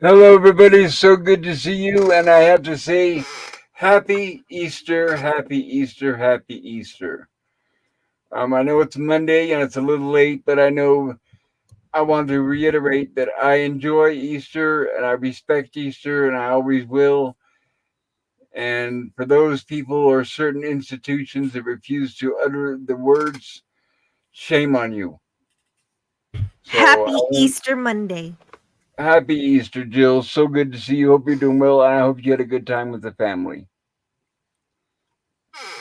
Hello, everybody. It's so good to see you. And I have to say, Happy Easter, Happy Easter, Happy Easter. I know it's Monday and it's a little late, but I know I want to reiterate that I enjoy Easter and I respect Easter and I always will. And for those people or certain institutions that refuse to utter the words, shame on you. So, Happy Easter Monday. happy Easter, Jill. So good to see you. Hope you're doing well. And I hope you had a good time with the family.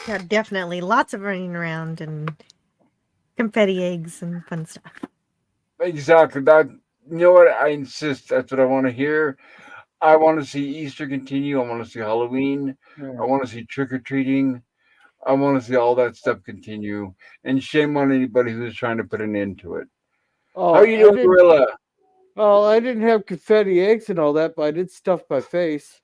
Yeah, definitely. Lots of running around and confetti eggs and fun stuff. Exactly. You know what? I insist. That's what I want to hear. I want to see Easter continue. I want to see Halloween. I Yeah. want to see trick or treating. I want to see all that stuff continue. And shame on anybody who's trying to put an end to it. How Oh, you I doing, didn't. Gorilla? Oh, I didn't have confetti eggs and all that, but I did stuff my face.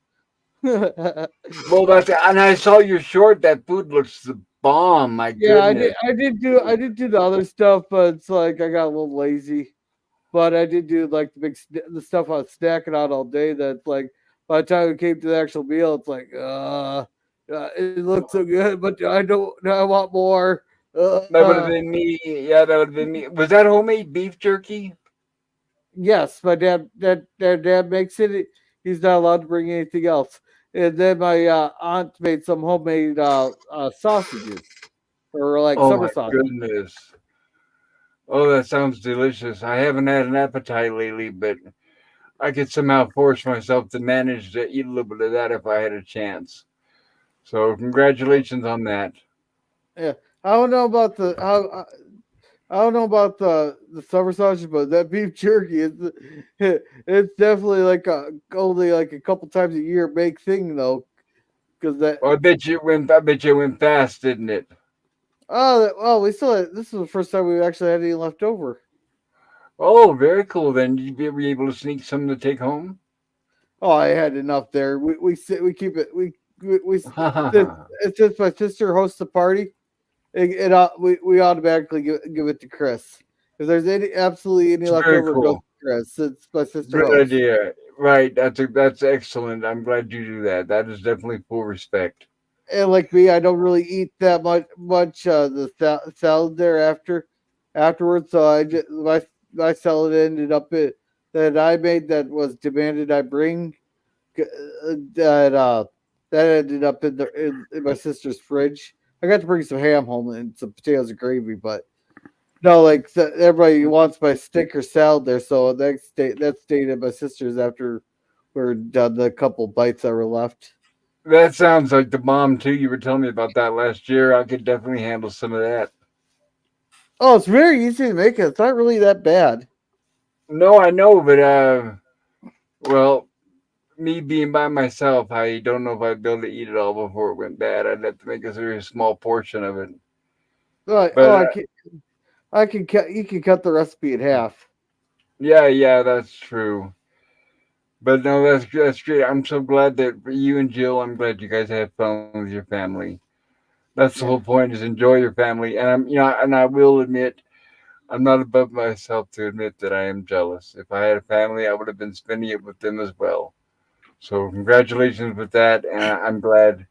Yeah, Well, and I saw your short. That food looks the bomb. My I did. goodness. I did do the other stuff, but it's like I got a little lazy. But I did do like the stuff I was snacking on all day. That's like by the time it came to the actual meal, it's like, it looks so good, but I don't. I want more. That would have been me. Yeah, that would have been me. Was that homemade beef jerky? Yes, my dad makes it. He's not allowed to bring anything else. And then my aunt made some homemade sausages, or like Oh summer my sausage. goodness. Oh, that sounds delicious. I haven't had an appetite lately, but I could somehow force myself to manage to eat a little bit of that if I had a chance. So congratulations on that. Yeah, I don't know about the how. I don't know about the summer sausage, but that beef jerky is it's definitely like only like a couple times a year make thing though, because that Well, I bet you it went fast, didn't it? we still this is the first time we actually had any left over. Oh, very cool. Then you'd be able to sneak some to take home. Oh, I had enough there. We keep it. Since my sister hosts the party, we automatically give it to Chris. If there's any absolutely any It's very leftover, it goes cool. to Chris. Since my sister Good hosts, idea. Right. That's excellent. I'm glad you do that. That is definitely full respect. and like me, I don't really eat that much salad there afterwards. So my salad ended up that I made that was demanded I bring that that ended up in my sister's fridge. I got to bring some ham home and some potatoes and gravy, but no, like everybody wants my steak or salad there, so that stayed at my sister's after we're done the couple bites that were left. That sounds like the bomb too. You were telling me about that last year. I could definitely handle some of that. Oh, it's very easy to make it. It's not really that bad. No, I know, but well, me being by myself, I don't know if I'd be able to eat it all before it went bad. I'd have to make a very small portion of it. Like, But oh, I can cut. You can cut the recipe in half. yeah, that's true. But no, that's great. I'm so glad that for you and Jill, I'm glad you guys had fun with your family. That's the whole Yeah, point is enjoy your family. And and I will admit, I'm not above myself to admit that I am jealous. If I had a family, I would have been spending it with them as well. So congratulations with that, and I'm glad.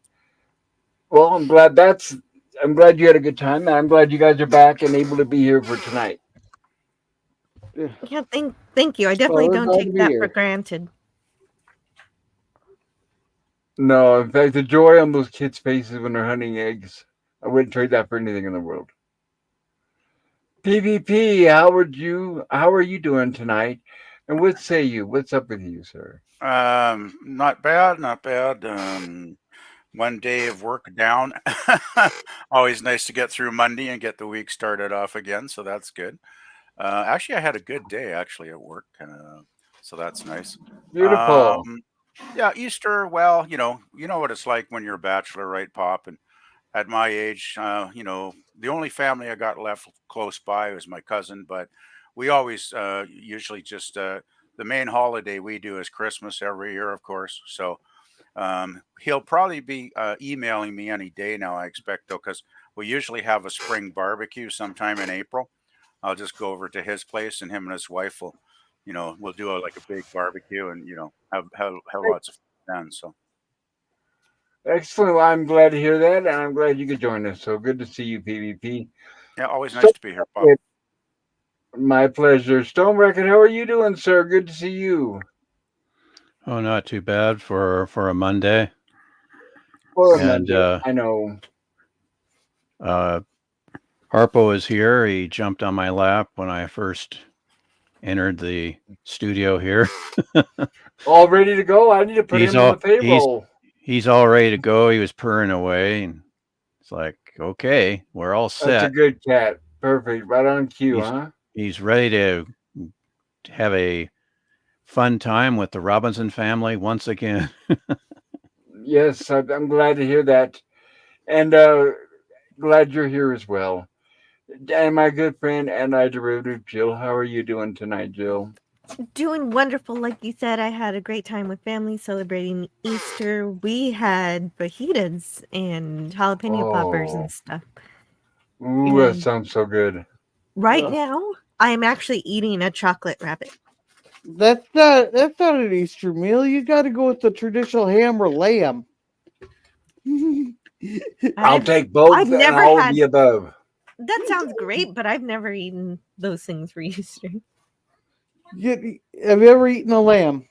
Well, I'm glad you had a good time, and I'm glad you guys are back and able to be here for tonight. yeah. Yeah, thank you. I Well, definitely we're don't glad to take be that for here. granted. No, in fact, the joy on those kids' faces when they're hunting eggs, I wouldn't trade that for anything in the world. PvP, how are you doing tonight? And what say you? What's up with you, sir? Not bad, not bad. One day of work down. Always nice to get through Monday and get the week started off again, so that's good. Actually, I had a good day actually at work, so that's nice. Beautiful. Um, yeah, Easter. Well, you know what it's like when you're a bachelor, right, Pop? And at my age, the only family I got left close by was my cousin, but we always usually just the main holiday we do is Christmas every year, of course. So he'll probably be emailing me any day now, I expect, though, because we usually have a spring barbecue sometime in April. I'll just go over to his place, and him and his wife will we'll do like a big barbecue and have lots of fun. So Excellent. Well, I'm glad to hear that, and I'm glad you could join us. So good to see you, PvP. yeah, always So, nice to be here, Bob. my pleasure. Stone Record, how are you doing, sir? Good to see you. Oh, not too bad for a Monday. For a And Monday, I know. Harpo is here. He jumped on my lap when I first entered the studio here. All ready to go? I need to put him on the payroll. He's all ready to go. He was purring away, and it's like, okay, we're all That's a set. good cat. Perfect. Right on cue, huh? He's ready to have a fun time with the Robinson family once again. Yes, I'm glad to hear that. And glad you're here as well. And my good friend Antiderivative Jill, how are you doing tonight, Jill? Doing wonderful. Like you said, I had a great time with family celebrating Easter. We had fajitas and jalapeno poppers Oh, and stuff. ooh, that And sounds so good. right Ugh. now, I am actually eating a chocolate rabbit. That's not an Easter meal. You got to go with the traditional ham or lamb. I'll I've take both I've and never all of had. the above. That sounds great, but I've never eaten those things for Easter. Have you ever eaten a lamb?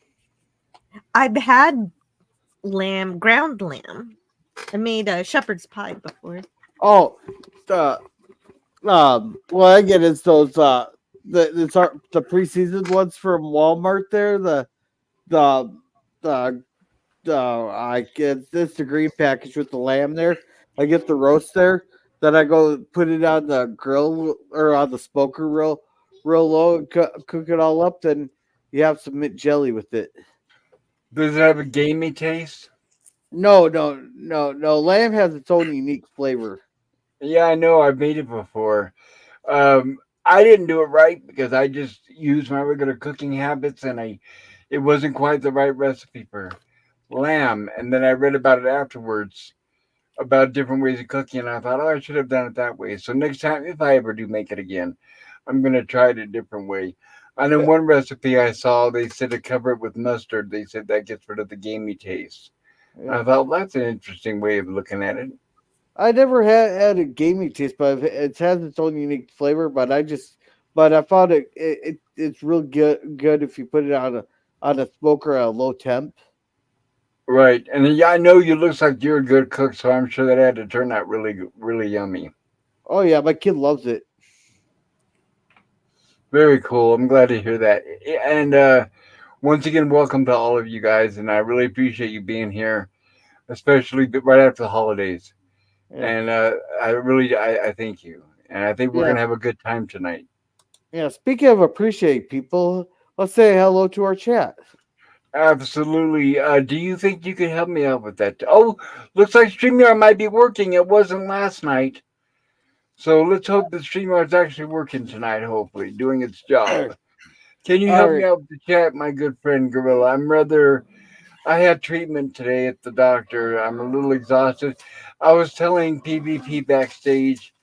I've had ground lamb. I made a shepherd's pie before. Oh, what I get is those the pre-seasoned ones from Walmart. There, the the I get it's the green package with the lamb there. I get the roast there. Then I go put it on the grill or on the smoker real low and cook it all up. Then you have some mint jelly with it. Does it have a gamey taste? No. Lamb has its own unique flavor. Yeah, I know. I've made it before. I didn't do it right because I just used my regular cooking habits, and it wasn't quite the right recipe for lamb. And then I read about it afterwards about different ways of cooking, and I thought, oh, I should have done it that way. So next time, if I ever do make it again, I'm gonna try it a different way. And in Yeah, one recipe I saw, they said to cover it with mustard. They said that gets rid of the gamey taste. And yeah. I thought, well, that's an interesting way of looking at it. I never had a gamey taste, but it has its own unique flavor. But I found it's real good if you put it on a smoker at a low temp. Right, and yeah, I know you looks like you're a good cook, so I'm sure that had to turn out really yummy. Oh yeah, my kid loves it. Very cool. I'm glad to hear that. And once again, welcome to all of you guys, and I really appreciate you being here, especially right after the holidays. Yeah, And I thank you, and I think we're yeah, gonna have a good time tonight. yeah. Speaking of appreciate people, let's say hello to our chat. Absolutely. Do you think you could help me out with that? Oh, looks like StreamYard might be working. It wasn't last night. So let's hope the StreamYard's actually working tonight, hopefully, doing its job. Can you All help me right. out with the chat, my good friend Gorilla? I had treatment today at the doctor. I'm a little exhausted. I was telling PvP backstage,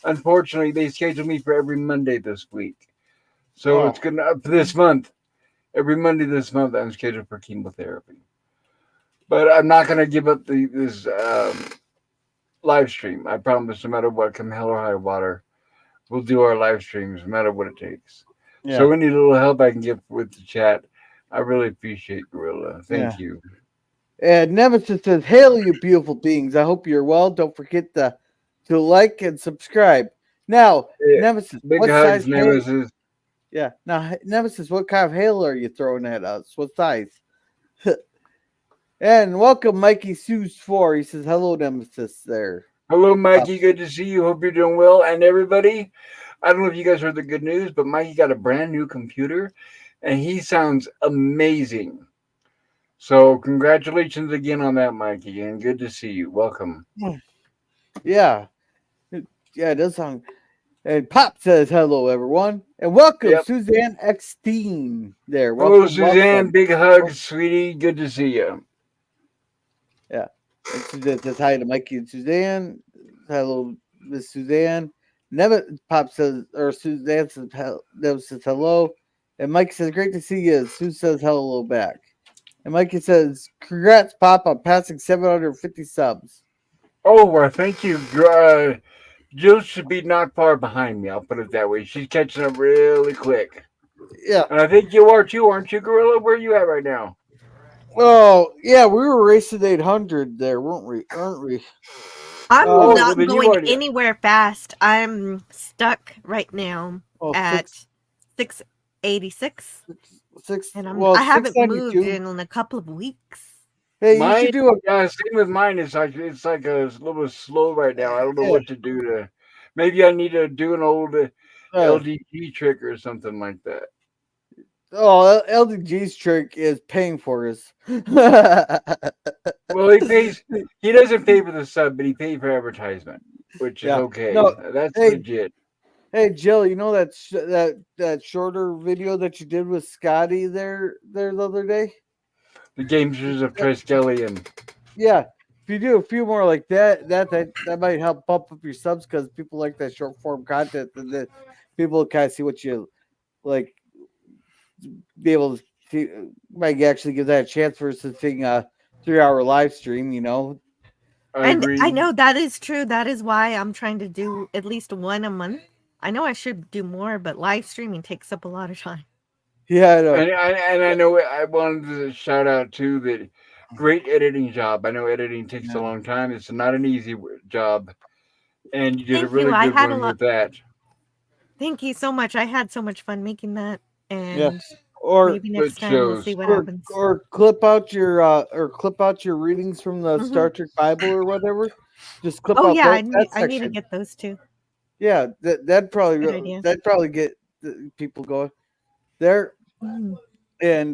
unfortunately, they scheduled me for every Monday this week. So it's Oh, going to, up this month. Every Monday this month, I'm scheduled for chemotherapy. But I'm not going to give up this live stream. I promise, no matter what, come hell or high water, we'll do our live streams no matter what it takes. yeah, So any little help I can give with the chat, I really appreciate Gorilla. yeah. Thank you. And Nemesis says, "Hail, you beautiful beings! I hope you're well. Don't forget to like and subscribe." Now, Yeah, Nemesis, big what size hugs, hail? Nemesis. Yeah. Now, Nemesis, what kind of hail are you throwing at us? What size? And welcome, Mikey Sue's 4. He says, "Hello, Nemesis." There. Hello, Mikey. Pops. Good to see you. Hope you're doing well. And everybody, I don't know if you guys heard the good news, but Mikey got a brand new computer, and he sounds amazing. So congratulations again on that, Mikey, and good to see you. Welcome. Yeah. Yeah, it does sound. And Pop says, "Hello, everyone." And welcome, Yep. Suzanne Eckstein. There. Hello, Welcome, Suzanne. welcome. Big hugs, sweetie. Good to see you. Yeah. And Suzanne says hi to Mikey and Suzanne. Hello, Miss Suzanne. Never Pop says or Suzanne says, Never says hello. And Mike says, great to see you. Sue says hello back. And Mikey says, congrats, Pop, on passing 750 subs. Oh, well, thank you. Jill should be not far behind me. I'll put it that way. She's catching up really quick. Yeah. And I think you are too, aren't you, Gorilla? Where are you at right now? Oh, yeah, we were racing 800 there, weren't we? Aren't we? I'm Oh, well, not then you going already. anywhere fast. I'm stuck right now Oh, at 686, and I haven't moved 692. in a couple of weeks. Hey, you Mine, should do a same with mine. It's like a little bit slow right now. I don't know yeah, what to do to. Maybe I need to do an old uh, LDG trick or something like that. LDG's trick is paying for us. Well, he pays. He doesn't pay for the sub, but he pays for advertisement, which is Yeah. okay. No, That's hey, legit. hey, Jill, you know that shorter video that you did with Scotty there the other day? The Gamesters of Triskelion. Yeah. If you do a few more like that might help bump up your subs because people like that short form content, and then people kind of see what you like, be able to see, might actually give that a chance versus seeing a 3 hour live stream. I And I agree. know that is true. That is why I'm trying to do at least one a month. I know I should do more, but live streaming takes up a lot of time. Yeah, I know. And I know I wanted to shout out too that great editing job. I know editing takes a Yeah. long time. It's not an easy job, and you did a Thank you. really I good had a one lot. with that. Thank you so much. I had so much fun making that, Yeah. and Or maybe next It time we'll see shows. what or happens. or clip out your readings from the Star Trek Bible or whatever. Just clip Oh out yeah, that I need to section. get those too. Yeah, that'd probably Good idea. get the people going there. Mm. And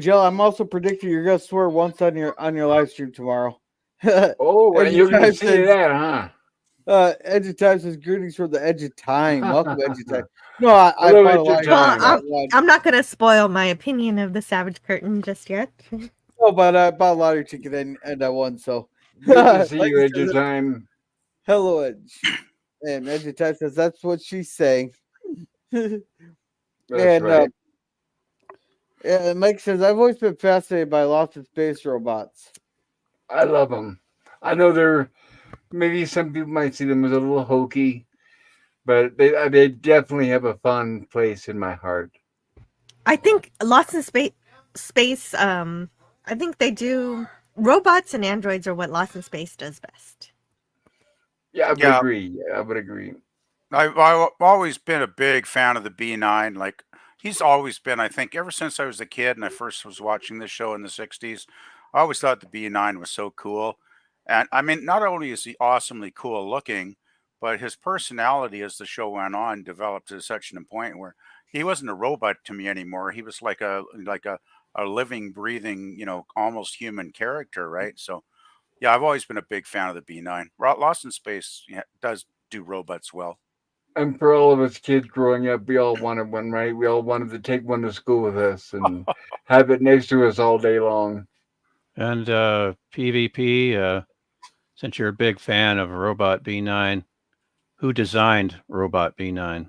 Jill, I'm also predicting you're gonna swear once on your live stream tomorrow. Oh, and Edge you're of gonna Time see says that, Edge of Time says greetings from the Edge of Time. Welcome, Edge of Time. huh? No, I Hello, bought a Edge of lot. Well, Time. I'm not gonna spoil my opinion of the Savage Curtain just yet. No, but I bought a lottery ticket and I won. So, Good to see like you, I Edge said, of Time. hello, Edge. And Edge of Time says that's what she's saying. and That's right. Mike says I've always been fascinated by lost in space robots. I love them. I know they're maybe some people might see them as a little hokey, but they definitely have a fun place in my heart. I think Lost in Space. I think they do. Robots and androids are what Lost in Space does best. Yeah, I would Yeah, agree. Yeah, I would agree. I've always been a big fan of the B9. Like he's always been, I think, ever since I was a kid and I first was watching this show in the '60s. I always thought the B9 was so cool. And I mean, not only is he awesomely cool looking, but his personality as the show went on developed to such an point where he wasn't a robot to me anymore. He was like a living, breathing, almost human character, right? So yeah, I've always been a big fan of the B9. Lost in Space, yeah, does do robots well. And for all of us kids growing up, we all wanted one, right? We all wanted to take one to school with us and have it next to us all day long. And PvP, since you're a big fan of Robot B9, who designed Robot B9?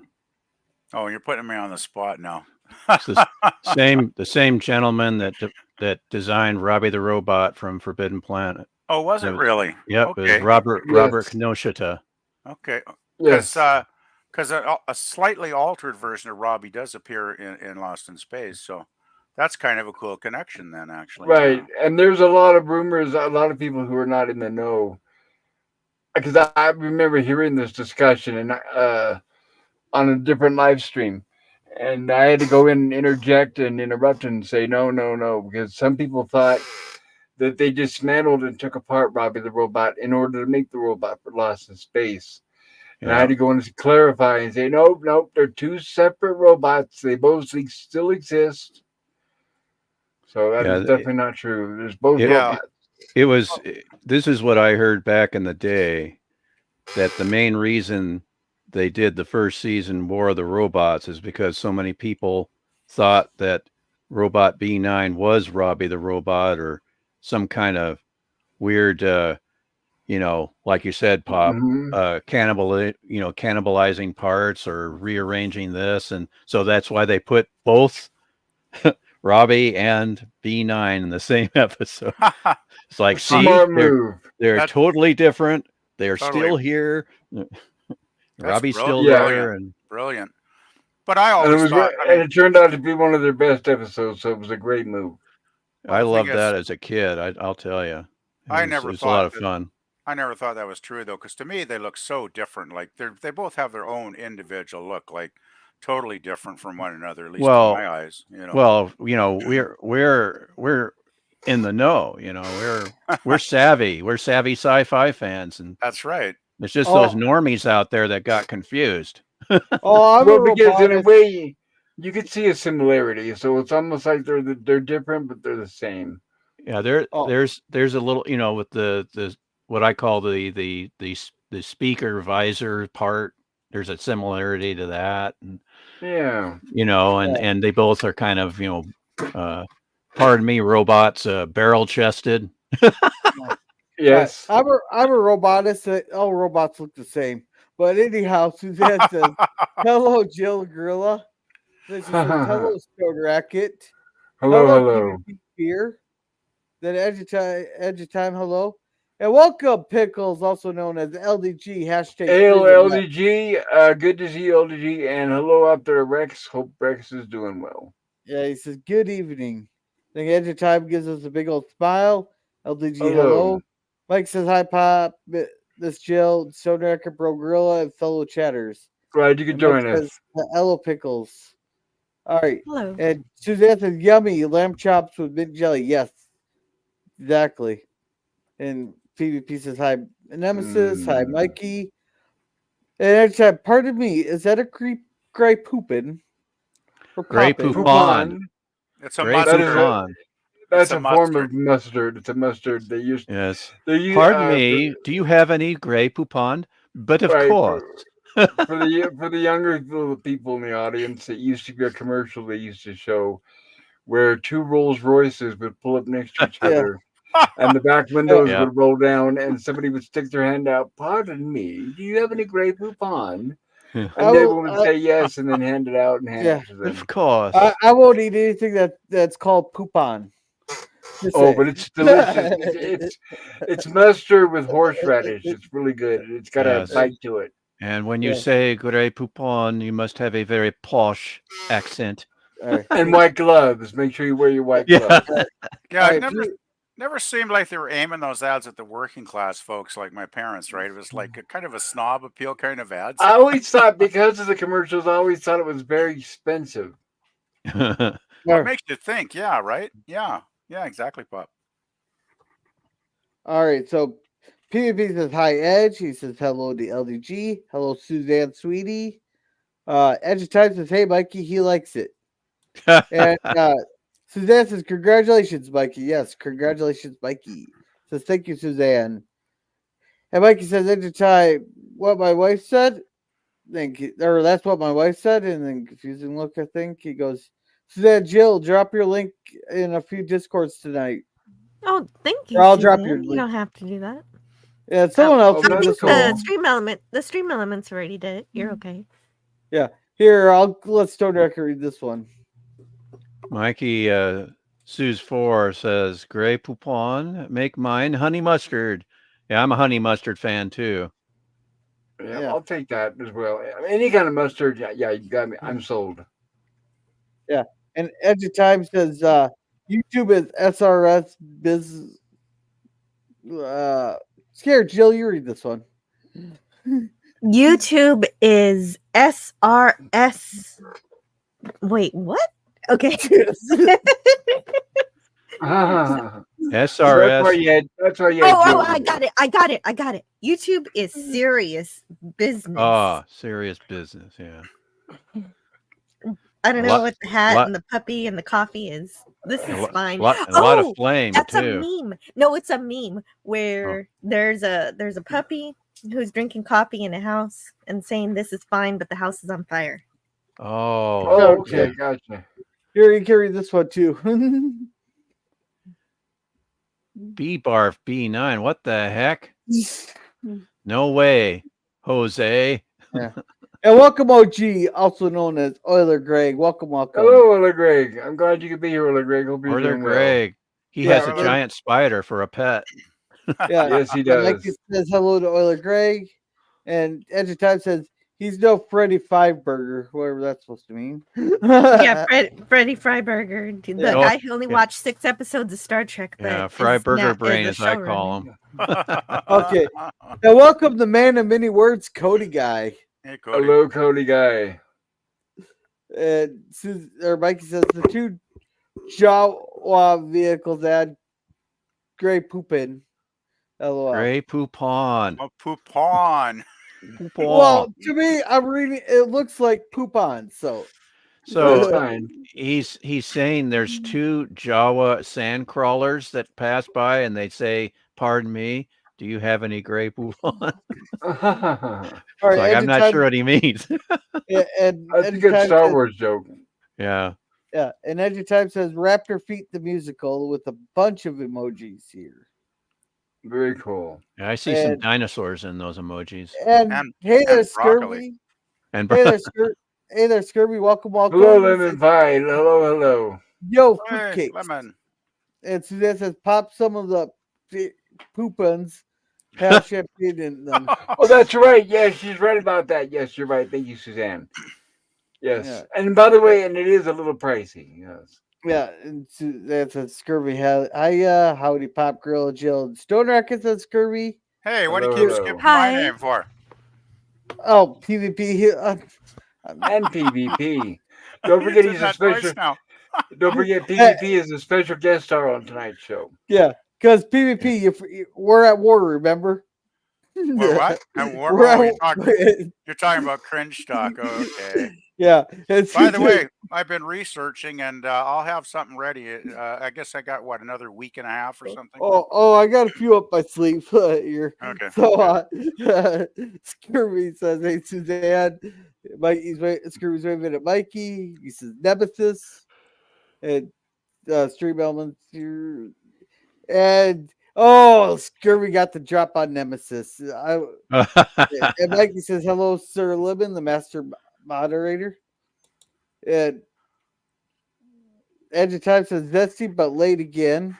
Oh, you're putting me on the spot now. It's the same gentleman that designed Robbie the Robot from Forbidden Planet. Oh, was it really? Yep, it was Okay. Robert Yes. Kinoshita. Okay. Yes. Because a slightly altered version of Robbie does appear in Lost in Space, so that's kind of a cool connection then, actually. Right. And there's a lot of rumors, a lot of people who are not in the know. Because I remember hearing this discussion and on a different live stream. And I had to go in and interject and interrupt and say, no, no, no. Because some people thought that they dismantled and took apart Robbie the Robot in order to make the robot for Lost in Space. And I had to go in and clarify and say, nope, nope, they're two separate robots. They both still exist. So that is definitely not true. There's both Yeah. robots. This is what I heard back in the day, that the main reason they did the first season War of the Robots is because so many people thought that Robot B9 was Robbie the Robot or some kind of weird like you said, Pop, Mhm. cannibalizing parts or rearranging this, and so that's why they put both Robbie and B9 in the same episode. It's like, see, Smart move. they're That's totally different. They're totally. still here. That's Robbie's still Yeah. there, brilliant. and Brilliant. But I And it always was, thought, I and mean, it turned out to be one of their best episodes. So it was a great move. well, I the thing loved is, that as a kid. I'll tell you, I it never was a lot thought of that fun. I never thought that was true though, because to me they look so different. Like they both have their own individual look, like totally different from one another, at least in Well, my eyes. we're in the know. We're savvy. We're savvy sci-fi fans, and That's right. it's just those Oh, normies out there that got confused. oh, I'm a Well, because in a roboticist. way, you could see a similarity. So it's almost like they're different, but they're the same. Yeah, Oh, there's a little, with the what I call the speaker visor part. There's a similarity to that, and Yeah. and yeah. and they both are kind of, pardon me, robots, barrel chested. All right. Yes. I'm a roboticist. All robots look the same. But anyhow, Suzanne says, "Hello, Jill Gorilla." Then she says, hello, "Hello, Stone Racket." Hello, hello. PvP Beer. Then Edge of Time, hello. And welcome, Pickles, also known as LDG, hashtag Hail stream and net. LDG. Good to see you, LDG, and hello out there, Rex. Hope Rex is doing well. Yeah, he says, good evening. Then Edge of Time gives us a big old smile. LDG, Hello. hello. Mike says, hi, Pop. This Jill, Stone Racket, Bro Gorilla, and fellow chatters. Glad you could And Mike join says, us. hello, Pickles. All right. Hello. And Suzanne says, yummy lamb chops with mint jelly. Yes, exactly. And PvP says, hi, Nemesis. Hi, Mm. Mikey. And Edge Time, pardon me, is that a gray poopin'? Or Gray poppin'? Poupon. Poupon. It's a Gray That is mustard. a Poupon. It's that's a a form mustard. of mustard. It's a mustard. Yes. They use Pardon me. Do you have any Gray Poupon? But of right course. for the younger little people in the audience. It used to be a commercial they used to show where two Rolls Royces would pull up next to each Yeah. other, and the back Uh, windows Yeah. would roll down, and somebody would stick their hand out. Pardon me, do you have any Grey Poupon? I And will, everyone would say yes, and then hand it out and hand yeah. it to Of them. course. I won't eat anything that's called poupon. Just Oh, saying. but it's delicious. It's mustard with horseradish. It's really good. It's got a Yes. bite to it. And when you Yeah. say Grey Poupon, you must have a very posh accent. All right. And white gloves. Make sure you wear your white Yeah. gloves. Yeah, All it right. never seemed like they were aiming those ads at the working class folks like my parents, right? It was like a kind of a snob appeal kind of ads. I always thought because of the commercials, I always thought it was very expensive. Well, it makes you think, yeah, right? Yeah. Yeah, exactly, Pop. All right. So PvP says hi, Edge. He says hello to LDG. Hello, Suzanne, sweetie. Edge of Time says, hey, Mikey, he likes it. And Suzanne says, congratulations, Mikey. Yes, congratulations, Mikey. Says, thank you, Suzanne. And Mikey says, Edge of Time, what my wife said? Or that's what my wife said. And then confusing look, I think. He goes, Suzanne, Jill, drop your link in a few Discords tonight. Oh, thank you. Or I'll drop your Suzanne. You link. don't have to do that. Yeah, someone else oh, did that's this cool. one. The stream elements already did it. You're okay. Yeah. Here, I'll let Stone Record read this one. Mikey Suze 4 says, Grey Poupon, make mine honey mustard. Yeah, I'm a honey mustard fan too. Yeah, Yeah. I'll take that as well. Any kind of mustard, yeah, you got me. I'm sold. Yeah. And Edge of Time says YouTube is SRS biz. Scared Jill, you read this one. YouTube is SRS. Wait, what? Okay. That's SRS. why you had. That's why you had. Oh, Jill. I got it. YouTube is serious business. Oh, serious business. Yeah. I don't know lot- what the hat lot- and the puppy and the coffee is. This is fine. A lot of Oh, flame that's too. a meme. No, it's a meme where there's a puppy who's drinking coffee in a house and saying this is fine, but the house is on fire. Oh. Oh, okay, gotcha. Here, you can read this one too. B barf B9. What the heck? No way, Jose. Yeah. And welcome, OG, also known as Euler Greg. Welcome. Hello, Ola Greg. I'm glad you could be here, Ola Greg. Hope you're Or doing Greg. He Yeah, has a giant spider for a pet. Yeah, Yes, he yeah, Mikey does. says hello to Euler Greg, and Edge of Time says he's no Freddy Five Burger, whoever that's supposed to mean. Yeah, Freddie Freiberger, the Yeah. guy who only Yeah. watched 6 episodes of Star Trek, but Yeah, Fry Burger Brain, is as I call him. Okay. Now, welcome the man of many words, Cody Guy. Hey, Cody. Hello, Cody guy. And Mikey says the two Jawa vehicles add gray poopin. LOL. Gray Poupon. Oh, Poupon. Poupon. Well, to me, I'm reading. It looks like poupon. So That's So fine. he's saying there's two Jawa sand crawlers that pass by and they say, "Pardon me, do you have any Gray Poupon?" all It's right, like, I'm not sure what he means. And That's a good Star Wars joke. Yeah. Yeah, and Edge of Time says Raptor Feet the musical with a bunch of emojis here. Very cool. Yeah, I see some And- dinosaurs in those emojis. And hey there, and broccoli. Scurvy. And Hey there, Scurvy. Welcome. Hello, Lemon Pie. Hello. Yo, Hey, fruitcake. lemon. And Suzanne says pop some of the poopins. Have champagne in them. Oh, that's right. Yes, she's right about that. Yes, you're right. Thank you, Suzanne. Yes. Yeah. And by the way, and it is a little pricey. Yes. Yeah, and Suzanne says Scurvy. Hiya, howdy, Pop Girl Jill. Stone Racket says Scurvy. Hey, what do you Hello, keep hello. skipping Hi. my name for? Oh, PvP here. And PvP. Don't forget You he's did a that twice special. now. Don't forget PvP is a special guest star on tonight's show. Yeah, because PvP, we're at war, remember? We're what? At war? We're Oh, at- you're talking about cringe talk. Okay. yeah. By the way, I've been researching, and I'll have something ready. I guess I got another week and a half or something. I got a few up my sleeve here. Okay. So, Scurvy says, "Hey, Suzanne." Scurvy's waving at Mikey. He says, "Nemesis," and Stream Elements here, and Scurvy got the drop on Nemesis. And Mikey says, "Hello, Sir Libin, the master moderator." And Edge of Time says, "Zesty but late again."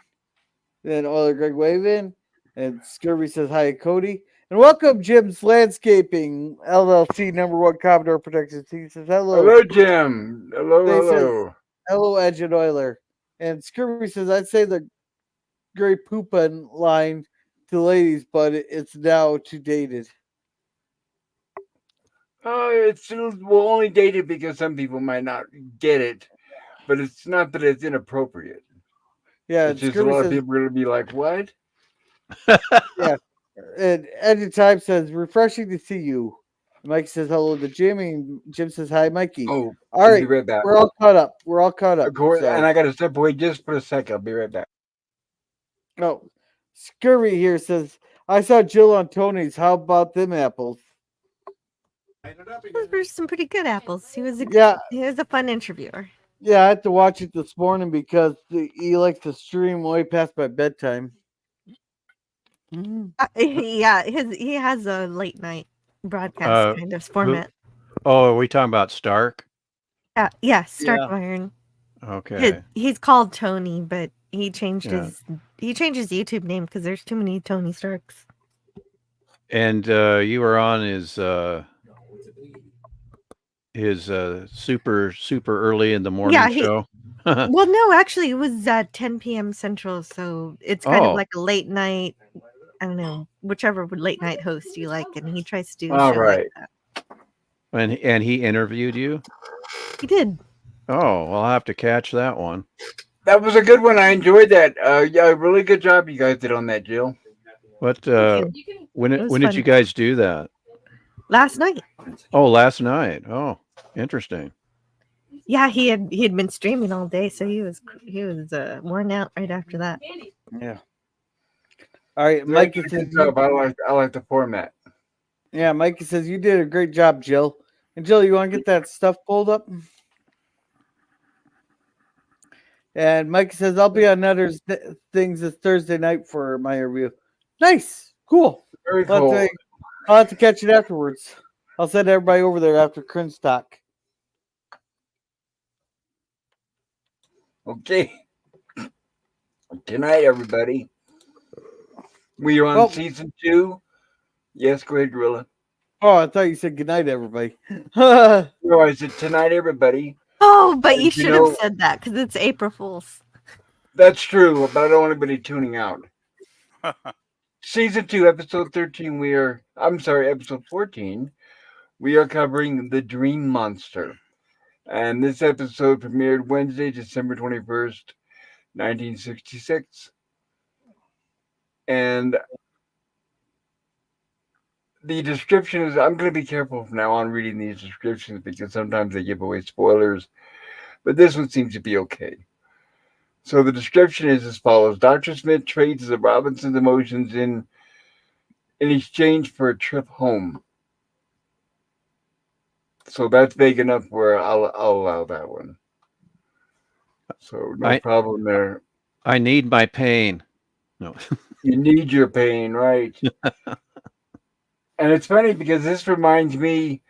Then Euler Greg waving. And Scurvy says, "Hi, Cody." And welcome, Jim's Landscaping LLC, #1 Commodore Protection. He says, "Hello." Hello, Jim. Hello, They hello. Hello, Edge and Euler. And Scurvy says, "I'd say the Gray Poopin line to ladies, but it's now too dated." We'll only date it because some people might not get it, but it's not that it's inappropriate. Yeah, It's just a Scurvy lot of says, people are going to be like, what? and Edge of Time says, "Refreshing to see you." Mike says hello to Jim, and Jim says, "Hi, Mikey." Oh, All I'll right, be right back. we're all caught up. Of course, So- and I got to step away just for a second. I'll be right back. Oh, Scurvy here says, "I saw Jill on Tony's. How about them apples?" Those were some pretty good apples. He was a fun interviewer. Yeah, I had to watch it this morning because he likes to stream way past my bedtime. Yeah, he has a late night broadcast kind of format. Are we talking about Stark? Yeah, Starkwiron. Okay. He's called Tony, but he changed his YouTube name because there's too many Tony Starks. And you were on his super early in the morning show. Well, no, actually, it was at 10 p.m. Central, so it's kind of like a late night. I don't know, whichever late night host you like, and he tries to do a show like that. And he interviewed you? He did. Oh, well, I'll have to catch that one. That was a good one. I enjoyed that. Yeah, really good job you guys did on that, Jill. What? When did you guys do that? Last night. Oh, last night. Oh, interesting. Yeah, he had been streaming all day, so he was worn out right after that. Yeah. All right, Mikey says, I like the format. Yeah, Mikey says you did a great job, Jill. And Jill, you want to get that stuff pulled up? And Mikey says, "I'll be on Netter's things this Thursday night for my review." Nice, cool. Very cool. I'll have to catch it afterwards. I'll send everybody over there after Crinstock. Okay. Good night, everybody. We are on season 2. Yes, go ahead, Gorilla. Oh, I thought you said good night, everybody. No, I said tonight, everybody. Oh, but you should have said that because it's April Fool's. That's true, but I don't want anybody tuning out. Season 2, episode 13, episode 14, we are covering The Dream Monster. And this episode premiered Wednesday, December 21st, 1966. And the description is, I'm going to be careful from now on reading these descriptions because sometimes they give away spoilers, but this one seems to be okay. So the description is as follows. Dr. Smith trades the Robinson's emotions in exchange for a trip home. So that's vague enough where I'll allow that one. So no problem there. I need my pain. No. You need your pain, right? And it's funny because this reminds me,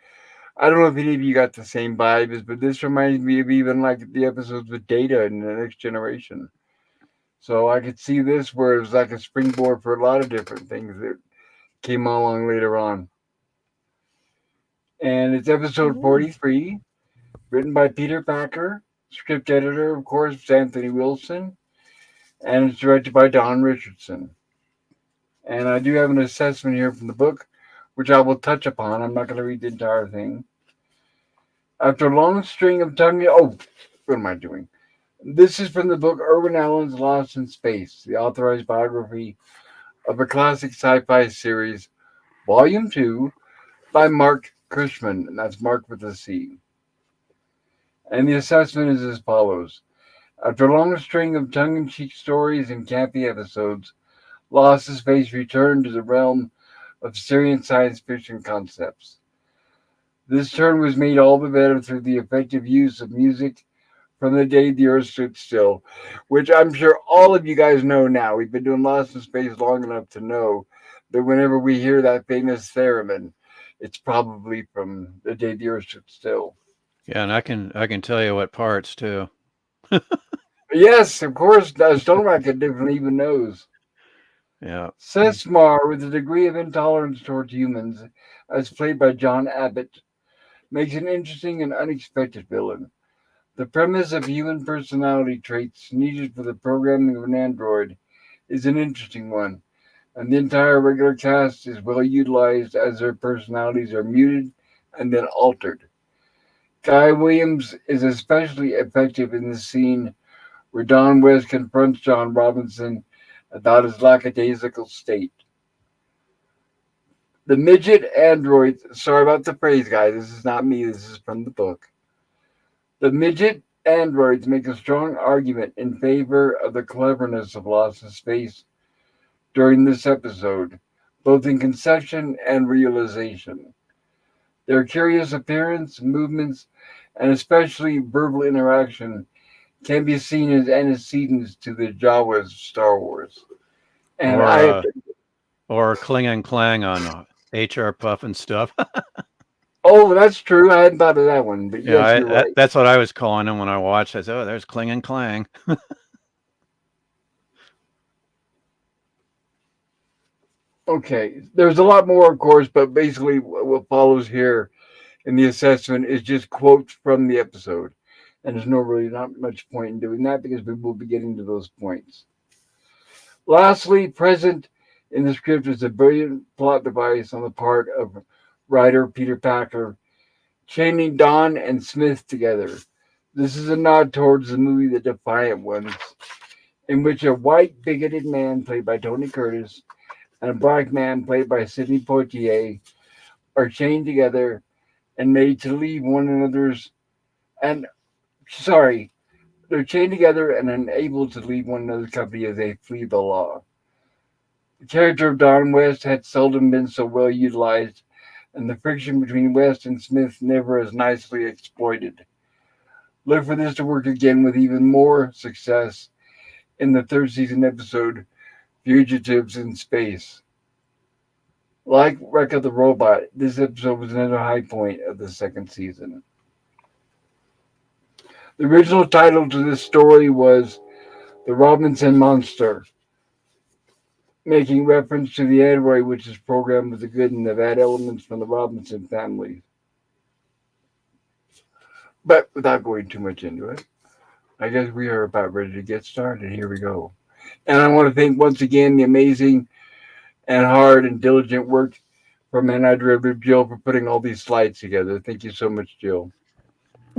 I don't know if any of you got the same vibes, but this reminds me of even like the episodes with Data in The Next Generation. So I could see this where it was like a springboard for a lot of different things that came along later on. And it's episode 43, written by Peter Packer, script editor, of course, is Anthony Wilson, and it's directed by Don Richardson. And I do have an assessment here from the book, which I will touch upon. I'm not going to read the entire thing. After a long string of what am I doing? This is from the book Irwin Allen's Lost in Space, the authorized biography of a classic sci-fi series, Volume 2, by Mark Cushman, and that's Mark with a C. And the assessment is as follows. After a long string of tongue-in-cheek stories and campy episodes, Lost in Space returned to the realm of Syrian science fiction concepts. This turn was made all the better through the effective use of music from the day the Earth stood still, which I'm sure all of you guys know now. We've been doing Lost in Space long enough to know that whenever we hear that famous theremin, it's probably from the day the Earth stood still. Yeah, and I can tell you what parts too. Yes, of course. Stonerock definitely even knows. Yeah. Sesmar, with a degree of intolerance towards humans, as played by John Abbott, makes an interesting and unexpected villain. The premise of human personality traits needed for the programming of an android is an interesting one, and the entire regular cast is well utilized as their personalities are muted and then altered. Guy Williams is especially effective in the scene where Don West confronts John Robinson about his lackadaisical state. The midget androids, sorry about the phrase, guys, this is not me, this is from the book. The midget androids make a strong argument in favor of the cleverness of Lost in Space during this episode, both in conception and realization. Their curious appearance, movements, and especially verbal interaction can be seen as antecedents to the Jawas of Star Wars. And or Cling and Clang on HR Puff and stuff. Oh, that's true. I hadn't thought of that one, but yeah, yes, you're right. That's what I was calling them when I watched. I said, "Oh, there's Cling and Clang." Okay, there's a lot more, of course, but basically what follows here in the assessment is just quotes from the episode. And there's not much point in doing that because we will be getting to those points. Lastly, present in the script is a brilliant plot device on the part of writer Peter Packer, chaining Don and Smith together. This is a nod towards the movie The Defiant Ones, in which a white bigoted man played by Tony Curtis and a black man played by Sidney Poitier are chained together and made to leave one another's they're chained together and unable to leave one another's company as they flee the law. The character of Don West had seldom been so well utilized, and the friction between West and Smith never as nicely exploited. Look for this to work again with even more success in the third season episode, Fugitives in Space. Like Wreck of the Robot, this episode was another high point of the second season. The original title to this story was The Robinson Monster, making reference to the android which is programmed with the good and the bad elements from the Robinson family. But without going too much into it, I guess we are about ready to get started. Here we go. And I want to thank once again the amazing and hard and diligent work from Antiderivative Jill for putting all these slides together. Thank you so much, Jill.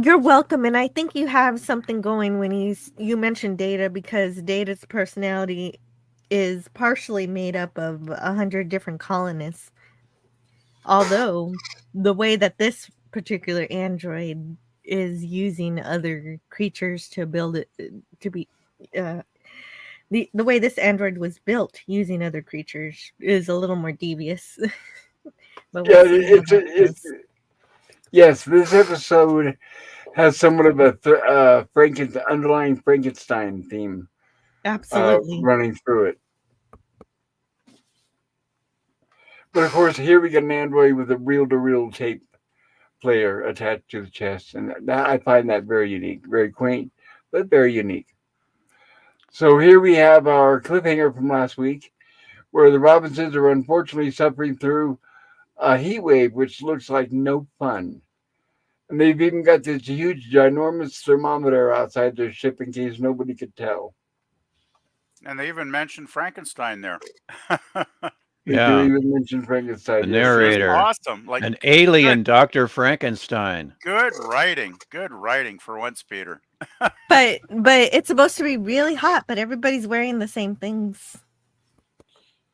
You're welcome, and I think you have something going when you mentioned Data, because Data's personality is partially made up of 100 different colonists. Although the way that this particular android is using other creatures to build it to be the way this android was built using other creatures is a little more devious. But we'll see how that goes. Yes, this episode has somewhat of a underlying Frankenstein theme Absolutely. running through it. But of course, here we get an android with a reel-to-reel tape player attached to the chest, and I find that very unique, very quaint, but very unique. So here we have our cliffhanger from last week, where the Robinsons are unfortunately suffering through a heat wave, which looks like no fun. And they've even got this huge, ginormous thermometer outside their ship in case nobody could tell. And they even mentioned Frankenstein there. They do even mention Frankenstein. The narrator. Awesome. Like an alien Dr. Frankenstein. Good writing. Good writing for once, Peter. But it's supposed to be really hot, but everybody's wearing the same things.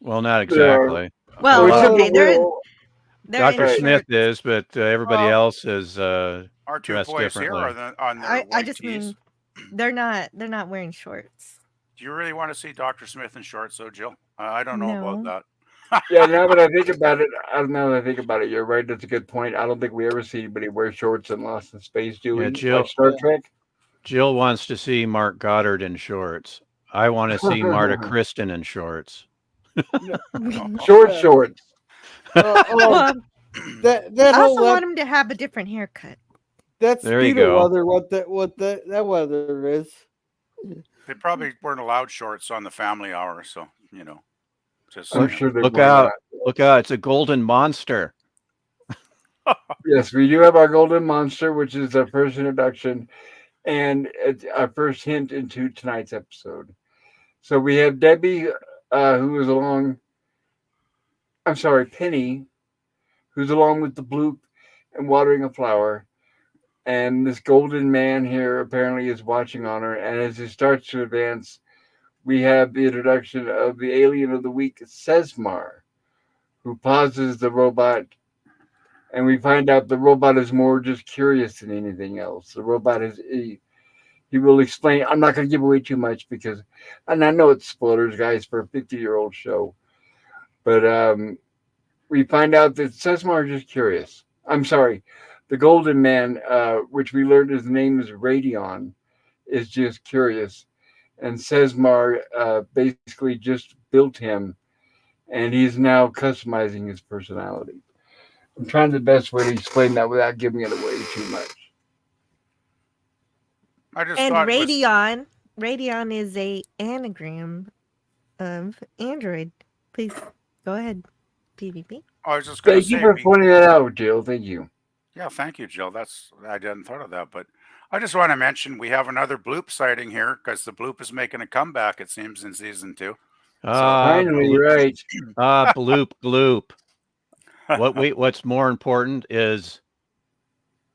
Well, not exactly. Well, okay, Dr. Smith is, but everybody else is our two dressed boys differently. here are on their I just tees. mean they're not wearing shorts. Do you really want to see Dr. Smith in shorts, though, Jill? I don't know about that. Yeah, now that I think about it, you're right. That's a good point. I don't think we ever see anybody wear shorts in Lost in Space, do we? Jill, like Star Trek? Jill wants to see Mark Goddard in shorts. I want to see Marta Kristen in shorts. Shorts. I that also want him to have a different haircut. That's there you go. Weather. What that weather is. They probably weren't allowed shorts on the family hour, so you know. Just I'm sure look out! Look out! It's a golden monster. Yes, we do have our golden monster, which is our first introduction and our first hint into tonight's episode. So we have Debbie, who is along. I'm sorry, Penny, who's along with the bloop and watering a flower. And this golden man here apparently is watching on her. And as he starts to advance, we have the introduction of the alien of the week, Sesmar, who pauses the robot. And we find out the robot is more just curious than anything else. The robot he will explain. I'm not going to give away too much because, and I know it's spoilers, guys, for a 50-year-old show. But we find out that Sesmar is just curious. I'm sorry. The Golden Man, which we learned his name is Radion, is just curious. And Sesmar basically just built him, and he's now customizing his personality. I'm trying the best way to explain that without giving it away too much. Radion is a anagram of Android. Please go ahead, PvP. I was just going to say. Thank you for pointing that out, Jill. Thank you. Yeah, thank you, Jill. I hadn't thought of that, but I just want to mention we have another bloop sighting here because the bloop is making a comeback. It seems in season 2. Finally, right? Bloop gloop. What's more important is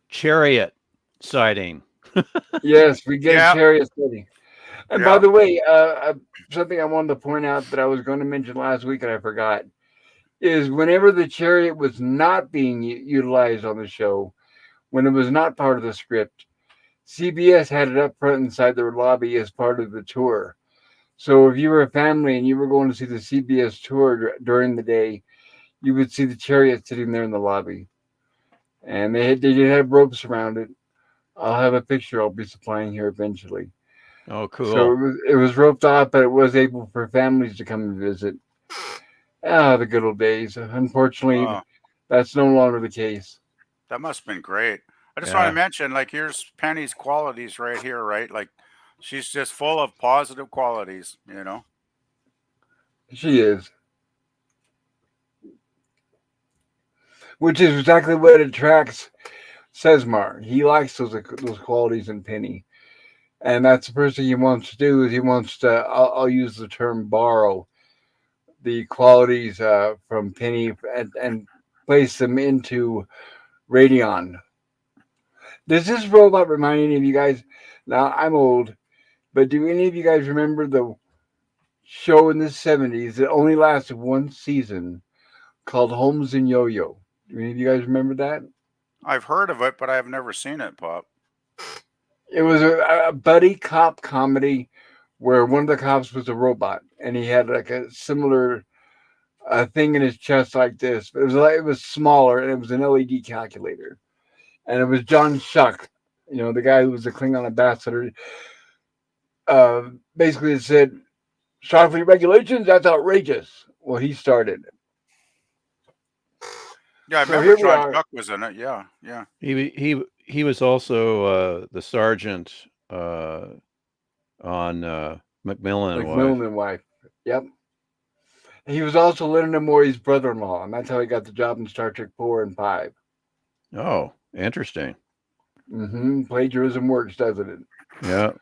chariot sighting. Yes, we get a chariot sighting. And by the way, something I wanted to point out that I was going to mention last week and I forgot is whenever the chariot was not being utilized on the show, when it was not part of the script, CBS had it up front inside their lobby as part of the tour. So if you were a family and you were going to see the CBS tour during the day, you would see the chariot sitting there in the lobby. And they did have ropes around it. I'll have a picture I'll be supplying here eventually. Oh, cool. So it was roped off, but it was able for families to come and visit. Ah, the good old days. Unfortunately, Oh, that's no longer the case. that must have been great. I just want to Yeah. mention, like, here's Penny's qualities right here, right? Like, she's just full of positive qualities, you know? She is, which is exactly what attracts Sesmar. He likes those qualities in Penny, and that's the first thing he wants to do. Is he wants to? I'll use the term borrow the qualities from Penny and place them into Radeon. Does this robot remind any of you guys? Now I'm old, but do any of you guys remember the show in the '70s that only lasted one season called Holmes and Yo-Yo? Do any of you guys remember that? I've heard of it, but I've never seen it, Pop. It was a buddy cop comedy where one of the cops was a robot and he had like a similar thing in his chest like this. But it was smaller and it was an LED calculator. And it was John Shuck, the guy who was the Klingon ambassador. Basically, it said, Starfleet regulations, that's outrageous. Well, he started. Yeah, I So remember here we John are. Chuck was in it. Yeah, yeah. He was also the sergeant on Macmillan and Like Wife. Milne and wife. Yep. He was also Leonard Nimoy's brother-in-law, and that's how he got the job in Star Trek 4 and 5. Oh, interesting. Plagiarism works, doesn't it? Yeah.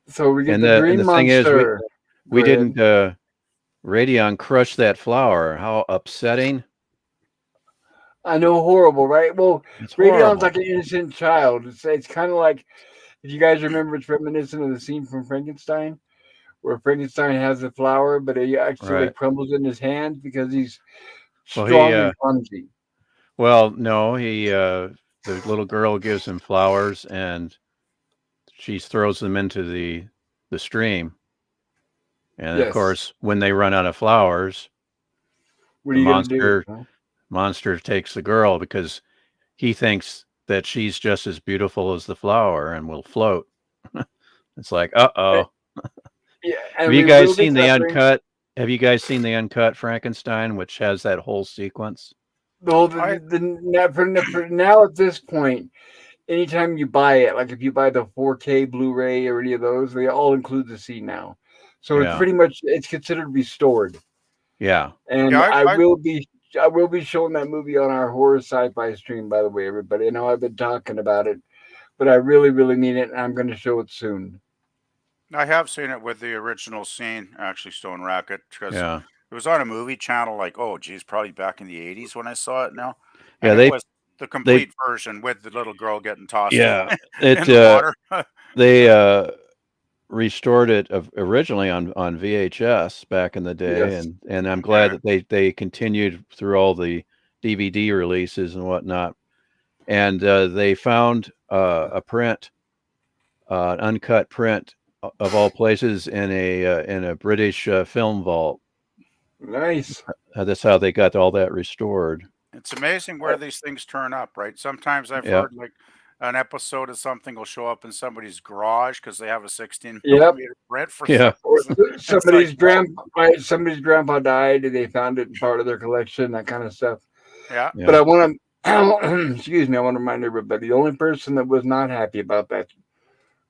So we get And the Green the thing is, Monster. we Go ahead. didn't Radion crush that flower. How upsetting. I know, horrible, right? Well, It's Radion's horrible. like an innocent child. It's kind of like, if you guys remember, it's reminiscent of the scene from Frankenstein, where Frankenstein has the flower, but it actually Right. crumbles in his hand because he's Well, he strong and clumsy. no, the little girl gives him flowers and she throws them into the stream. And of Yes. course, when they run out of flowers, What the are you gonna do? monster takes the girl because he thinks that she's just as beautiful as the flower and will float. It's like, uh-oh. Yeah, Have and you we guys will get seen to the that uncut? Have you guys seen the uncut Frankenstein, which has that whole sequence? I For now at this point, anytime you buy it, like if you buy the 4K Blu-ray or any of those, they all include the scene now. So it's Yeah. pretty much it's considered restored. Yeah. And yeah, I will be showing that movie on our horror sci-fi stream, by the way, everybody. I know I've been talking about it, but I really, really mean it, and I'm going to show it soon. I have seen it with the original scene, actually, Stone Racket, because Yeah. it was on a movie channel. Like, oh, geez, probably back in the '80s when I saw it. Now, Yeah, and it was the they complete version with the little girl getting tossed yeah, in the water. they restored it originally on VHS back in the day, Yes. and I'm glad Okay. that they continued through all the DVD releases and whatnot. And they found a print, an uncut print of all places in a British film vault. Nice. That's how they got all that restored. It's amazing where these things turn up, right? Sometimes I've Yeah, heard like an episode of something will show up in somebody's garage because they have a 16 Yep. millimeter print for yeah, some reason. It's like, Somebody's grandpa died, and they found it in part of their collection, that kind of stuff. yeah, But yeah. I want to, excuse me, I want to remind everybody the only person that was not happy about that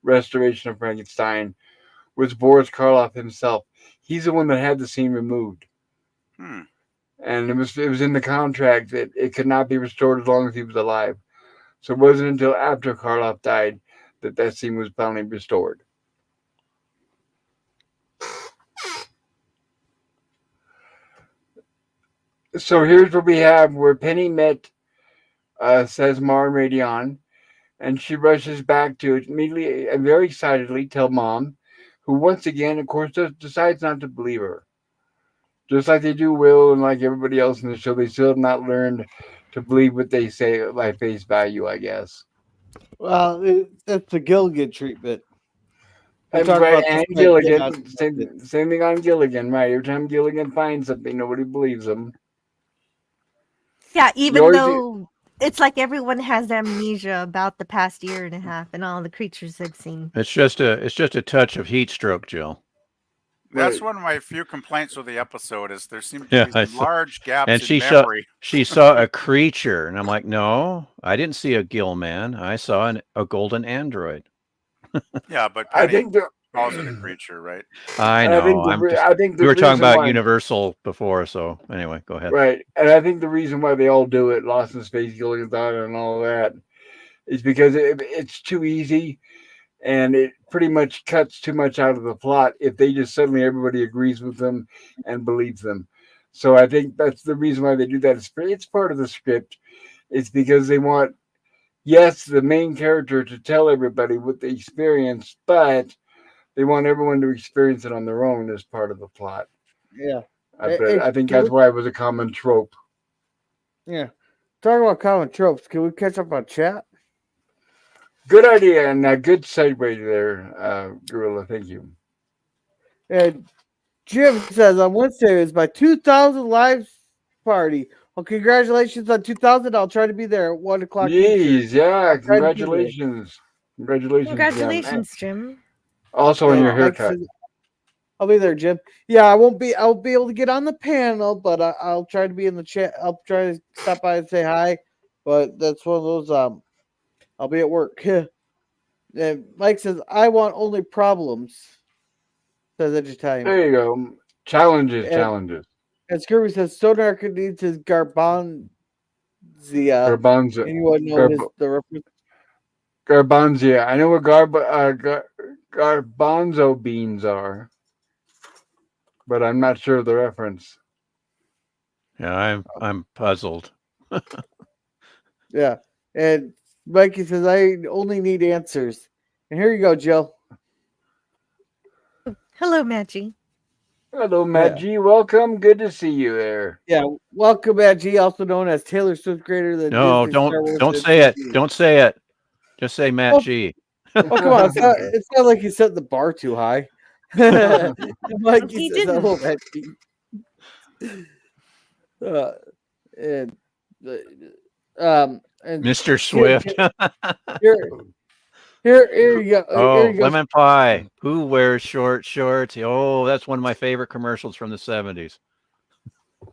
restoration of Frankenstein was Boris Karloff himself. He's the one that had the scene removed, hmm. and it was in the contract that it could not be restored as long as he was alive. So it wasn't until after Karloff died that that scene was finally restored. So here's what we have where Penny met Sesmar and Radion, and she rushes back to immediately and very excitedly tell Mom, who once again, of course, decides not to believe her. Just like they do Will and like everybody else in the show, they still have not learned to believe what they say by face value, I guess. Well, it's the Gilligan treatment. We And talk right, about this and like Gilligan, same thing on Gilligan, right? Every time Gilligan finds something, nobody believes him. Yeah, You even always, though it's like everyone has amnesia about the past year and a half and all the creatures they've seen. It's just a touch of heat stroke, Jill. That's Right. one of my few complaints with the episode is there seemed Yeah, to be I some saw, large gaps and in she memory. saw a creature, and I'm like, no, I didn't see a gill man. I saw a golden android. Yeah, but I Penny think the calls it a creature, right? I and I know. think I'm just. I think the We were talking reason about why Universal before, so anyway, go ahead. right, and I think the reason why they all do it, Lost in Space, Gilligan's Island, and all that, is because it's too easy, and it pretty much cuts too much out of the plot if they just suddenly everybody agrees with them and believes them. So I think that's the reason why they do that. It's part of the script. It's because they want, yes, the main character to tell everybody what they experienced, but they want everyone to experience it on their own as part of the plot. Yeah. But Hey, I think can that's we? why it was a common trope. Yeah. Talking about common tropes, can we catch up on chat? Good idea and a good segue there, Gorilla. Thank you. And Jim says on Wednesday is my 2000 live party. Well, congratulations on 2000. I'll try to be there at 1 o'clock Eastern. Jeez, yeah, I'll try to be there. congratulations. Congratulations, Jim. And Congratulations, Jim. also on your And Mike haircut. says, I'll be there, Jim. Yeah, I won't be. I'll be able to get on the panel, but I'll try to be in the chat. I'll try to stop by and say hi. But that's one of those. I'll be at work. And Mike says, I want only problems. Says Edge of Time. There you go. Challenges, And, challenges. and Scurvy says, Stonearker needs his Garbanzia. Garbanzo. Anyone know the reference? Garbanzia. I know what garbanzo beans are, but I'm not sure of the reference. Yeah, I'm puzzled. Yeah. And Mikey says, I only need answers. And here you go, Jill. Hello, Maggie. Hello, Matt G. Welcome. Good to see you there. Yeah. Welcome, Matt G, also known as Taylor Swift greater than No, Disney Star Wars. don't say it. Don't say it. Just say Matt Oh, G. oh, come on. It's not like you set the bar too high. Mikey He says, didn't. hello, Matt G. And and Mr. Swift. Here you go. Oh, Here you go. lemon pie. Who wears short shorts? Oh, that's one of my favorite commercials from the 70s.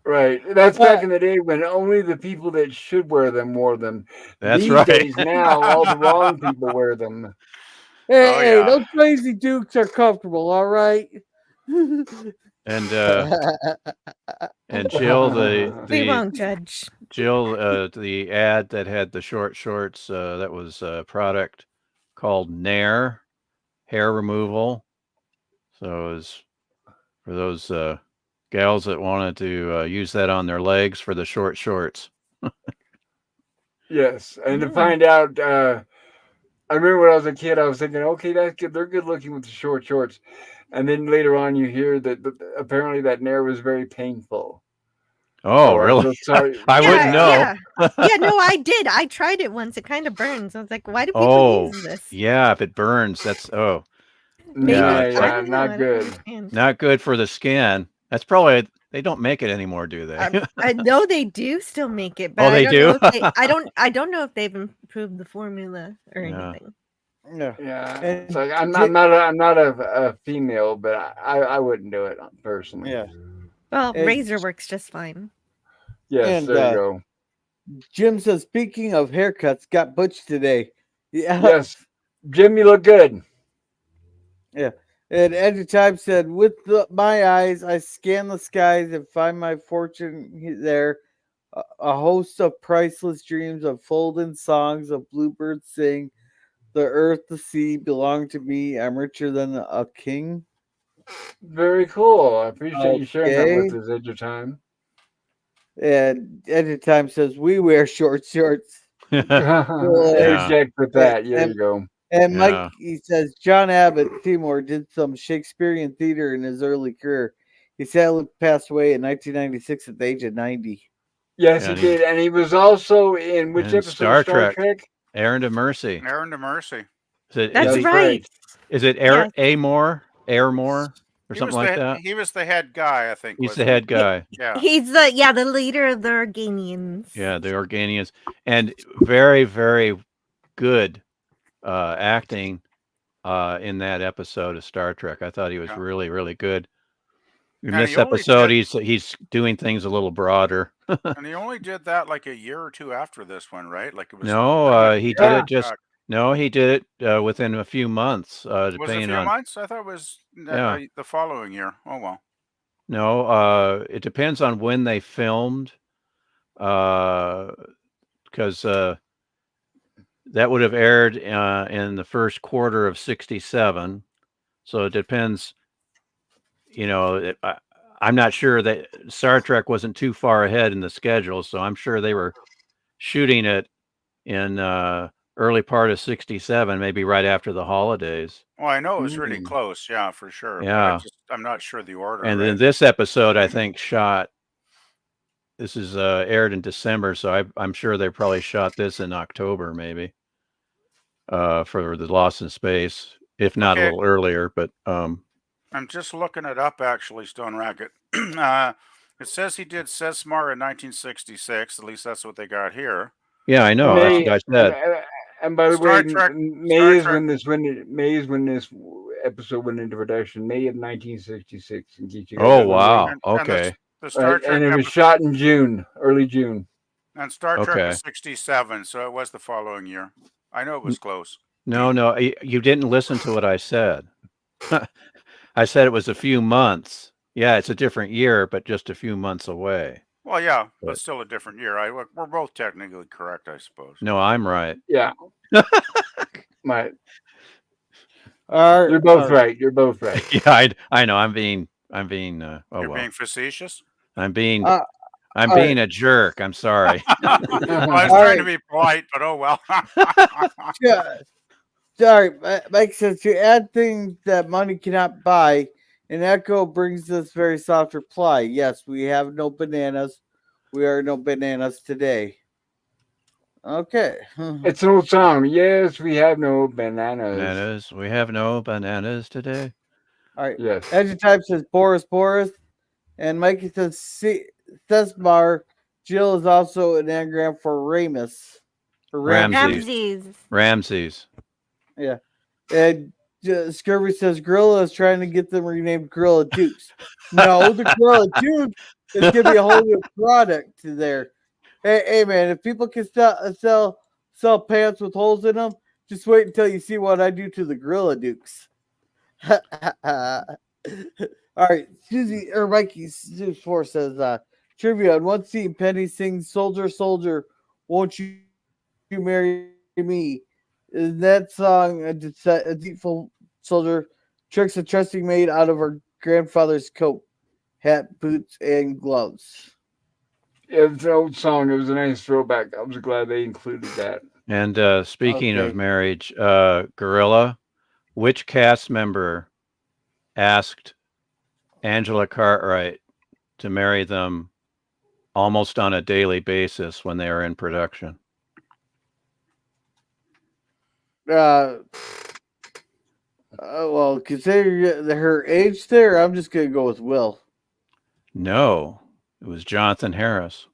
Right. That's back in the day when only the people that should wear them wore them. That's These right. days now, all the wrong people wear them. Hey, Oh, hey, yeah. those crazy dukes are comfortable, all right? And Jill, We won't judge. the ad that had the short shorts, that was a product called Nair hair removal. So it was for those gals that wanted to use that on their legs for the short shorts. Yes. And to find out, I remember when I was a kid, I was thinking, okay, that's good. They're good looking with the short shorts. And then later on, you hear that apparently that nair was very painful. Oh, So I really? feel sorry. I wouldn't know. Yeah, no, I did. I tried it once. It kind of burns. I was like, why do people Oh, use this? yeah. If it burns, that's Maybe yeah, I Yeah, don't know. not I don't good. understand. not good for the skin. That's probably they don't make it anymore, do they? I know they do still make it, but Oh, I they don't do? know if they. I don't know if they've improved the formula or Yeah. anything. Yeah. Yeah. And It's like I'm not a female, but I wouldn't do it personally. Yeah. Well, And- razor works just fine. Yes, And, there you go. Jim says, speaking of haircuts, got butch today. Yeah. Yes. Jim, you look good. Yeah. And Edge of Time said, with my eyes, I scan the skies and find my fortune there. A host of priceless dreams unfolding songs of bluebirds sing. The earth, the sea belong to me. I'm richer than a king. Very cool. I appreciate you sharing that with Okay. us at your time. And Edge of Time says, we wear short shorts. Interject with that. There you go. And Mike, Yeah. he says, John Abbott Seymour did some Shakespearean theater in his early career. He sadly passed away in 1996 at the age of 90. Yes, Yeah, he did. And he was also in which in episode Star of Star Trek. Trek? Errand of Mercy. Errand of Mercy. Is That's it, right. is it Yes. Airmore or something like that? He was the head guy, I think. He's the wasn't he? head guy. Yeah. He's the leader of the Organians. Yeah, the Organians, and very, very good acting in that episode of Star Trek. I thought he was Yeah. really, really good. In And this he only episode, did, he's doing things a little broader. and he only did that like a year or two after this one, right? Like it was No, pretty much he did Yeah. it just. No, he did it within a few months, Was it a depending few on. months? I thought it was Yeah. the following year. Oh well. No, it depends on when they filmed, because that would have aired in the first quarter of '67. So it depends. I'm not sure that Star Trek wasn't too far ahead in the schedule, so I'm sure they were shooting it in early part of '67, maybe right after the holidays. Well, I know it was really Mm. close, yeah, for sure. But Yeah. I'm not sure the order, And then right? this episode, I think, this is aired in December, so I'm sure they probably shot this in October, maybe, for the Lost in Space, if not a Okay, little earlier. But I'm just looking it up actually, Stone Racket. It says he did Sesmar in 1966. At least that's what they got here. yeah, I know. That's May what I and, said. and by the way, Star Trek, May Star is Trek. when this episode went into production. May of 1966. In case you guys Oh, are wondering. wow. Okay. The Star Right, Trek and it was shot in June, early June. and Star Trek Okay. was 67, so it was the following year. I know it was close. No, you didn't listen to what I said. I said it was a few months. Yeah, it's a different year, but just a few months away. Well, yeah, but But- still a different year. We're both technically correct, I suppose. No, I'm right. Yeah. My, All you're both right. You're both right. Yeah, I know. I'm being. Oh You're well. being facetious. I'm being all being a jerk. I'm sorry. Well, I was All trying to right. be polite, but oh well. Yeah. Sorry, Mike says to add things that money cannot buy, and Echo brings this very soft reply. Yes, we have no bananas. We are no bananas today. Okay. It's an old song. Yes, we have no bananas. Bananas. We have no bananas today. All right. Yes. Adjective says Boris, and Mikey says Sesmar. Jill is also an anagram for Ramus. For Ramses. Ramses. Yeah. And Scurvy says Gorilla is trying to get them renamed Gorilla Dukes. No, the Gorilla Duke is going to be a whole new product there. Hey, man, if people can sell pants with holes in them, just wait until you see what I do to the Gorilla Dukes. All right, Susie or Mikey Zeus4 says trivia on one scene. Penny sings "Soldier, Soldier, Won't You Marry Me?" In that song, a deceitful soldier tricks a trusting maid out of her grandfather's coat, hat, boots, and gloves. It's an old song. It was a nice throwback. I was glad they included that. And speaking Okay. of marriage, Gorilla, which cast member asked Angela Cartwright to marry them almost on a daily basis when they were in production? Well, considering her age there, I'm just going to go with Will. No, it was Jonathan Harris.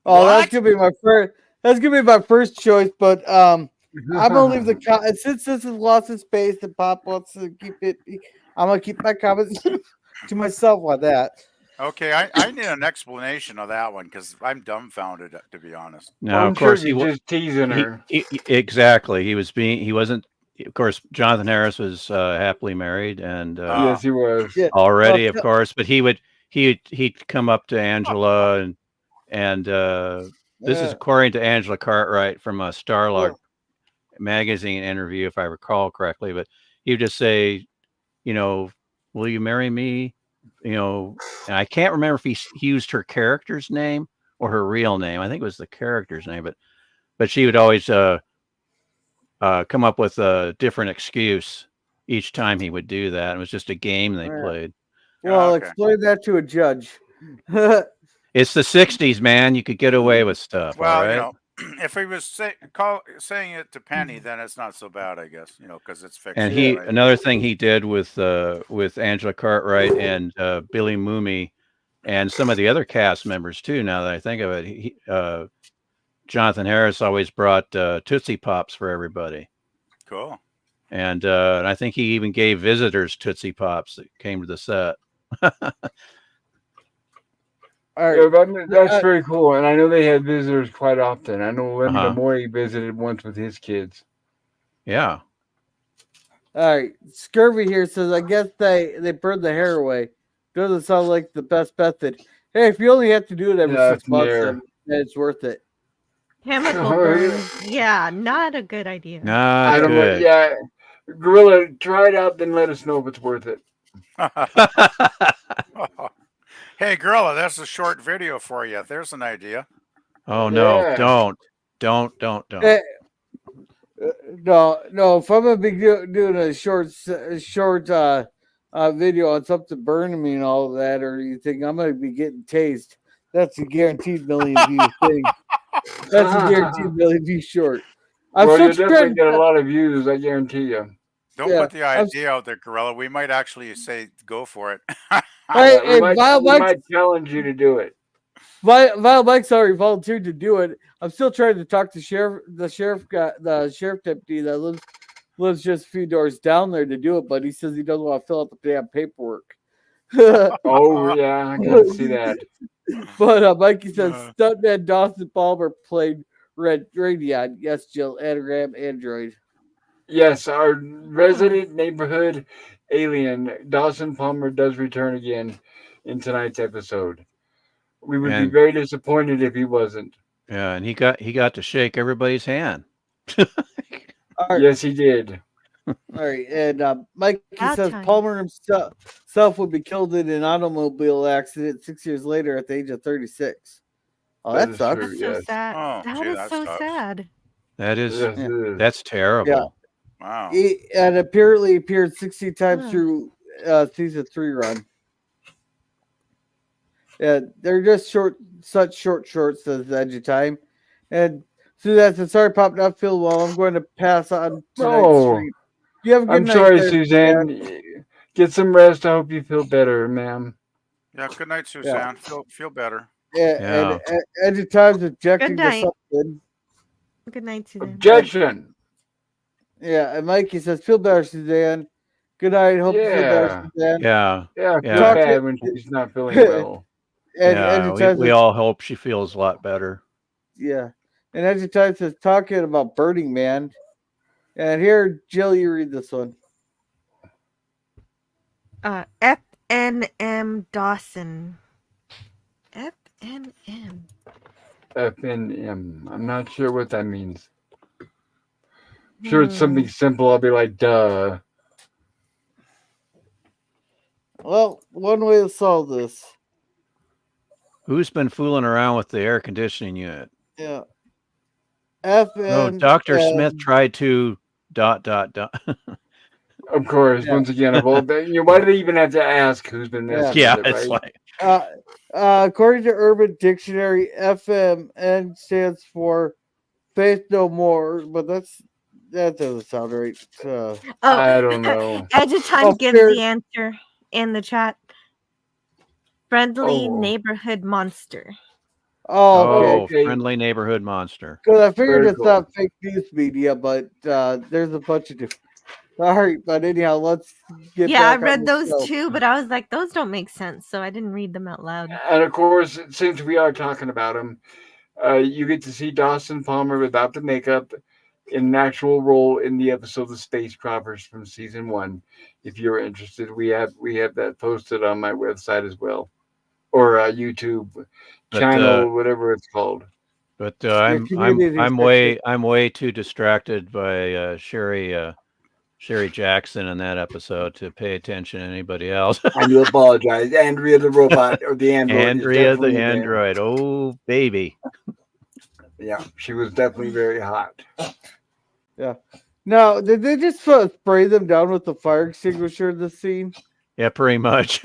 Oh, that's What? gonna be my first. That's gonna be my first choice, but I'm gonna leave the since this is Lost in Space and Pop wants to keep it. I'm gonna keep my comments to myself on that. Okay, I need an explanation of that one because I'm dumbfounded, to be honest. Now, I'm of course, sure you're just teasing her. exactly. He wasn't. Of course, Jonathan Harris was happily married and Yes, he was. Yeah. already, Well, of course. But he'd come up to Angela and this is according to Angela Cartwright from a Starlog magazine interview, if I recall correctly. But he would just say, will you marry me? And I can't remember if he used her character's name or her real name. I think it was the character's name, but she would always come up with a different excuse each time he would do that. It was just a game they played. Well, Okay. explain that to a judge. It's the 60s, man. You could get away with stuff. Well, all right? if he was saying it to Penny, then it's not so bad, I guess. Because it's fiction. And right? another thing he did with Angela Cartwright and Billy Mooney and some of the other cast members too. Now that I think of it, Jonathan Harris always brought Tootsie Pops for everybody, Cool. and I think he even gave visitors Tootsie Pops that came to the set. All Yeah, right. that's very cool, and I know they have visitors quite often. I know Lenny Uh-huh. Gamori visited once with his kids. Yeah. All right. Scurvy here says, I guess they burned the hair away. Doesn't sound like the best method. Hey, if you only have to do it every Yeah, 6 it's months, there. then it's worth it. Chemical burns. Yeah, not a good idea. Not I don't know. good. Yeah, Gorilla, try it out, then let us know if it's worth it. Hey, Gorilla, that's a short video for you. There's an idea. Oh no, Yeah. don't. Eh, no. If I'm gonna be doing a short video on something burning me and all of that, or you think I'm gonna be getting tased, that's a guaranteed million view thing. That's a guaranteed million view short. I'm Well, you'll such a definitely friend. get a lot of views, I guarantee you. Don't Yeah, put the idea out there, Gorilla. We might actually say go for it. Hey, Yeah, hey, Vile we Mike's might challenge you to do it. Vile Mike's already volunteered to do it. I'm still trying to talk to the sheriff deputy that lives just a few doors down there to do it, but he says he doesn't want to fill out the damn paperwork. Oh, yeah, I can see that. But Mikey says stuntman Dawson Palmer played Radion. Yes, Jill, anagram android. Yes, our resident neighborhood alien, Dawson Palmer, does return again in tonight's episode. We would be And very disappointed if he wasn't. yeah, and he got to shake everybody's hand. All right, Yes, he did. all right, and Mikey About says time. Palmer himself would be killed in an automobile accident 6 years later at the age of 36. Oh, That that is sucks. true. That's so Yes. sad. Oh, That gee, is that so sucks. sad. That is Yes, Yeah. it is. that's terrible. Wow. He and apparently appeared 60 times Ugh. through season 3 run. Yeah, they're just such short shorts as Edge of Time. And Suzanne said, sorry, Pop, not feel well. I'm going to pass on tonight's Oh, stream. You have a good I'm night sorry, there, Suzanne. Get some rest. I hope you feel better, ma'am. Yeah. Good night, Yeah. Suzanne. Feel better. And Yeah. Edge of Time's objecting Good to night. something. Good night, Suzanne. Objection. Yeah, and Mikey says, feel better, Suzanne. Good night. Hope you feel better, Yeah. Suzanne. Yeah. Yeah, I feel Yeah. bad when she's not feeling well. And Edge Yeah. of Time We says, all hope she feels a lot better. yeah. And Edge of Time says, talking about Burning Man. And here, Jill, you read this one. FNM Dawson. FNM. FNM. I'm not sure what that means. I'm sure it's something simple. I'll be like, duh. Well, one way to solve this. Who's been fooling around with the air conditioning unit? Yeah. No, Dr. Smith tried to ... Of course, Yeah. once again, of all that, why do they even have to ask who's been messing Yeah, with it, it's right? like According to Urban Dictionary, FMN stands for Faith No More, but that doesn't sound right. I don't know. Edge of Time gives the answer in the chat. Friendly Oh. neighborhood monster. Oh, okay. Friendly neighborhood monster. Because I figured Very it's cool. not fake news media, but there's a bunch of different. All right, but anyhow, let's get Yeah, I back on read the those show. too, but I was like, those don't make sense, so I didn't read them out loud. And of course, since we are talking about him, you get to see Dawson Palmer without the makeup in an actual role in the episode of Space Croppers from season 1. If you're interested, we have that posted on my website as well, or YouTube channel, whatever it's called. But community I'm section. way too distracted by Sherry Jackson in that episode to pay attention to anybody else. I do apologize. Andrea the robot, or the android. Andrea is the definitely there. android. Oh baby. Yeah, she was definitely very hot. Yeah. Now, did they just spray them down with the fire extinguisher in the scene? Yeah, pretty much.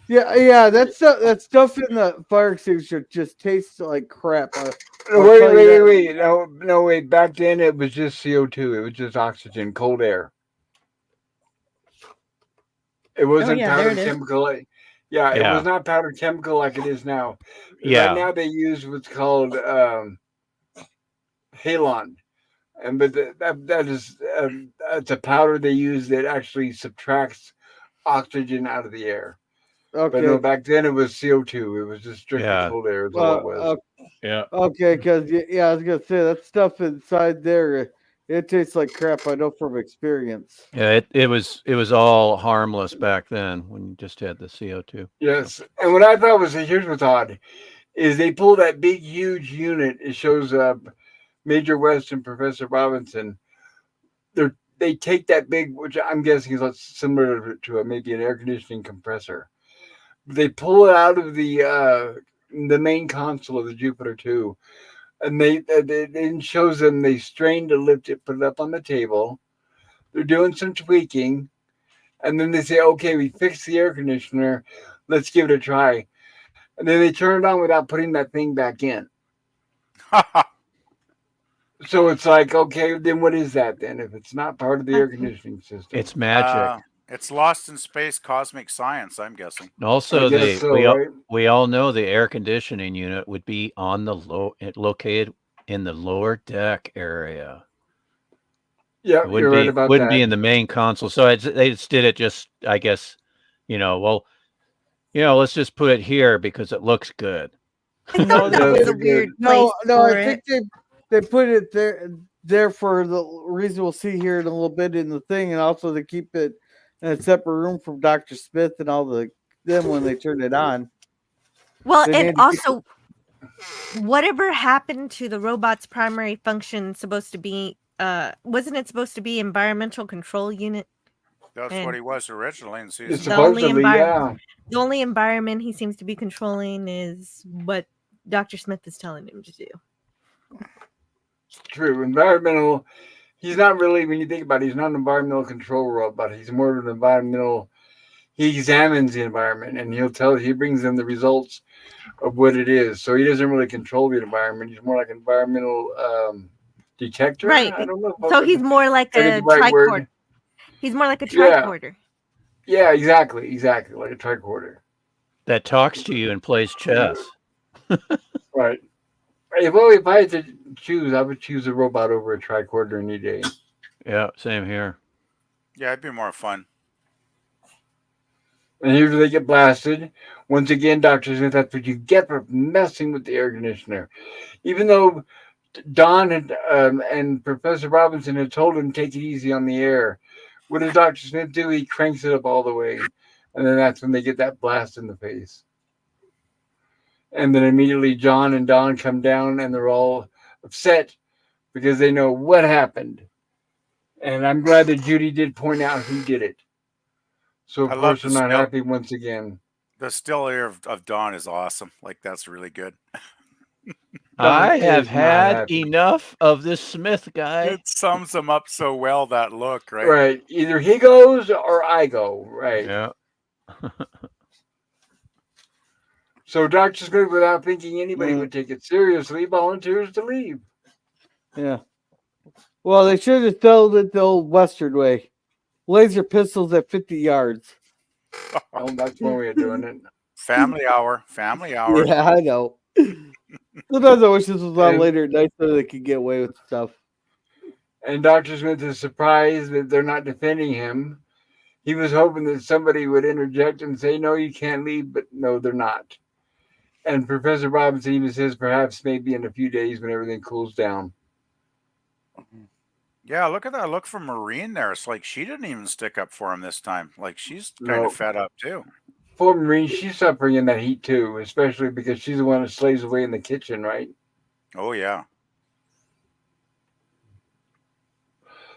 Yeah. That stuff in the fire extinguisher just tastes like crap. Wait. No, wait. Back then, it was just CO2. It was just oxygen, cold air. It wasn't powdered chemical. It was not powdered chemical like it is now. Yeah. Right now, they use what's called halon, but that is it's a powder they use that actually subtracts oxygen out of the air. But no, Okay. back then it was CO2. It was just strictly Yeah. cold air. Is all it was. Yeah. Okay, because yeah, I was gonna say that stuff inside there, it tastes like crap. I know from experience. Yeah, it was all harmless back then when you just had the CO2. Yes, and what I thought was here's what's odd is they pull that big huge unit. It shows Major West and Professor Robinson. They take that big, which I'm guessing is similar to maybe an air conditioning compressor. They pull it out of the main console of the Jupiter 2, and it shows them they strain to lift it, put it up on the table. They're doing some tweaking, and then they say, "Okay, we fixed the air conditioner. Let's give it a try." And then they turn it on without putting that thing back in. So it's like, okay, then what is that then? If it's not part of the air conditioning system, It's magic. It's lost in space cosmic science, I'm guessing. Also, I guess so, we right? we all know the air conditioning unit would be on the located in the lower deck area. Yeah, It you're right about wouldn't be that. in the main console. So they just did it just, I guess, let's just put it here because it looks good. I thought that was does a look good. weird place No, for I think it. they put it there for the reason we'll see here in a little bit in the thing, and also to keep it in a separate room from Dr. Smith and all them when they turn it on. Well, They and need to keep also, whatever happened to the robot's primary function supposed to be, wasn't it supposed to be environmental control unit? That's And what he was originally in season the only Supposedly, yeah. the only environment he seems to be controlling is what Dr. Smith is telling him to do. True. Environmental. He's not really, when you think about it, he's not an environmental control robot. He's more of an environmental. He examines the environment and he brings them the results of what it is. So he doesn't really control the environment. He's more like an environmental detector. Right. I don't know So he's more like if I get a the right tricorder. word. He's more like a Yeah. tricorder. Yeah, exactly. Like a tricorder. That talks to you and plays chess. Right. If I had to choose, I would choose a robot over a tricorder any day. Yeah, same here. Yeah, it'd be more fun. And here they get blasted. Once again, Dr. Smith, that's what you get for messing with the air conditioner. Even though Don and Professor Robinson had told him take it easy on the air, what does Dr. Smith do? He cranks it up all the way. And then that's when they get that blast in the face. And then immediately John and Don come down and they're all upset because they know what happened. And I'm glad that Judy did point out who did it. So, of I love course, the we're not still. happy once again. The still air of Dawn is awesome. Like, that's really good. I have is not had happy. enough of this Smith guy. It sums him up so well, that look, right? Right. Either he goes or I go. Right. Yeah. So Dr. Smith, without thinking anybody would take it seriously, volunteers to leave. Yeah. Well, they should have sold it the old Western way. Laser pistols at 50 yards. Oh, that's one way of doing it. Family hour. Family hour. Yeah, I know. Sometimes I wish this was on And- later at night so they could get away with stuff. And Dr. Smith is surprised that they're not defending him. He was hoping that somebody would interject and say, no, you can't leave, but no, they're not. And Professor Robinson even says perhaps maybe in a few days when everything cools down. Yeah, look at that look from Maureen there. It's like she didn't even stick up for him this time. Like, she's kind No. of fed up too. Poor Marine, she's suffering in that heat too, especially because she's the one that slaves away in the kitchen, right? Oh, yeah.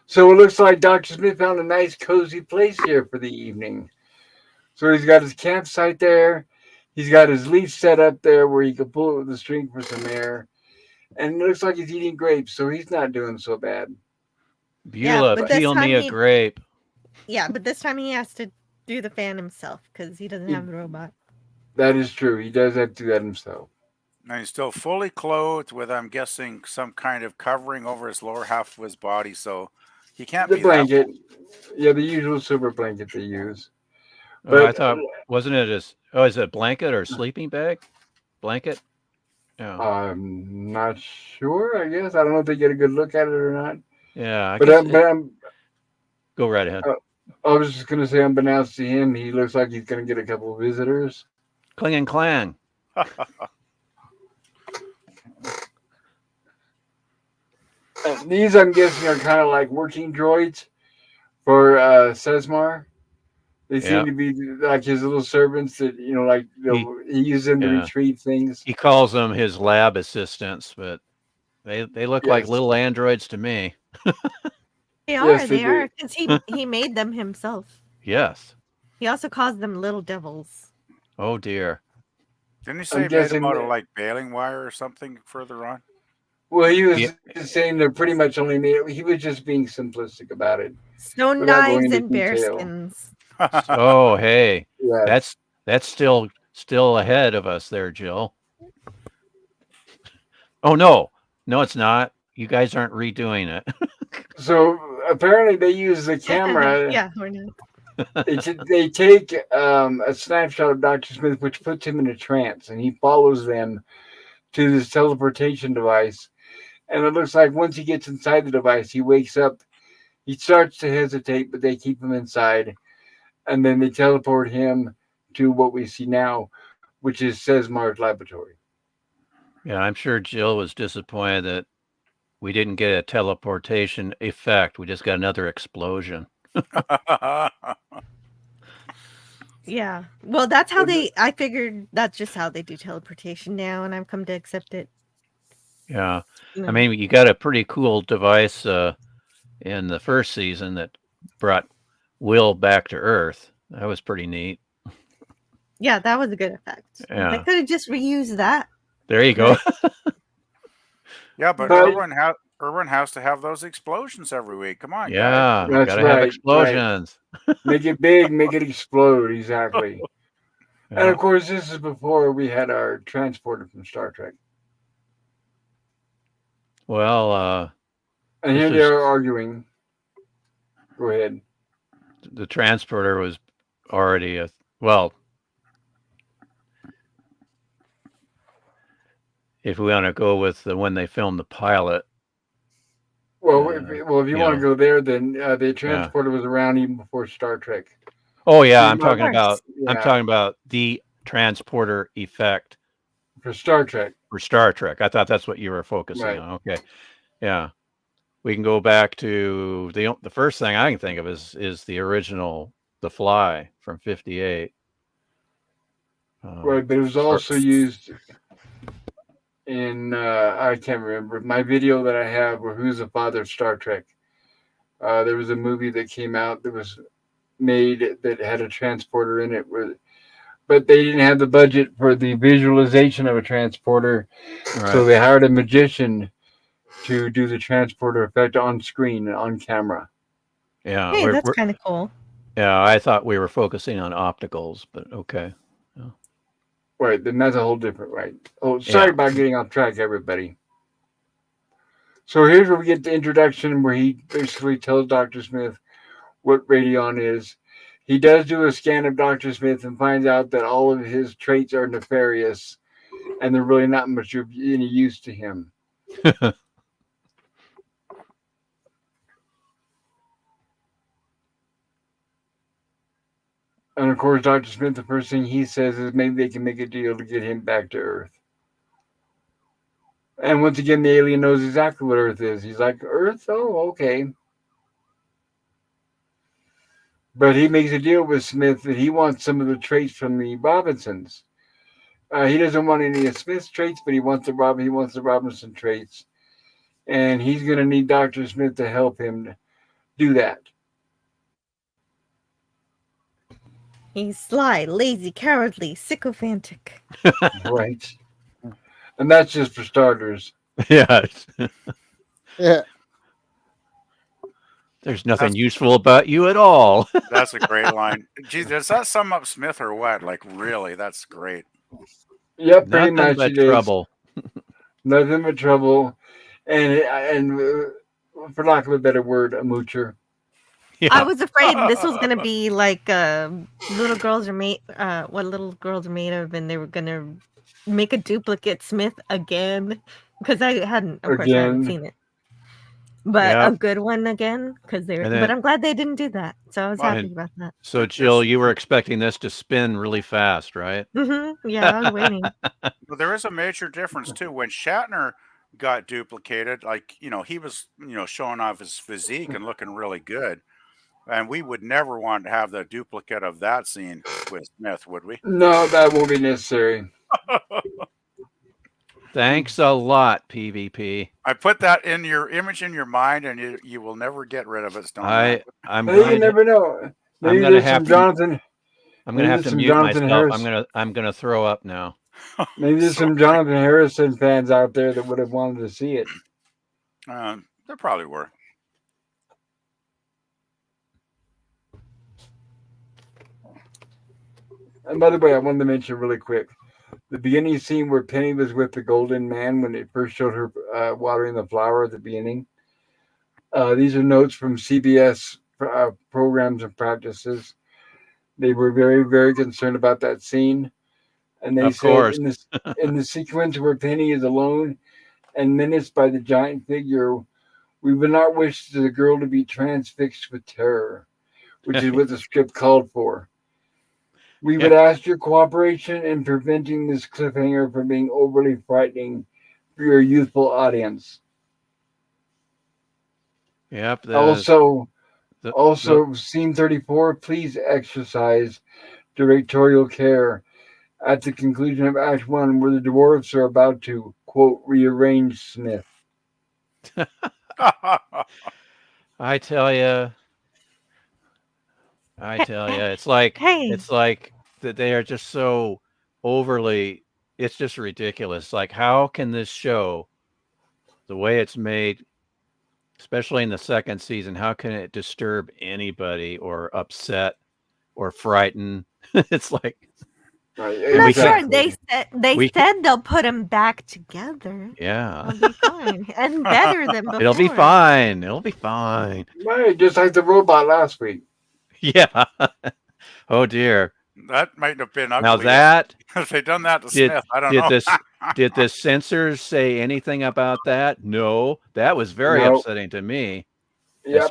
So it looks like Dr. Smith found a nice cozy place here for the evening. So he's got his campsite there. He's got his leaf set up there where he can pull it with a string for some air. And it looks like he's eating grapes, so he's not doing so bad. Beulah, but this peel time me a he- grape. Yeah, but this time he has to do the fan himself because he doesn't have the robot. That is true. He does have to do that himself. And he's still fully clothed with, I'm guessing, some kind of covering over his lower half of his body. So he can't The be blanket. Yeah, the usual silver blanket they use. Oh, I But thought, wasn't it is it a blanket or a sleeping bag? Blanket? Yeah. I'm not sure, I guess. I don't know if they get a good look at it or not. Yeah. But Go right ahead. I was just gonna say, unbeknownst to him, he looks like he's gonna get a couple of visitors. Cling and clang. These, I'm guessing, are kind of like working droids for Sesmar. They seem Yeah. to be like his little servants that like he uses them to Yeah. retrieve things. He calls them his lab assistants, but they look like Yes. little androids to me. They Yes, are, they they are, do. because he made them himself. Yes. He also calls them little devils. Oh dear. Didn't he say I'm he made them guessing out of that. like baling wire or something further on? Well, he Yeah. was just saying they're pretty much only made. He was just being simplistic about it, Stone without going knives into and bear detail. skins. Oh hey, Yes. that's still ahead of us there, Jill. Oh no, it's not. You guys aren't redoing it. So apparently they use the camera. Yeah, we're not. They take a snapshot of Dr. Smith, which puts him in a trance, and he follows them to this teleportation device. And it looks like once he gets inside the device, he wakes up. He starts to hesitate, but they keep him inside. And then they teleport him to what we see now, which is Sesmar's laboratory. Yeah, I'm sure Jill was disappointed that we didn't get a teleportation effect. We just got another explosion. Yeah. Well, that's how I figured that's just how they do teleportation now, and I've come to accept it. Yeah. You I know. mean, you got a pretty cool device in the first season that brought Will back to Earth. That was pretty neat. Yeah, that was a good effect. They Yeah. could have just reused that. There you go. Yeah, but But- Irwin has to have those explosions every week. Come on, guys. Yeah. That's Gotta have right, explosions. Make it big, make it explode. Exactly. And Yeah. of course, this is before we had our transporter from Star Trek. Well, And This here they was- are arguing. Go ahead. the transporter was already well. If we want to go with when they filmed the pilot, Well, if you you want to know. go there, then the transporter was around even before Star Trek. Oh yeah, You I'm might- talking Of about course. I'm Yeah. talking about the transporter effect For Star Trek. for Star Trek. I thought that's what you were focusing Right. on. Okay. Yeah. We can go back to the first thing I can think of is the original The Fly from 58. Right, but it was also used in I can't remember my video that I have where Who's the Father of Star Trek. There was a movie that came out that was made that had a transporter in it, but they didn't have the budget for the visualization of a transporter, so they hired a magician to do the transporter effect on screen on camera. Yeah. Hey, that's kind of cool. Yeah, I thought we were focusing on opticals, but okay. Right, then that's a whole different right. Oh, sorry about getting off track, everybody. So here's where we get the introduction where he basically tells Dr. Smith what Radion is. He does do a scan of Dr. Smith and finds out that all of his traits are nefarious and they're really not much of any use to him. And of course, Dr. Smith, the first thing he says is maybe they can make a deal to get him back to Earth. And once again, the alien knows exactly what Earth is. He's like, Earth? Oh, okay. But he makes a deal with Smith that he wants some of the traits from the Robinsons. He doesn't want any of Smith's traits, but he wants the Robinson traits. And he's going to need Dr. Smith to help him do that. He's sly, lazy, cowardly, sycophantic. Right. And that's just for starters. Yeah. Yeah. There's nothing useful about you at all. That's a great line. Geez, does that sum up Smith or what? Like, really? That's great. Yep, pretty Nothing much but it is. trouble. Nothing but trouble. And for lack of a better word, a moocher. Yeah. I was afraid this was gonna be like little girls are made what little girls are made of, and they were gonna make a duplicate Smith again because I hadn't, of course, I hadn't Again. seen it. but a Yep. good one again because they're. And But then I'm glad they didn't do that, so I was Well, happy and about that. so Jill, you were expecting this to spin really fast, right? Yeah, I was waiting. But there is a major difference too. When Shatner got duplicated, like, he was, showing off his physique and looking really good. And we would never want to have the duplicate of that scene with Smith, would we? No, that won't be necessary. Thanks a lot, PvP. I put that in your image in your mind, and you will never get rid of it, Stone Man. I'm Hey, you going to never know. I'm Maybe gonna there's have some to Jonathan. I'm Maybe gonna have there's to some mute Jonathan myself. Harris. I'm gonna throw up now. Maybe there's some Sorry. Jonathan Harrison fans out there that would have wanted to see it. There probably were. And by the way, I wanted to mention really quick the beginning scene where Penny was with the Golden Man when it first showed her watering the flower at the beginning. These are notes from CBS programs and practices. They were very, very concerned about that scene, and they Of said course. in the sequence where Penny is alone and menaced by the giant figure, we would not wish the girl to be transfixed with terror, which is what the script called for. We would ask your cooperation in preventing this cliffhanger from being overly frightening for your youthful audience. Yep. Also, scene 34, please exercise directorial care at the conclusion of Act 1, where the dwarves are about to, quote, rearrange Smith. I tell you, it's like Hey, that they are just so overly. It's just ridiculous. Like, how can this show, the way it's made, especially in the second season, how can it disturb anybody or upset or frighten? It's like, Right, I'm not sure. exactly. They said they'll put them back together. yeah, It'll be fine and better than before. it'll be fine. It'll be fine. Right, just like the robot last week. Yeah. Oh dear. That might have been ugly. Now that if they done that to Smith, I don't know. Did the censors say anything about that? No, that was very upsetting to me. Yeah,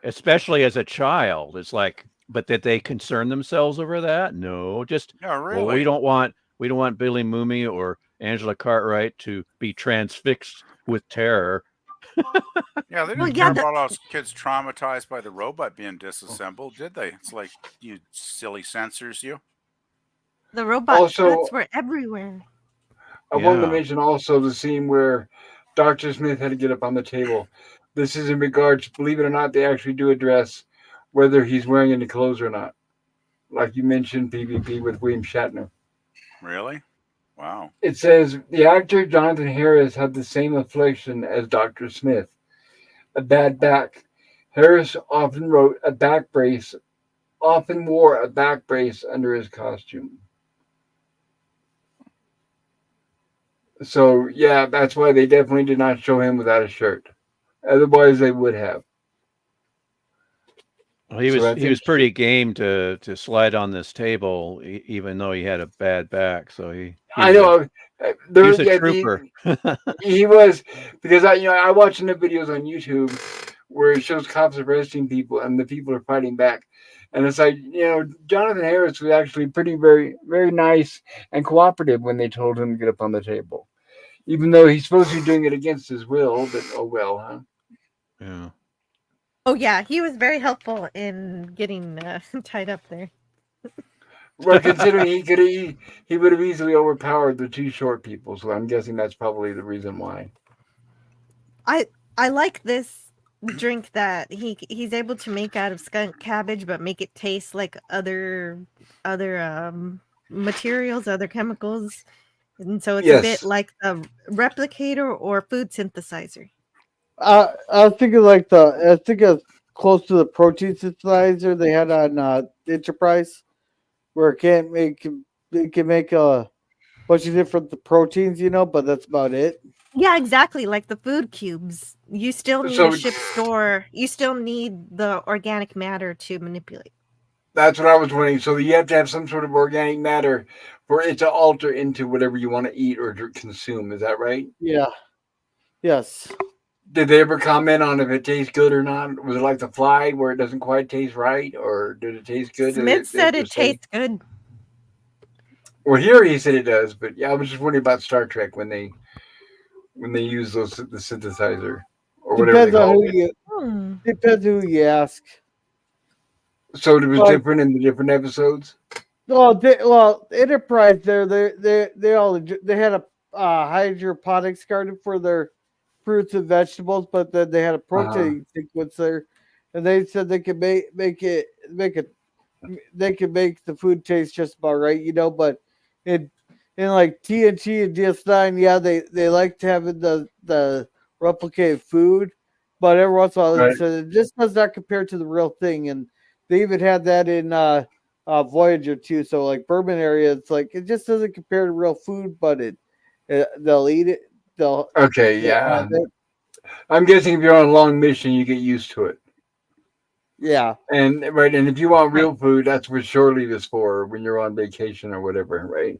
Especially as a child. It's like, but did they concern themselves over that? No, just really. Well, we don't want Billy Mooney or Angela Cartwright to be transfixed with terror. Yeah, they didn't care about those kids traumatized by the robot being disassembled, did they? It's like, you silly censors, you. The robot guts were everywhere. I wanted to mention also the scene where Dr. Smith had to get up on the table. This is in regards, believe it or not, they actually do address whether he's wearing any clothes or not. Like you mentioned, PvP with William Shatner. Really? Wow. It says the actor Jonathan Harris had the same affliction as Dr. Smith, a bad back. Harris often wore a back brace under his costume. So yeah, that's why they definitely did not show him without a shirt. Otherwise, they would have. Well, he was pretty game to slide on this table, even though he had a bad back. So I know. He was a trooper. He was, because I watch the videos on YouTube where it shows cops arresting people and the people are fighting back. And it's like, Jonathan Harris was actually very, very nice and cooperative when they told him to get up on the table. Even though he's supposed to be doing it against his will, but oh well, huh? Yeah. Oh yeah, he was very helpful in getting tied up there. Well, considering he would have easily overpowered the two short people, so I'm guessing that's probably the reason why. I like this drink that he's able to make out of skunk cabbage, but make it taste like other materials, other chemicals, and so it's a bit like a replicator or food synthesizer. I was thinking I think it's close to the protein synthesizer they had on Enterprise, where it can make a bunch of different proteins, but that's about it. Yeah, exactly. Like the food cubes. You still need a ship store. You still need the organic matter to manipulate. That's what I was wondering. So you have to have some sort of organic matter for it to alter into whatever you want to eat or to consume. Is that right? Yeah. Yes. Did they ever comment on if it tastes good or not? Was it like the fly where it doesn't quite taste right, or did it taste good? Smith They said ever it say? tastes good. Well, here he said it does, but yeah, I was just wondering about Star Trek when they use the synthesizer or whatever they Depends on call who it. you Hmm. depends who you ask. So it was Like, different in the different episodes. Enterprise there, they had a hydroponics garden for their fruits and vegetables, but then they had a Uh-huh. protein sequence there, and they said they could make it they could make the food taste just about right, But in in like TNT and DS9, yeah, they like to have the replicated food, but every once in a while it Right. says it just does not compare to the real thing, and they even had that in Voyager too. So like Bourbon area, it's like it just doesn't compare to real food, but they'll eat it. They'll Okay. they'll have Yeah. it. I'm guessing if you're on a long mission, you get used to it. Yeah. And right, and if you want Right. real food, that's what shore leave is for when you're on vacation or whatever, right?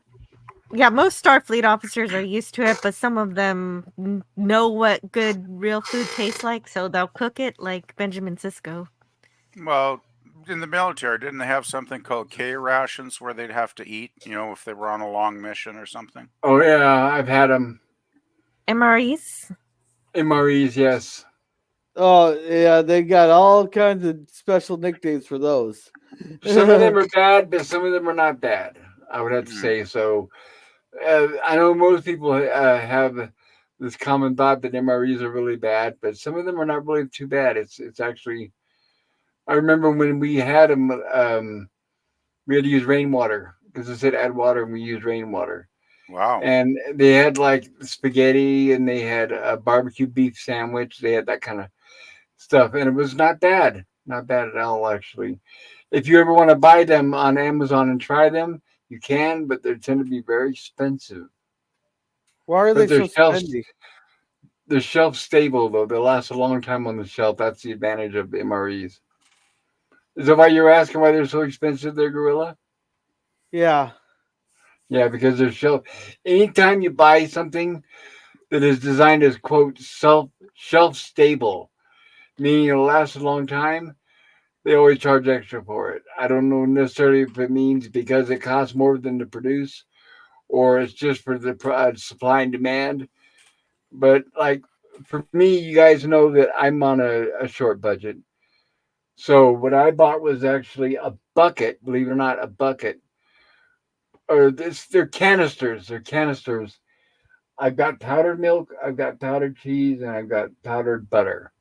Yeah, most Starfleet officers are used to it, but some of them know what good real food tastes like, so they'll cook it like Benjamin Sisko. Well, in the military, didn't they have something called K rations where they'd have to eat, if they were on a long mission or something? Oh yeah, I've had them. MREs? MREs, yes. Oh yeah, they got all kinds of special nicknames for those. Some of them are bad, but some of them are not bad. I would have to Mm. say so. I know most people have this common thought that MREs are really bad, but some of them are not really too bad. It's actually. I remember when we had them, we had to use rainwater because it said add water, and we used rainwater. Wow. And they had like spaghetti, and they had a barbecue beef sandwich. They had that kind of stuff, and it was not bad at all actually. If you ever want to buy them on Amazon and try them, you can, but they tend to be very expensive. Why are But they so spendy? they're shelf stable though. They'll last a long time on the shelf. That's the advantage of MREs. Is that why you're asking why they're so expensive there, Gorilla? Yeah. Yeah, because they're shelf. Anytime you buy something that is designed as quote shelf stable, meaning it'll last a long time, they always charge extra for it. I don't know necessarily if it means because it costs more than to produce, or it's just for the supply and demand. But like for me, you guys know that I'm on a short budget. So what I bought was actually a bucket, believe it or not, a bucket. Or they're canisters. They're canisters. I've got powdered milk, I've got powdered cheese, and I've got powdered butter.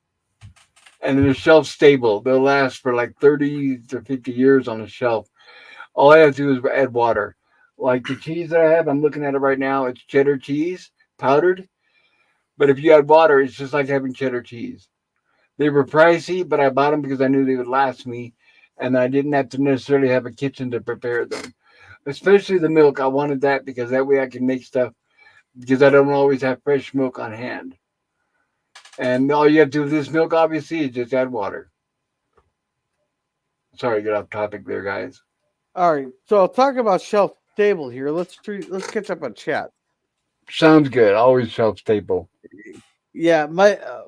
And they're shelf stable. They'll last for like 30 to 50 years on the shelf. All I have to do is add water. Like the cheese that I have, I'm looking at it right now. It's cheddar cheese, powdered. But if you add water, it's just like having cheddar cheese. They were pricey, but I bought them because I knew they would last me, and I didn't have to necessarily have a kitchen to prepare them. Especially the milk, I wanted that because that way I can make stuff because I don't always have fresh milk on hand. And all you have to do with this milk, obviously, is just add water. Sorry to get off topic there, guys. All right. So talking about shelf stable here. Let's catch up on chat. Sounds good. Always shelf stable. Yeah,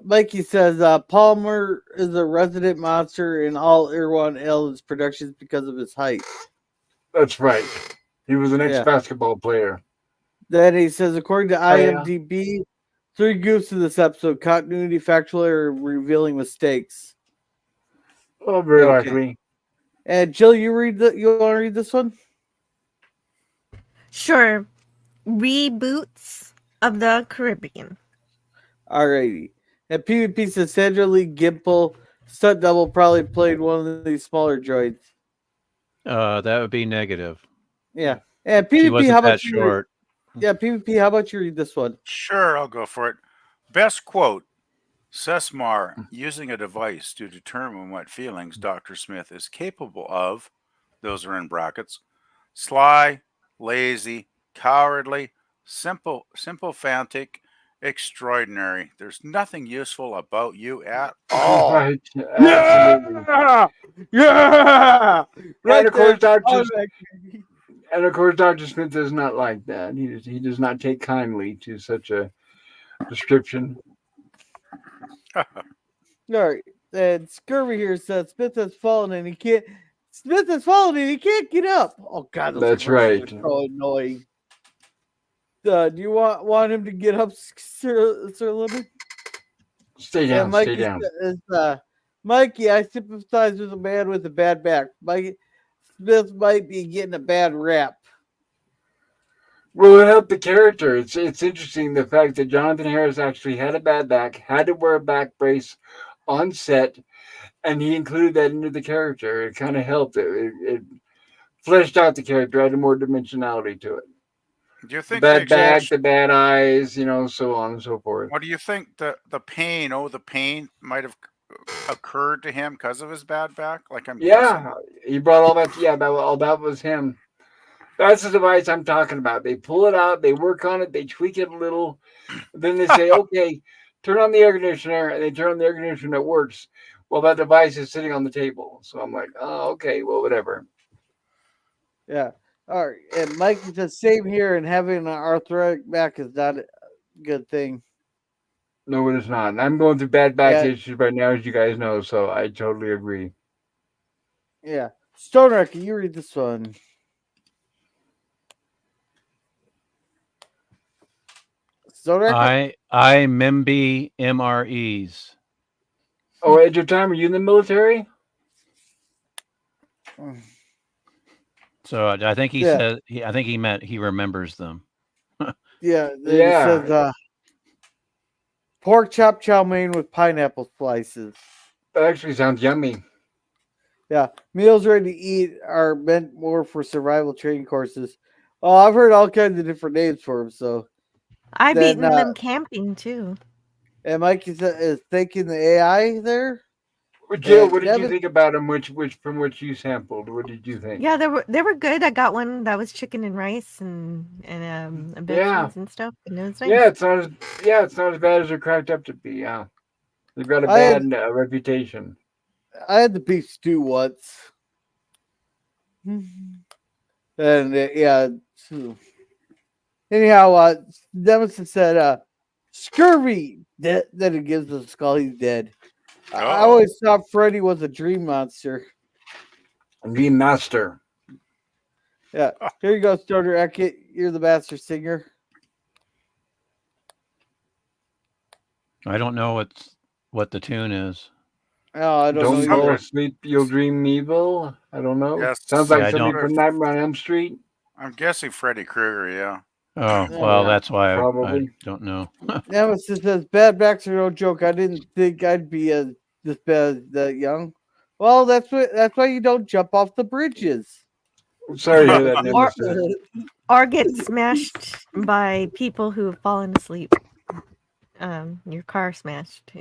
Mikey says Palmer is a resident monster in all Irwan Ellen's productions because of his height. That's right. He was an ex Yeah. basketball player. Then he says, according to Oh, yeah. IMDb, 3 goofs in this episode: continuity, factual error, revealing mistakes. Oh, very Okay. likely. And Jill, you want to read this one? Sure. Reboots of the Caribbean. Alrighty. And PvP says Sandra Lee Gimple, stunt double, probably played one of these smaller droids. That would be negative. Yeah. And She PvP, wasn't how about that you? short. Yeah, PvP, how about you read this one? Sure, I'll go for it. Best quote: Sesmar using a device to determine what feelings Dr. Smith is capable of, those are in brackets, sly, lazy, cowardly, sympathic, extraordinary. There's nothing useful about you at all. Right. Absolutely. Yeah! And Right of course, there. Dr. Automatic. And of course, Dr. Smith is not like that. He does not take kindly to such a description. All right. And Scurvy here says Smith has fallen and he can't. Smith has fallen and he can't get up. Oh God, those That's commercials right. are so annoying. Do you want him to get up, Sir Lemon? Stay And down. Stay Mikey down. says, Mikey, I sympathize with a man with a bad back. Mikey Smith might be getting a bad rap. Well, it helped the character. It's interesting the fact that Jonathan Harris actually had a bad back, had to wear a back brace on set, and he included that into the character. It kind of helped. It fleshed out the character, added more dimensionality to it. Do you The think they bad back, changed? the bad eyes, so on and so forth. What do you think the pain? Oh, the pain might have occurred to him because of his bad back. Like I'm guessing. Yeah, he brought all that. Yeah, all that was him. That's the device I'm talking about. They pull it out, they work on it, they tweak it a little, then they say, okay, turn on the air conditioner, and they turn on the air conditioner and it works. Well, that device is sitting on the table. So I'm like, oh, okay, well, whatever. Yeah. All right. And Mikey says, same here, and having an arthritic back is not a good thing. No, it is not. And I'm going through bad back Yeah. issues right now, as you guys know, so I totally agree. Yeah. Stoner, can you read this one? Stoner? I Memby MREs. Oh, Edge of Time, are you in the military? So I think he Yeah. said I think he meant he remembers them. Yeah. Then Yeah. It says, pork chop chow mein with pineapple slices. That actually sounds yummy. Yeah. Meals ready to eat are meant more for survival training courses. Oh, I've heard all kinds of different names for them. So, I've Then, eaten them camping too. and Mikey is thanking the AI there. Well, Jill, And what did you Devin- think about them? Which from which you sampled? What did you think? Yeah, they were good. I got one that was chicken and rice and veggies and stuff, and it was nice. Yeah, it's not as bad as they're cracked up to be. Yeah, they've got a I had- bad reputation. I had the beef stew once. And yeah. Anyhow, Nemesis said, scurvy. Then it gives the skull he's dead. I Oh. always thought Freddy was a dream monster. Dream Master. Yeah. Here you go, Stoner Eckett. You're the master singer. I don't know what the tune is. Oh, I don't Don't know. go either. to sleep, you'll dream evil. I don't know. Yes. Sounds like Yeah, I somebody don't- from Nightmare on Elm Street. I'm guessing Freddy Krueger. Yeah. Oh, Yeah. well, that's why I Probably. don't know. Nemesis says, bad backs are no joke. I didn't think I'd be this bad that young. Well, that's why you don't jump off the bridges. Sorry to hear that, Nemesis. Or get smashed by people who have fallen asleep. Your car smashed.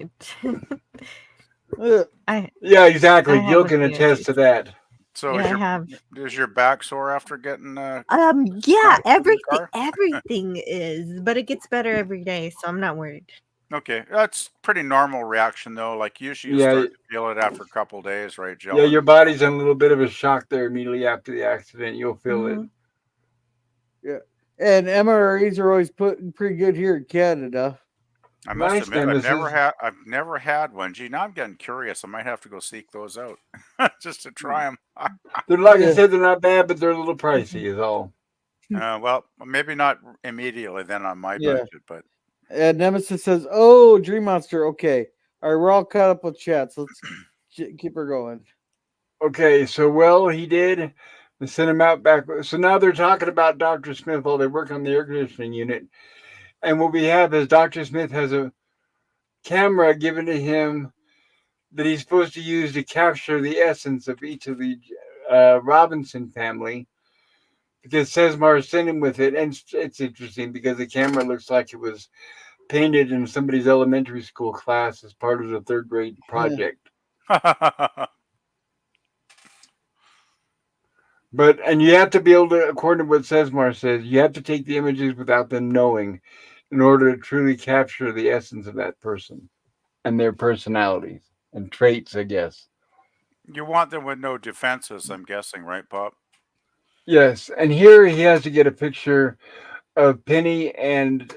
Yeah, exactly. I have Jill a can few attest to that. So Yeah, I have. is your back sore after getting Yeah, smashed in the car? everything is, but it gets better every day, so I'm not worried. Okay, that's pretty normal reaction though. Like usually you Yeah. start to feel it after a couple days, right, Jill? Yeah, your body's in a little bit of a shock there immediately after the accident. You'll feel it. Mhm. And MREs are always putting pretty good here in Canada. I must Nice, admit, Nemesis. I've never had one. Gee, now I'm getting curious. I might have to go seek those out just to try them. They're like I Yeah. said, they're not bad, but they're a little pricey, is all. Well, maybe not immediately then on my Yeah. budget, but And Nemesis says, "Oh, Dream Monster. Okay, all right, we're all caught up with chats. Let's keep her going." Okay, so he did. They sent him out back. So now they're talking about Dr. Smith while they work on the air conditioning unit. And what we have is Dr. Smith has a camera given to him that he's supposed to use to capture the essence of each of the Robinson family. Because Sesmar sent him with it. And it's interesting because the camera looks like it was painted in somebody's elementary school class as part of the third grade project. And you have to be able to, according to what Sesmar says, you have to take the images without them knowing in order to truly capture the essence of that person and their personalities and traits, I guess. you want them with no defenses, I'm guessing, right, Pop? Yes, and here he has to get a picture of Penny and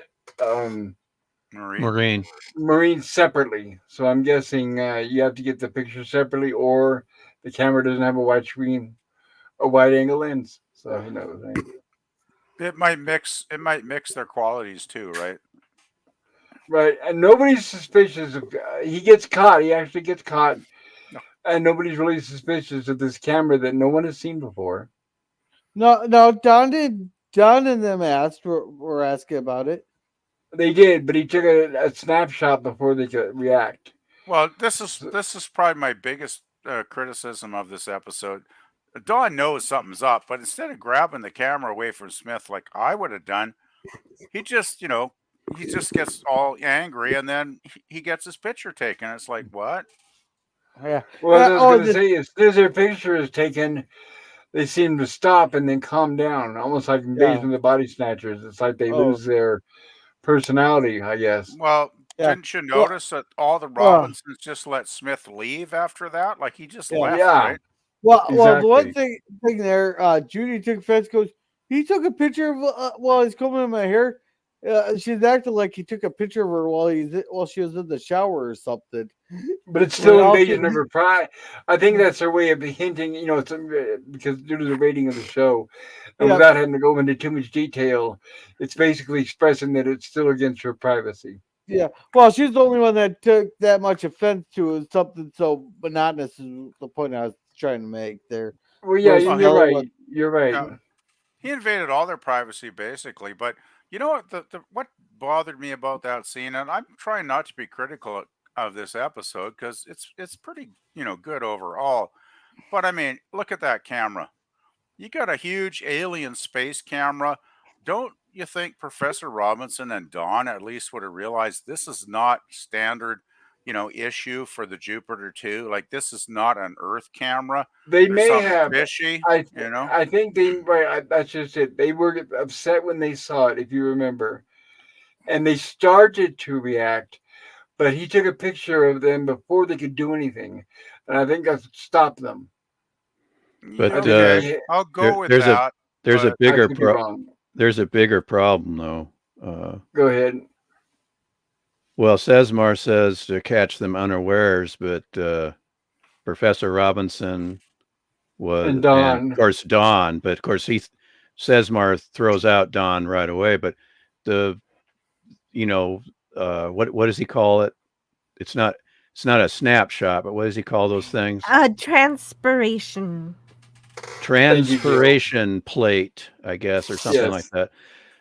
Maureen. Maureen. separately. So I'm guessing you have to get the picture separately, or the camera doesn't have a wide angle lens. So who knows? Right? It might mix. It might mix their qualities too, right? Right, and nobody's suspicious of. He gets caught. He actually gets caught, No. and nobody's really suspicious of this camera that no one has seen before. No, Don and them were asking about it. They did, but he took a snapshot before they could react. Well, this is probably my biggest criticism of this episode. Don knows something's up, but instead of grabbing the camera away from Smith like I would have done, he just, he just gets all angry and then he gets his picture taken. It's like, what? Yeah. Well, I was Oh, going to say, as soon as their picture is taken, they seem to stop and then calm down, almost like Invasion of the Body Snatchers. It's like they lose their personality, I guess. Well, Yeah. didn't you Well, notice that all the Robinsons just let Smith leave after that? Like he just left, Yeah. right? well, the one Exactly. thing there, Judy took offense. Goes, he took a picture of while he's combing my hair. She's acting like he took a picture of her while she was in the shower or something. But it's When still all Invasion she- of Pride. I think that's their way of hinting, it's because due to the rating of the show, and Yeah. without having to go into too much detail, it's basically expressing that it's still against her privacy. Yeah, well, she's the only one that took that much offense to it. Something so monotonous is the point I was trying to make there. Well, yeah, Whereas you're the other right. one- You're right. Yeah. He invaded all their privacy basically. But you know what? What bothered me about that scene, and I'm trying not to be critical of this episode because it's pretty good overall. But I mean, look at that camera. You got a huge alien space camera. Don't you think Professor Robinson and Don at least would have realized this is not standard, issue for the Jupiter 2? Like this is not an Earth camera. They There's may something have. fishy, I think they right. That's just it. They were upset when they saw it, if you remember, and they started to react. But he took a picture of them before they could do anything, and I think that's what stopped them. But I think Okay, I'll go with there's that. a But I bigger could be wrong. there's a bigger problem though. Go ahead. Well, Sesmar says to catch them unawares, but Professor Robinson was, And and of Don. course Don, but of course Sesmar throws out Don right away. But what does he call it? It's not a snapshot, but what does he call those things? Transpiration. Transpiration plate, I guess, or something like Yes.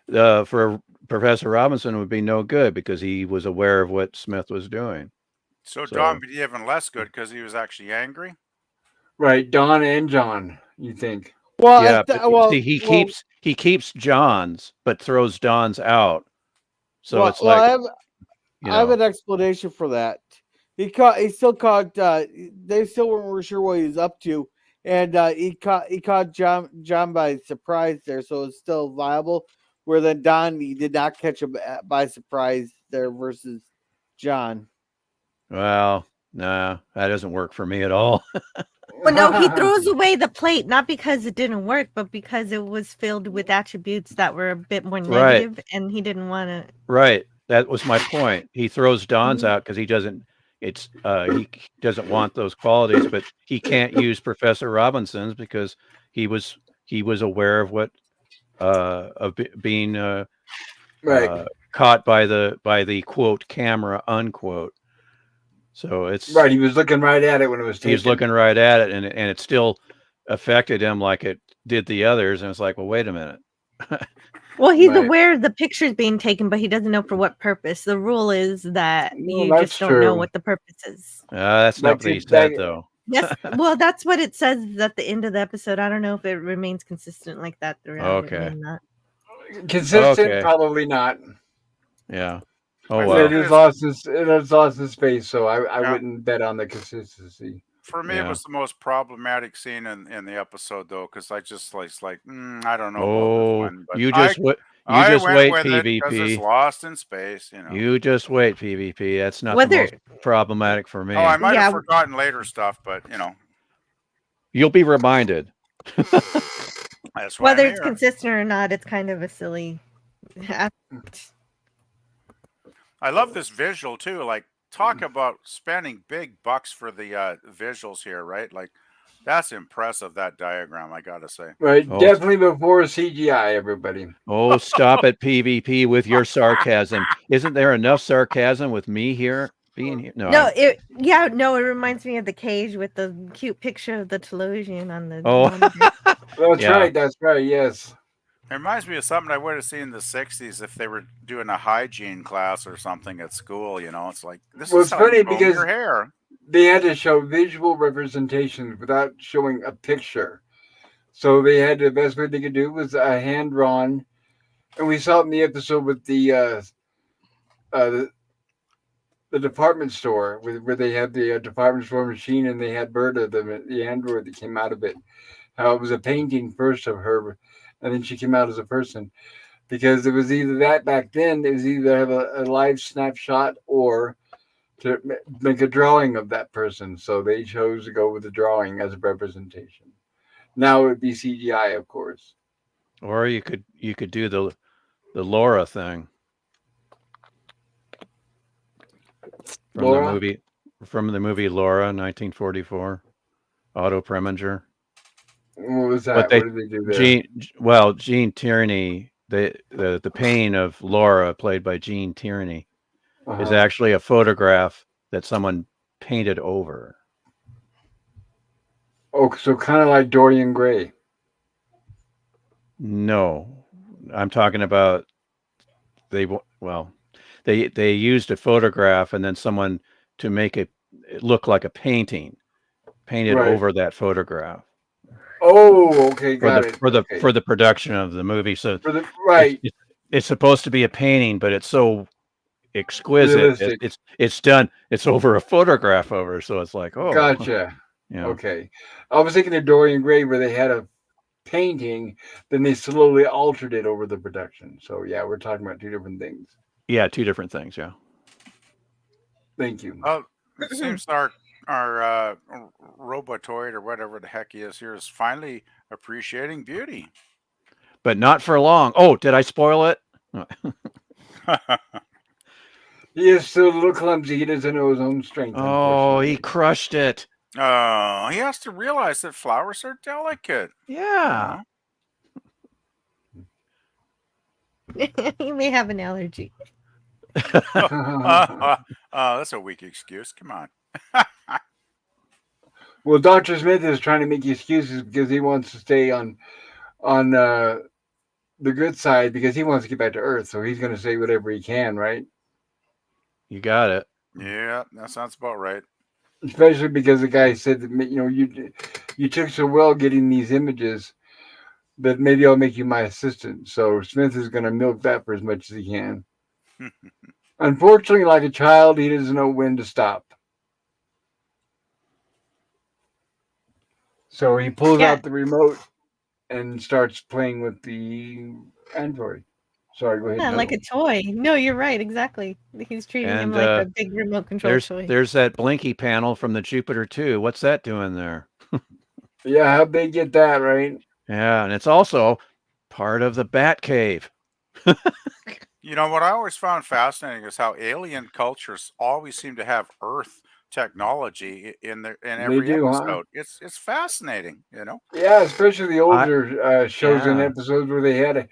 that. For Professor Robinson would be no good because he was aware of what Smith was doing. so So- Don would be even less good because he was actually angry. Right, Don and John. You think? Well, Yeah, but see, he keeps John's, but throws Don's out. So it's like, I have an explanation for that. He still caught. They still weren't sure what he was up to, and he caught John by surprise there, so it's still viable. Where then Don, he did not catch him by surprise there versus John. well, nah, that doesn't work for me at all. Well, no, he throws away the plate not because it didn't work, but because it was filled with attributes that were a bit more Right. negative, and he didn't want to. Right. That was my point. He throws Don's out because he doesn't want those qualities, but he can't use Professor Robinson's because he was aware of what being Right. caught by the quote camera unquote. So it's Right. He was looking right at it when it was taken. He was looking right at it, and it still affected him like it did the others. And it's like, well, wait a minute. Well, he's Right. aware of the pictures being taken, but he doesn't know for what purpose. The rule is that No, you that's just don't know true. what the purpose is. That's not Like what he it- said, like- though. Yes, well, that's what it says at the end of the episode. I don't know if it remains consistent like that throughout. It Okay. may not. Consistent, Okay. probably not. Yeah. Oh I well. think It has lost its space, so I Yeah. wouldn't bet on the consistency. For me, Yeah. it was the most problematic scene in the episode, though, because I just like, I don't know about Oh, this one. But you just wait. You I just went wait, with it 'cause it's PvP. lost in space, You just wait, PvP. That's not Whether- the most problematic for me. Oh, I might Yeah. have forgotten later stuff, but You'll be reminded. that's why Whether I'm it's here. consistent or not, it's kind of a silly. I love this visual too. Like, talk about spending big bucks for the visuals here, right? Like, that's impressive. That diagram, I gotta say. Right, Oh, definitely before CGI, everybody. oh, stop it, PvP, with your sarcasm. Isn't there enough sarcasm with me here being here? No, No, it reminds me of the cage with the cute picture of the television on the oh, monitor. That's yeah. right. That's right. Yes. It reminds me of something I would have seen in the '60s if they were doing a hygiene class or something at school. You know, it's like, this Well, is it's how you funny comb because your hair. they had to show visual representations without showing a picture. So they had the best way they could do was a hand drawn, and we saw it in the episode with uh, the, the department store where they had the department store machine and they had Berta, the android that came out of it. How it was a painting first of her, and then she came out as a person because it was either that back then. It was either have a live snapshot or to make a drawing of that person. So they chose to go with the drawing as a representation. Now it would be CGI, of course. Or you could do the Laura thing from the Laura, movie Laura, 1944, Otto Preminger. what was But that? they What did they do there? Gene Tierney, the painting of Laura, played by Gene Tierney, is Uh-huh. actually a photograph that someone painted over. Oh, so kind of like Dorian Gray. No, I'm talking about they well they used a photograph and then someone to make it look like a painting painted Right. over that photograph Oh, okay, got it. Okay. for the production of the movie. So For the it's right, it's, it's supposed to be a painting, but it's so exquisite. realistic. It's done. It's over a photograph over, so it's like, oh, Gotcha. yeah, Okay. I was thinking of Dorian Gray where they had a painting, then they slowly altered it over the production. So yeah, we're talking about two different things. yeah, two different things. Yeah, Thank you. Well, it seems our robotoid or whatever the heck he is here is finally appreciating beauty. but not for long. Oh, did I spoil it? He is still a little clumsy. He doesn't know his own strength, Oh, he unfortunately. crushed it. He has to realize that flowers are delicate. Yeah. You may have an allergy. That's a weak excuse. Come on. Well, Dr. Smith is trying to make excuses because he wants to stay on the good side because he wants to get back to Earth. So he's going to say whatever he can, right? You got it. Yeah, that sounds about right. Especially because the guy said that you took so well getting these images that maybe I'll make you my assistant. So Smith is going to milk that for as much as he can. Unfortunately, like a child, he doesn't know when to stop. So he pulls Yeah. out the remote and starts playing with the android. Sorry, go ahead. Yeah, like a toy. No, you're right. Exactly. He's treating him And like a big remote control toy. there's that blinky panel from the Jupiter 2. What's that doing there? Yeah, how'd they get that, right? Yeah, and it's also part of the Bat Cave. You know, what I always found fascinating is how alien cultures always seem to have Earth technology in They every do, huh? episode. It's fascinating, you know. Yeah, especially the I older shows and yeah. episodes where they had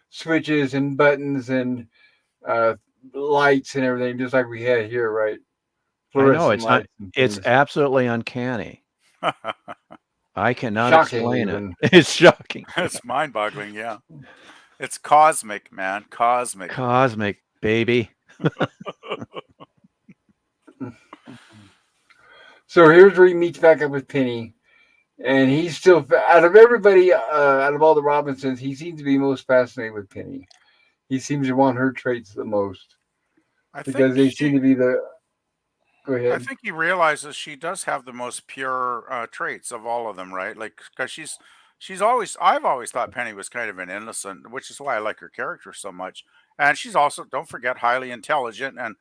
switches and buttons and uh, lights and everything, just like we had here, right? I know Fluorescent lights and it's things. absolutely uncanny. I cannot Shocking, explain even. it. It's shocking. It's mind-boggling, yeah. It's cosmic, man. Cosmic. Cosmic, baby. So here's where he meets back up with Penny, and he's still out of everybody, out of all the Robinsons, he seems to be most fascinated with Penny. He seems to want her traits the most I because think they seem to be the. Go I ahead. think he realizes she does have the most pure traits of all of them, right? Like, because I've always thought Penny was kind of an innocent, which is why I like her character so much. And she's also, don't forget, highly intelligent and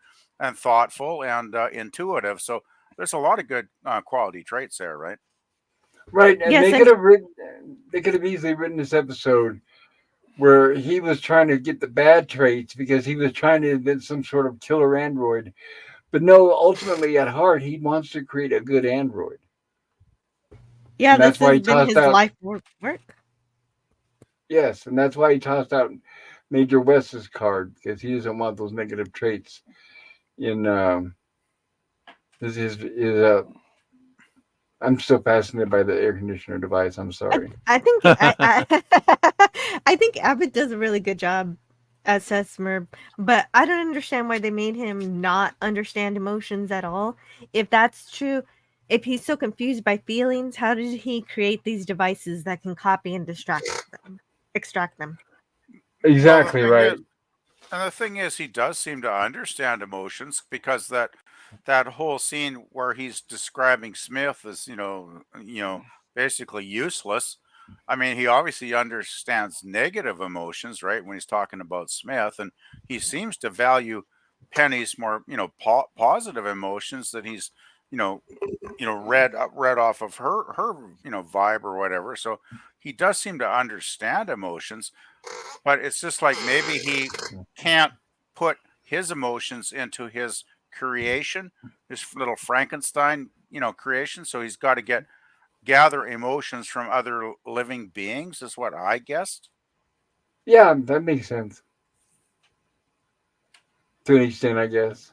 thoughtful and intuitive. So there's a lot of good quality traits there, right? Right, and Yes, they and could have easily written this episode where he was trying to get the bad traits because he was trying to invent some sort of killer android. But no, ultimately at heart, he wants to create a good android. Yeah, And this that's why has he been tossed his out, life work. yes, and that's why he tossed out Major West's card because he doesn't want those negative traits in his. I'm still fascinated by the air conditioner device. I'm sorry. I think I think Abbott does a really good job as Sesmer, but I don't understand why they made him not understand emotions at all. If that's true, if he's so confused by feelings, how did he create these devices that can copy and extract them? Well, the Exactly thing right. is, and the thing is, he does seem to understand emotions because that whole scene where he's describing Smith as basically useless. I mean, he obviously understands negative emotions, right? When he's talking about Smith, and he seems to value Penny's more positive emotions that he's you know read off of her vibe or whatever. So he does seem to understand emotions, but it's just like maybe he can't put his emotions into his creation, his little Frankenstein, creation. So he's got to gather emotions from other living beings, is what I guessed. Yeah, that makes sense to an extent, I guess.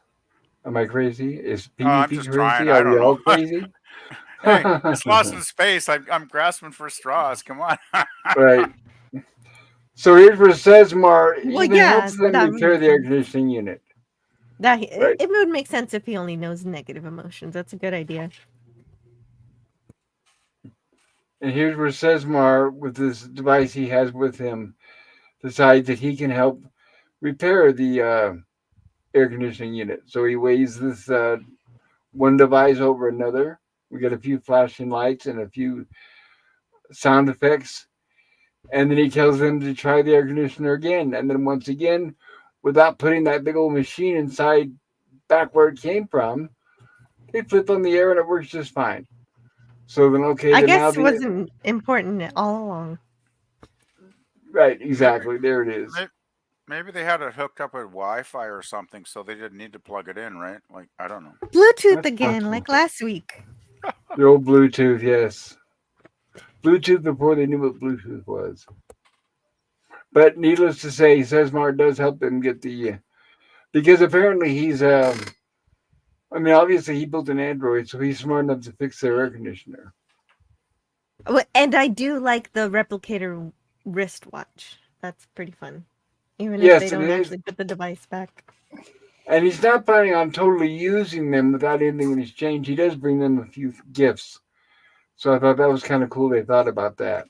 Am I crazy? Is I'm PvP just trying. crazy? I Are we don't know. all crazy? Hey, it's lost in space. I'm grasping for straws. Come on. Right. So here's where Sesmar Well, even yeah, helps them that would repair make the air sense. conditioning unit. It, Right. it would make sense if he only knows negative emotions. That's a good idea. And here's where Sesmar, with this device he has with him, decides that he can help repair the air conditioning unit. So he weighs this one device over another. We get a few flashing lights and a few sound effects. And then he tells them to try the air conditioner again. And then once again, without putting that big old machine inside back where it came from, they flip on the air and it works just fine. So then, okay, I then now guess it the wasn't important all along. right, maybe, exactly, there it is. maybe they had it hooked up with Wi-Fi or something, so they didn't need to plug it in, right? Like, I don't know. Bluetooth That's again, possible. like last week. The old Bluetooth, yes. Bluetooth before they knew what Bluetooth was. But needless to say, Sesmar does help them get the because apparently I mean, obviously he built an Android, so he's smart enough to fix their air conditioner. And I do like the replicator wristwatch. That's pretty fun. Even if they Yes, it don't is. actually put the device back. And he's not planning on totally using them without anything in exchange. He does bring them a few gifts. So I thought that was kind of cool. They thought about that.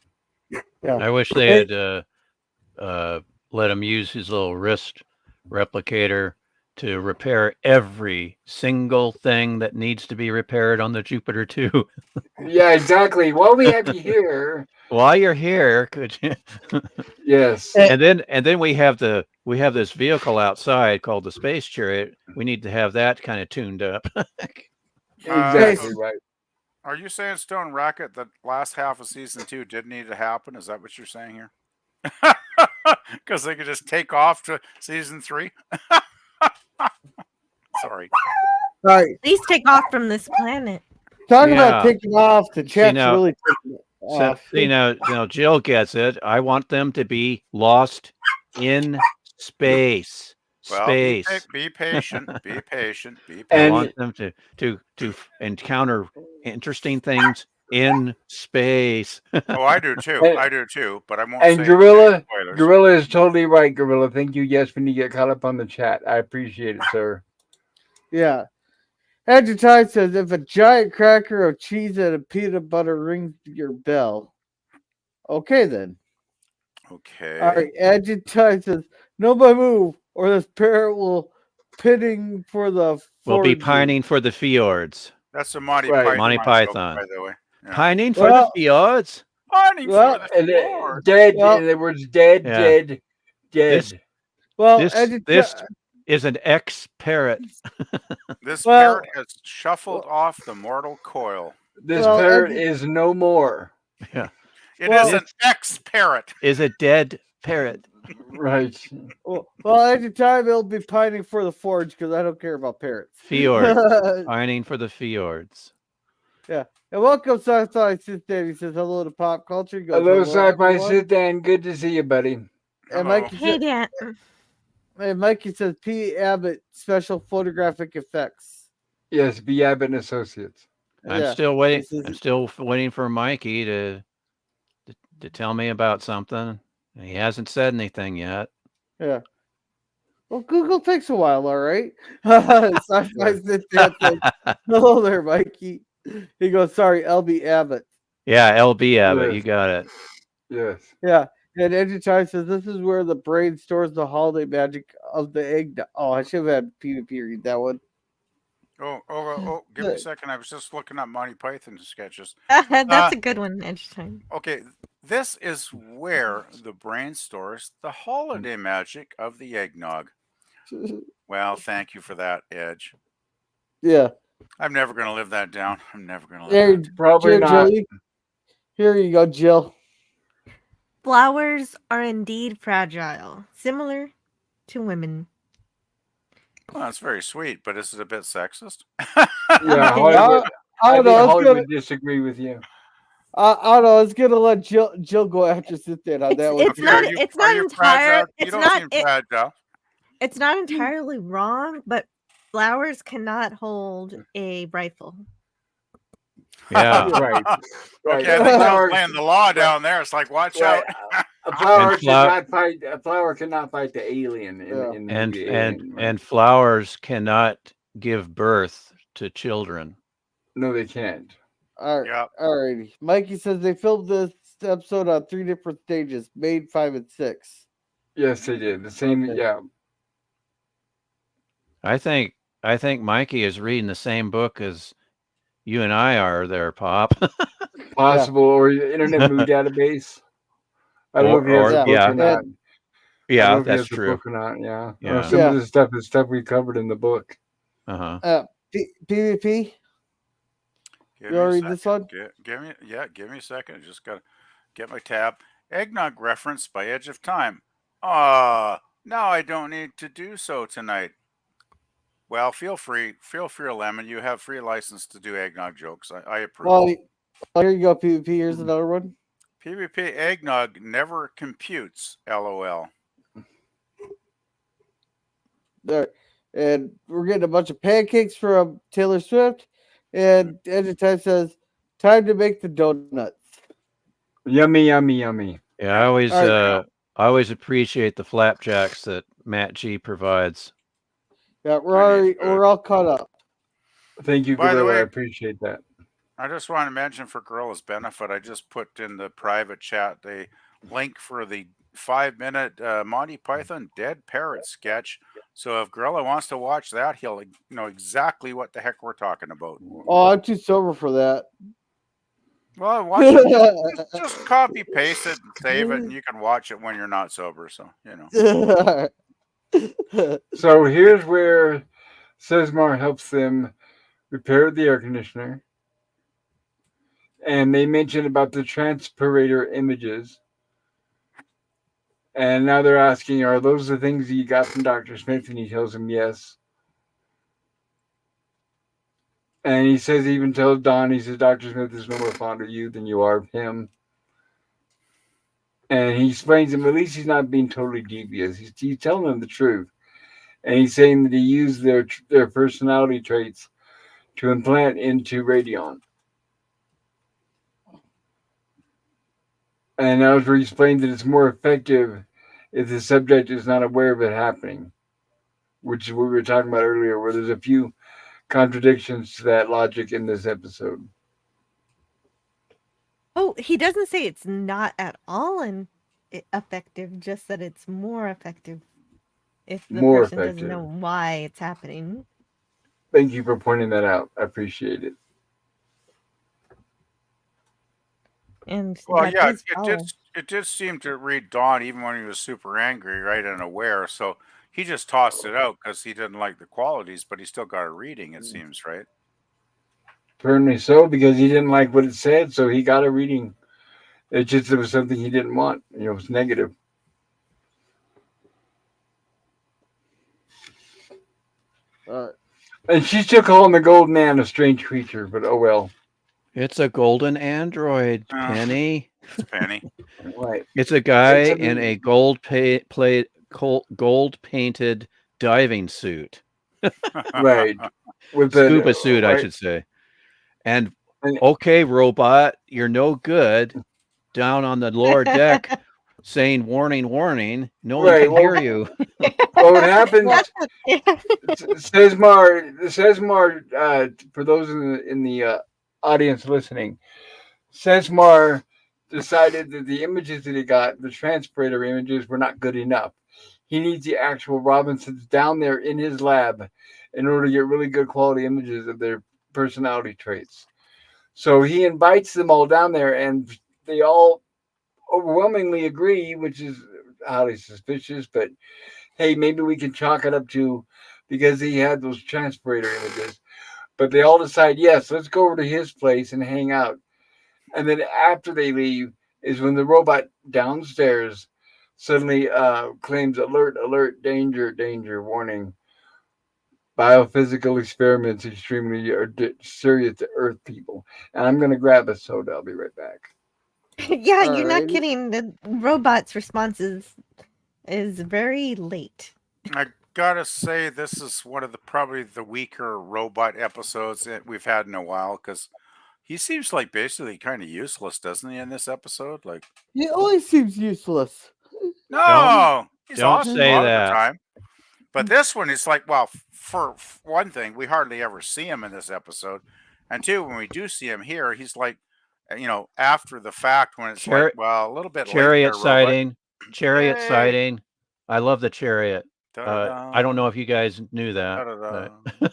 Yeah. I wish they Hey, had let him use his little wrist replicator to repair every single thing that needs to be repaired on the Jupiter 2. Yeah, exactly. While we have you here, While you're here, could you? yes, hey, and then we have this vehicle outside called the space chariot. We need to have that kind of tuned up. hey, exactly So right. are you saying, Stone Rocket, that last half of season 2 did need to happen? Is that what you're saying here? Because they could just take off to season 3. Sorry. all right. Please take off from this planet. Talk about Yeah. taking off. The See chat's now, really taking so, off. now Jill gets it. I want them to be lost in space. Well, Space. be patient. Be patient. Be I And want patient. them to encounter interesting things in space. Oh, I do too. and, I do too. But I won't and say any spoilers. Gorilla is totally right. Gorilla, thank you. Yes, when you get caught up on the chat, I appreciate it, sir. Yeah. Agitite says if a giant cracker of cheese and a peanut butter rings your bell. Okay then. All Okay. right. Agitite says nobody move or this parrot will pitting for the We'll be forges. pining for the fjords. That's a Monty Right. Monty Python joke, Python. by the way. Yeah. Pining for the Well, fjords. Pining for well, the And fjord. dead, well, in other words, dead, Yeah. dead, This dead. well, this is an ex parrot. This well, parrot has shuffled off the mortal coil. This well, parrot is no more. Yeah. It Well, is an ex parrot. Is a dead Parrot. Right. Well, at the time it'll be pining for the forge because I don't care about parrots. Fjords. Pining for the fjords. Yeah. And welcome, Sci-Fi Sit. He says hello to pop culture. He goes, Hello, hello, Sci-Fi everyone. Sit Dan. Good to see you, buddy. And Hello. Mikey, Hey, Dan. and Mikey says P. Abbott special photographic effects. Yes, B. Abbott and Associates. I'm Yeah. still waiting. This is- I'm still waiting for Mikey to tell me about something. He hasn't said anything yet. Yeah. Well, Google takes a while, all right. Sci-Fi Sit Dan says, hello there, Mikey. He goes, sorry, LB Abbott. Yeah, LB Abbott, Yes. you got it. Yes. Yeah. And Edgy Time says this is where the brain stores the holiday magic of the egg. Oh, I should have had PvP read that one. Give me a second. I was just looking up Monty Python sketches. That's a good one, Edge Time. Okay, this is where the brain stores the holiday magic of the eggnog. Well, thank you for that, Edge. Yeah. I'm never going to live that down. I'm never going to live There, that down. Probably Jill, not. here you go, Jill. Flowers are indeed fragile, similar to women. Well, that's very sweet, but is it a bit sexist? Yeah, Hollywood. I don't think know. Hollywood would disagree with you. I don't know. It's gonna let Jill go after Sit there on that one. It's not. It's not entire. You It's don't not. seem fragile. It's not entirely wrong, but flowers cannot hold a rifle. Yeah. Right. Right. Okay, I think they're playing the law down there. It's like, watch Right. out. A flower And cannot fight. A flower cannot fight the alien in the And movie Alien, right? and flowers cannot give birth to children. No, they can't. All right. Yep. Alrighty. Mikey says they filmed this episode on 3 different stages, Maine 5 and 6. Yes, they did. The same. Okay. Yeah. I think Mikey is reading the same book as you and I are there, Pop. Possible or Internet Movie Database. I don't know if he has a book yeah. or not. I don't know Yeah, if he that's has a true. book or not. Yeah. Yeah. Some of the stuff is stuff we covered in the book. Uh-huh. PvP? Give You me a already read this second. one? Give me a second. Just gotta get my tab. Eggnog reference by Edge of Time. Now I don't need to do so tonight. Well, feel free, Lemon. You have free license to do eggnog jokes. I approve. Well, here you go, PvP. Here's another one. PvP eggnog never computes. LOL. There. And we're getting a bunch of pancakes from Taylor Swift. And Edge of Time says, time to make the donuts. Yummy, yummy, yummy. Yeah, I All always appreciate the flapjacks that Matt G provides. Yeah, we're all caught up. Thank you, By the Gorilla. way- I appreciate that. I just want to mention for Gorilla's benefit, I just put in the private chat the link for the 5-minute Monty Python Dead Parrot sketch. So if Gorilla wants to watch that, he'll know exactly what the heck we're talking about. Oh, I'm too sober for that. Well, watch it. Just copy paste it and save it, and you can watch it when you're not sober. So So here's where Sesmar helps them repair the air conditioner. And they mentioned about the transpirator images. And now they're asking, are those the things you got from Dr. Smith? And he tells them yes. And he says, he even tells Don, he says, Dr. Smith is no more fond of you than you are of him. And he explains him, at least he's not being totally devious. He's telling them the truth. And he's saying that he used their personality traits to implant into Radion. And that was where he explained that it's more effective if the subject is not aware of it happening, which is what we were talking about earlier, where there's a few contradictions to that logic in this episode. Oh, he doesn't say it's not at all effective, just that it's more effective if the More person effective. doesn't know why it's happening. Thank you for pointing that out. I appreciate it. And well, that yeah, does follow. it did seem to read Don even when he was super angry, right, and aware. So he just tossed it out because he didn't like the qualities, but he still got a reading. It seems, right? Apparently so, because he didn't like what it said, so he got a reading. It was something he didn't want. It was negative. Uh, And she's still calling the gold man a strange creature, but oh well. It's a golden android, Oh, Penny. it's Penny. Right. It's a guy It's a- in a gold painted diving suit, Right. With scuba suit, I right. should say. And And, okay, robot, you're no good. Down on the lower deck, saying "warning, warning." No one right. can hear you. Well, what happens? That's Sesmar. For those in the audience listening, Sesmar decided that the images that he got, the transpirator images, were not good enough. He needs the actual Robinsons down there in his lab in order to get really good quality images of their personality traits. So he invites them all down there, and they all overwhelmingly agree, which is highly suspicious. But hey, maybe we can chalk it up to because he had those transpirator images. But they all decide, yes, let's go over to his place and hang out. And then after they leave is when the robot downstairs suddenly claims alert, alert, danger, danger, warning. Biophysical experiments extremely serious to Earth people. And I'm going to grab a soda. I'll be right back. Yeah, you're not Alrighty. kidding. The robot's response is very late. I gotta say, this is one of the probably the weaker robot episodes that we've had in a while because he seems like basically kind of useless, doesn't he? In this episode, like He always seems useless. no, he's Don't awesome a say lot of the that. time. But this one is like, well, for one thing, we hardly ever see him in this episode, and two, when we do see him here, he's like, after the fact when it's like, Chari- well, a little bit late chariot there, robot. sighting. Chariot Yay! sighting. I love the chariot. Da-da-da. I don't know if you guys knew that. Da-da-da.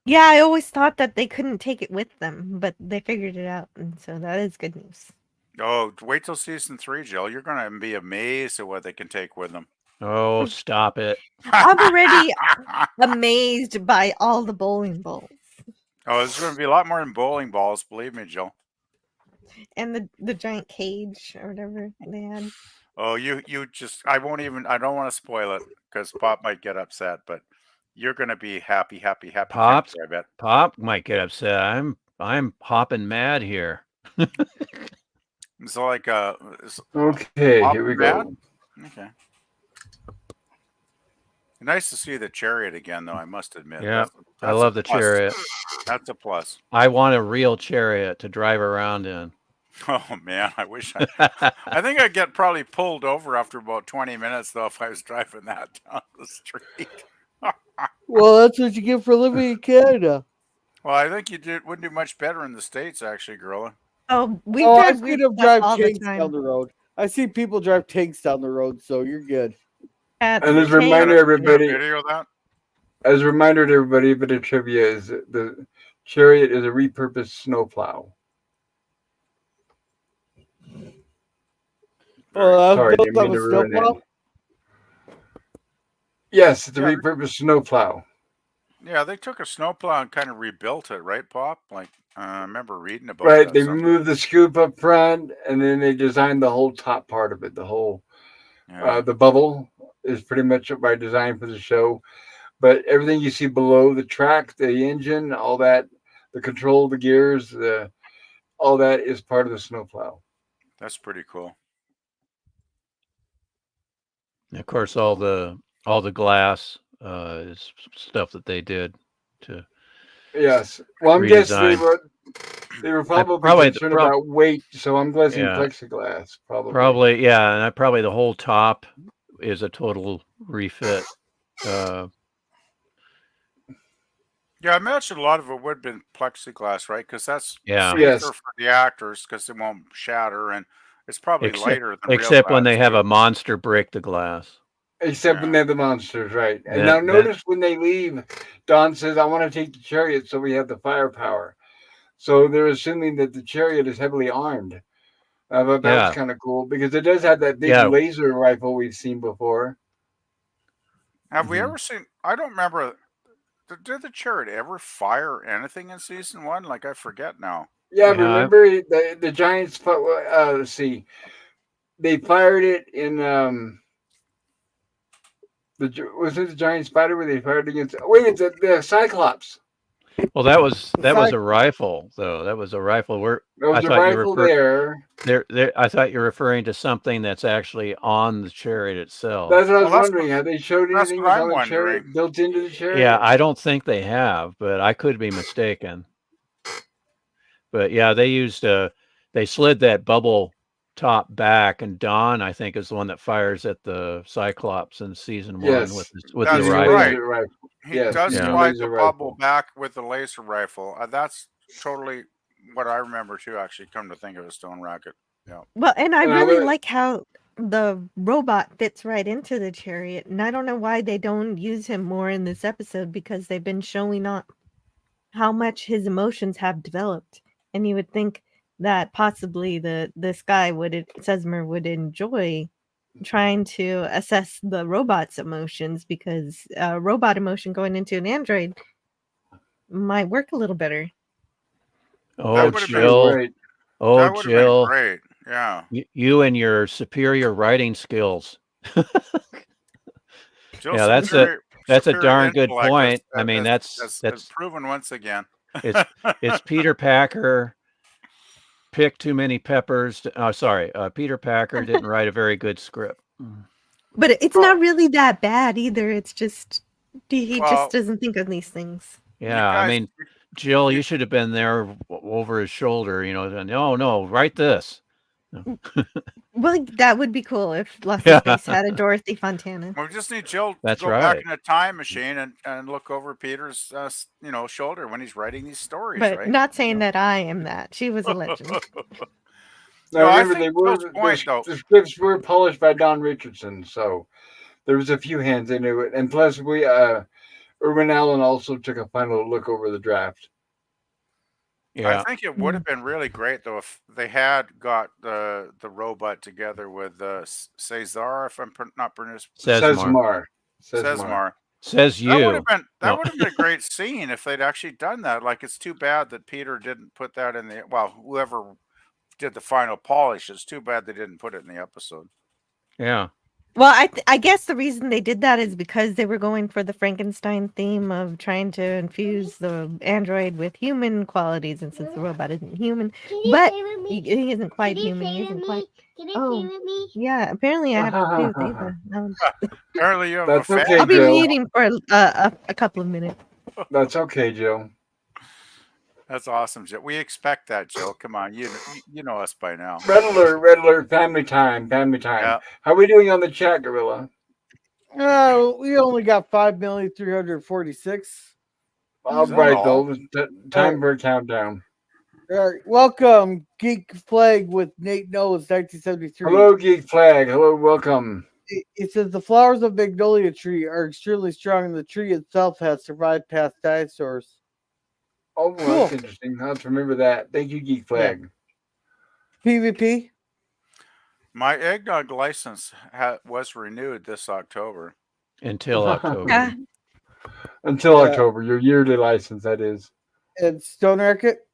Yeah, I always thought that they couldn't take it with them, but they figured it out, and so that is good news. Oh, wait till season 3, Jill. You're gonna be amazed at what they can take with them. Oh, stop it. I'm already amazed by all the bowling balls Oh, there's going to be a lot more than bowling balls, believe me, Jill. and the giant cage or whatever they had. Oh, you just I don't want to spoil it because Pop might get upset, but you're going to be happy Pops, camper, I bet. Pop might get upset. I'm hopping mad here. It's like Okay, Pop here we mad? go. Okay. Nice to see the chariot again, though, I must admit. Yeah, I That's love a the plus. chariot. That's a plus. I want a real chariot to drive around in. Oh man, I wish I think I'd get probably pulled over after about 20 minutes though if I was driving that down the street. Well, that's what you get for living in Canada. Well, I think wouldn't do much better in the States, actually, Gorilla. Oh, we Oh, drive I've weird seen them stuff drive all the tanks down time. the road. I see people drive tanks down the road, so you're good. At And the as a reminder, tank. everybody, Video of that? as a reminder to everybody, a bit of trivia is that the chariot is a repurposed snowplow. Well, Sorry, built didn't up mean a to ruin snowplow. it. Yes, it's a Yeah. repurposed snowplow. Yeah, they took a snowplow and kind of rebuilt it, right, Pop? Like I remember reading about Right, that. they removed the scoop up front, and then they designed the whole top part of it. The whole Yeah. the bubble is pretty much by design for the show. But everything you see below the track, the engine, all that, the control, the gears, all that is part of the snowplow. That's pretty cool. Of course, all the glass is stuff that they did to. Yes. Well, I'm guessing redesign. they were probably probably- concerned about weight, so I'm guessing Yeah. plexiglass. Probably, yeah, and probably the whole top is a total refit. Yeah, I imagine a lot of it would have been plexiglass, right? Because that's Yeah. safer Yes. for the actors because it won't shatter, and it's probably Except- lighter than Except real when they glass, have too. a monster break the glass. Except when Yeah. they have the monsters, right? And Then- now then- notice when they leave, Don says, I want to take the chariot so we have the firepower. So they're assuming that the chariot is heavily armed. But that's Yeah. kind of cool because it does have that big Yeah. laser rifle we've seen before. Have we Mhm. ever seen? I don't remember. Did the chariot ever fire anything in season 1? Like I forget now. Yeah, Yeah, remember the Giants? Let's see, they fired it in Was it the giant spider where they fired against? Wait, it's the Cyclops. Well, that was Besides, a rifle, though. That was a rifle. Where There I was a thought you rifle referred there. there. I thought you're referring to something that's actually on the chariot itself. That's what I Well, was wondering. Have they showed that's anything what that's I'm on the wondering. chariot built into the chariot? Yeah, I don't think they have, but I could be mistaken. But yeah, they slid that bubble top back, and Dawn, I think, is the one that fires at the Cyclops in season 1 Yes, with the That's using a rifle. right. laser rifle. He Yes, does using a Yeah. slide the laser bubble rifle. back with the laser rifle. That's totally what I remember too. Actually, come to think of a Stone Rocket. Yeah. Well, and I And really like how the robot fits right into the chariot, and I don't know why they don't use him more in this episode because they've been showing up how much his emotions have developed, and you would think that possibly this guy Sesmer would enjoy trying to assess the robot's emotions because robot emotion going into an android might work a little better. Oh, That would have been Jill. Right. Oh, that would have been Jill. great. Yeah. You and your superior writing skills. Jill Yeah, that's a superior darn good intellect point. I mean, has that's proven once again. it's Peter Packer picked too many peppers. Oh, sorry, Peter Packer didn't write a very good script. But it's Well- not really that bad either. It's just he Well- just doesn't think of these things. Yeah, I guys- mean, Jill, you should have been there over his shoulder. You know, no, write this. Well, that would be cool if Lost Yeah. in Space had a Dorothy Fontana. We just need Jill to That's go back right. in a time machine and look over Peter's shoulder when he's writing these stories, But right? not saying that I am that. She was a legend. Now No, I remember, think they were Jill's point, though. the scripts were polished by Don Richardson, so there was a few hands into it, and plus Irwin Allen also took a final look over the draft. Yeah, I think it would have been really great though if they had got the robot together with Cesar, if I'm not pronouncing Sesmar Sesmar. says you. That would have been No. a great scene if they'd actually done that. Like, it's too bad that Peter didn't put that in the whoever did the final polish. It's too bad they didn't put it in the episode. Yeah, Well, I guess the reason they did that is because they were going for the Frankenstein theme of trying to infuse the android with human qualities, and since the robot isn't human, but he isn't quite human. He isn't quite. Oh, yeah. Apparently, I have to play with Ava. Apparently, you have That's a fan. okay, I'll be Jill. muting for a couple of minutes. That's okay, Jill. That's awesome, Jill. We expect that, Jill. Come on, you know us by now. Red alert, family time. Yeah. How we doing on the chat, Gorilla? we only got 5,346. All that right, all? though. Time for a countdown. All right, welcome, Geek Flag with Nate Knowles, 1973. Hello, Geek Flag. Hello, welcome. It says the flowers of Magnolia tree are extremely strong, and the tree itself has survived past dinosaurs. Oh, well, Cool. that's interesting. I'll have to remember that. Thank you, Geek Flag. PvP. My eggnog license was renewed this October. until October. Ah, Until Yeah. October, your yearly license, that is. And Stone Racket.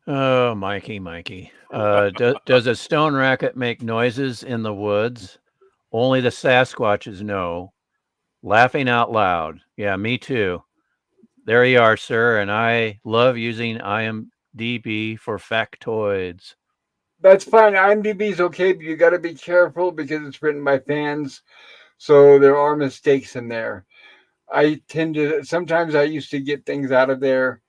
Oh, Mikey. Does a stone racket make noises in the woods? Only the Sasquatches know. Laughing out loud. Yeah, me too. There you are, sir. And I love using IMDb for factoids. That's fine. IMDb's okay, but you got to be careful because it's written by fans. So there are mistakes in there. Sometimes I used to get things out of there,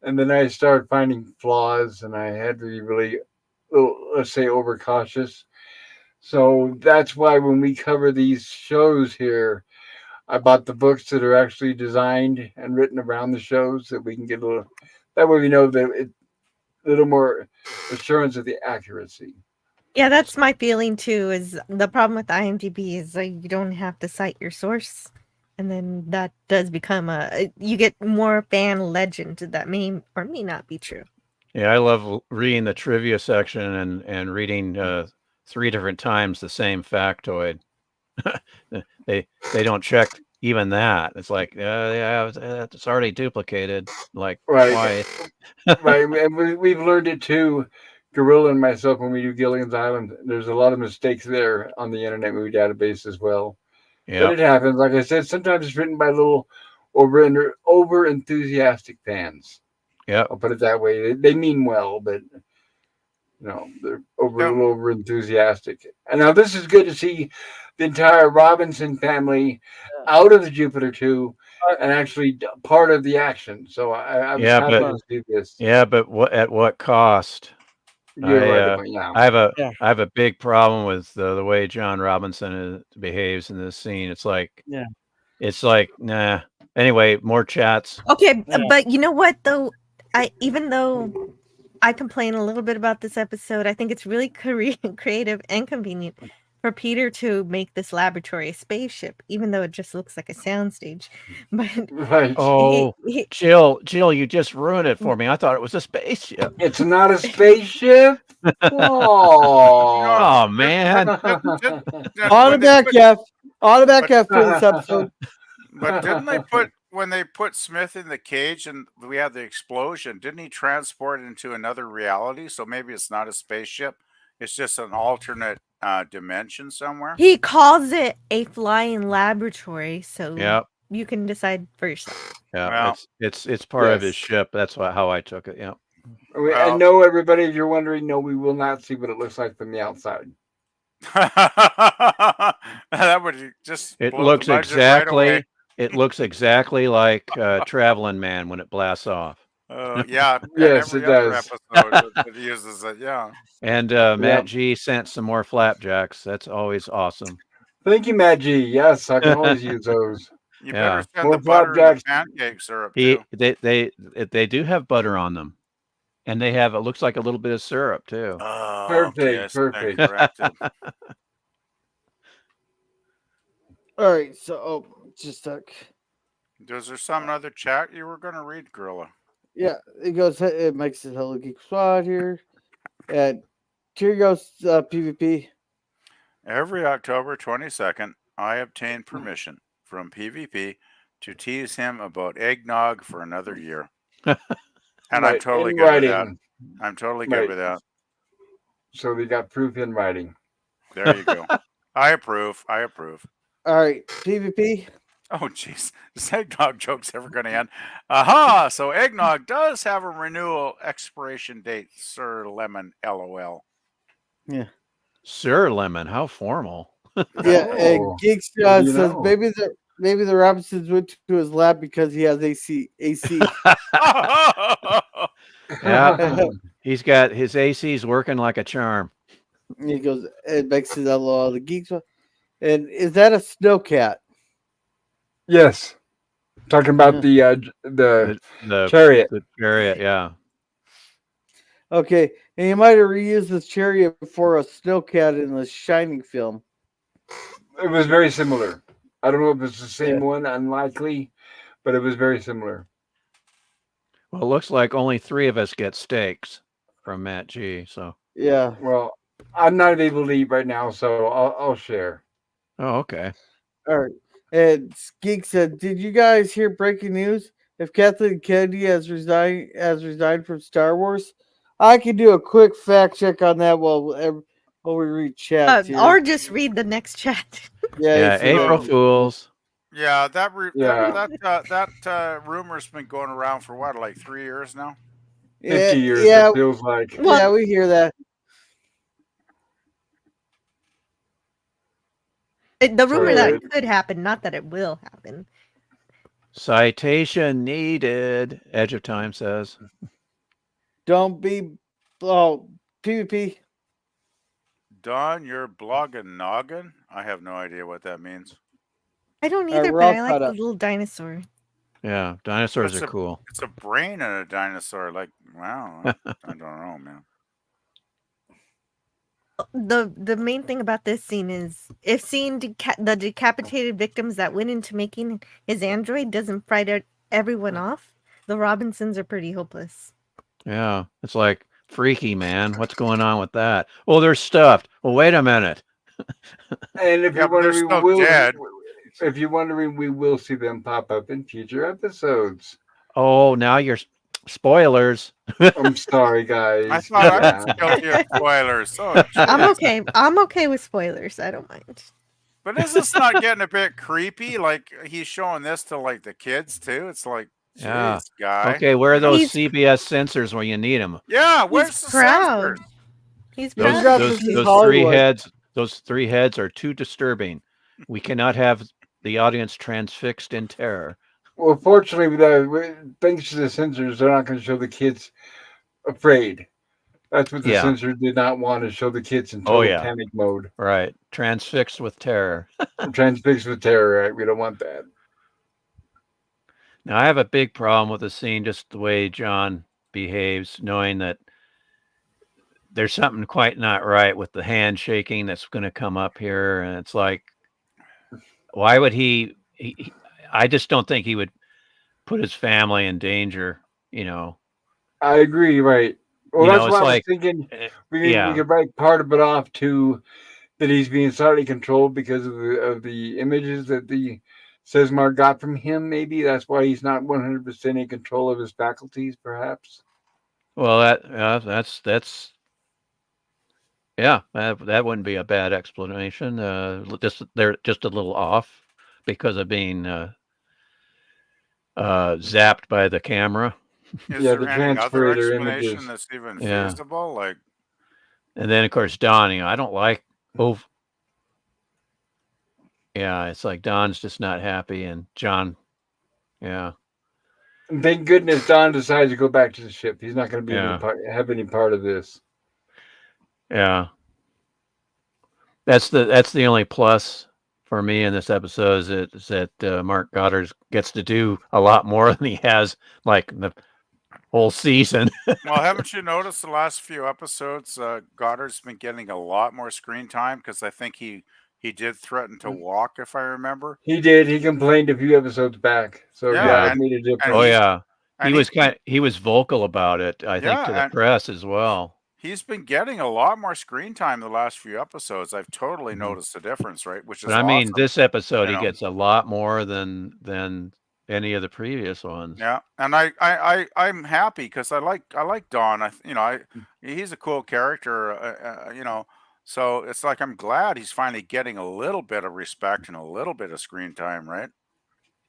and then I started finding flaws, and I had to be really, let's say, overcautious. So that's why when we cover these shows here, I bought the books that are actually designed and written around the shows that we can get that way we know that it's a little more assurance of the accuracy. yeah, that's my feeling too. Is the problem with IMDb is like you don't have to cite your source, and then that does become you get more fan legend that may or may not be true. Yeah, I love reading the trivia section and reading 3 different times the same factoid. they don't check even that. It's like, yeah, it's already duplicated like Right. twice. Right, and we've learned it too, Gorilla and myself, when we do Gilligan's Island, there's a lot of mistakes there on the Internet Movie Database as well. But Yeah. it happens. Like I said, sometimes it's written by little over enthusiastic fans. Yep. I'll put it that way. They mean well, but they're a little over enthusiastic. And now this is good to see the entire Robinson family out of the Jupiter 2 and actually part of the action. So I was Yeah, happy but to see this. yeah, but at what cost? You're right about I Yeah. have a big problem with the way John Robinson behaves in this scene. It's like nah. Anyway, more chats. Okay, Yeah. but you know what though? Even though I complain a little bit about this episode, I think it's really creative and convenient for Peter to make this laboratory a spaceship, even though it just looks like a soundstage. But Right. Oh, he- Jill, you just ruined it for me. I thought it was a spaceship. It's not a spaceship. Oh. Oh man. Automatic F. Automatic F for this episode. But didn't they put when they put Smith in the cage and we had the explosion? Didn't he transport into another reality? So maybe it's not a spaceship; it's just an alternate dimension somewhere. he calls it a flying laboratory, so Yep. you can decide for yourself. Yeah, Well, it's part of his Yes. ship. That's how I took it. Yeah. I know, everybody, if you're wondering, no, we will not see what it looks like from the outside. That would just It blow the looks budget right away. exactly like Traveling Man when it blasts off. Yeah, Yes, every it other does. episode it uses it. Yeah. And Matt G sent some more flapjacks. That's always awesome. Thank you, Matt G. Yes, I can always use those. You Yeah. better send More the butter and the flapjacks. pancake syrup too. They do have butter on them, and they have it looks like a little bit of syrup too. Oh, Perfect, okay, I stand perfect. corrected. All right, so just stuck. Was there some other chat you were going to read, Gorilla? Yeah, it goes. It makes it Hello Geek Squad here, and here goes PvP. Every October 22nd, I obtain permission from PvP to tease him about eggnog for another year. And I'm Right, totally in good with that. writing. I'm totally good Right. with that. So we got proof in writing. There you go. I approve. I approve. All right, PvP. Oh, jeez. This eggnog joke's ever going to end. Aha! So eggnog does have a renewal expiration date, Sir Lemon, LOL. Sir Lemon, how formal. Yeah, and Oh, Geeks you says know. maybe the Robinsons went to his lab because he has AC. Yeah, he's got his AC's working like a charm. He goes and makes it all the Geeks. And is that a snowcat? Yes. Talking about the The chariot. the chariot, yeah. Okay, and you might have reused this chariot for a snowcat in the Shining film. It was very similar. I don't know if it's the same one, unlikely, but it was very similar. Well, it looks like only 3 of us get steaks from Matt G. So, Yeah. Well, I'm not able to eat right now, so I'll share. oh, okay. All right. And Geek said, "Did you guys hear breaking news? If Kathleen Kennedy has resigned from Star Wars, I can do a quick fact check on that while we read chat. Or just read the next chat. Yeah, it's, April Fools. Yeah, that Yeah. rumor's been going around for what, like 3 years now? 50 years, Yeah, it feels like. yeah, we hear that. The rumor that Sorry. it could happen, not that it will happen. Citation needed, Edge of Time says. Don't be PvP. Don, you're blogging noggin? I have no idea what that means. I don't All right, either, we're but all I like caught the up. little dinosaur. Yeah, dinosaurs That's are cool. It's a brain and a dinosaur. Like, wow. I don't know, man. The main thing about this scene is if seeing the decapitated victims that went into making his android doesn't fright everyone off, the Robinsons are pretty hopeless. Yeah, it's like freaky, man. What's going on with that? Oh, they're stuffed. Well, wait a minute. And if Yeah, you're but they're wondering, still dead. we will see them pop up in future episodes. Oh, now you're. Spoilers. I'm sorry, I guys. thought I Yeah. was guilty of spoilers. So, I'm geez. okay. I'm okay with spoilers. I don't mind. But is this not getting a bit creepy? Like he's showing this to like the kids too. It's like, Yeah. geez, guy. Okay, where are You know? those He's CBS censors when you need them? Yeah, he's where's the proud. censors? He's He's Those proud. got of this his is those three Hollywood. heads. Those three heads are too disturbing. We cannot have the audience transfixed in terror. Well, fortunately, thanks to the censors, they're not going to show the kids afraid. That's what the Yeah. censors did not want to show the kids in Oh total yeah. panic mode, Right. Transfixed with terror. transfixed with terror. Right? We don't want that. Now I have a big problem with the scene, just the way John behaves, knowing that there's something quite not right with the handshaking that's going to come up here, and it's like, why would he? I just don't think he would put his family in danger. You know. I agree. Right. Well, You that's know, why it's I was like, thinking we yeah. could write part of it off to that he's being slightly controlled because of the images that the Sesmar got from him. Maybe that's why he's not 100% in control of his faculties. Perhaps. Well, that's yeah, that wouldn't be a bad explanation. Just they're just a little off because of being zapped by the camera. Is Yeah, there the any other transfer their explanation images. that's even Yeah. feasible? Like, And then of course Don, I don't like yeah, it's like Don's just not happy, and John, yeah, And thank goodness Don decides to go back to the ship. He's not going to be yeah, have any part of this. yeah. That's the only plus for me in this episode is that Mark Goddard gets to do a lot more than he has like the whole season. well, haven't you noticed the last few episodes? Goddard's been getting a lot more screen time because I think he did threaten to walk, if I remember. He did. He complained a few episodes back. So yeah, Yeah, it made a and Oh difference. yeah, and he's been, he was vocal about it. I think to the yeah, press as well. he's been getting a lot more screen time the last few episodes. I've totally Mhm. noticed the difference, right? Which But is I mean, awesome, this episode you he know. gets a lot more than any of the previous ones. Yeah, and I'm happy because I like Don. He's a cool character, you know. So it's like I'm glad he's finally getting a little bit of respect and a little bit of screen time, right?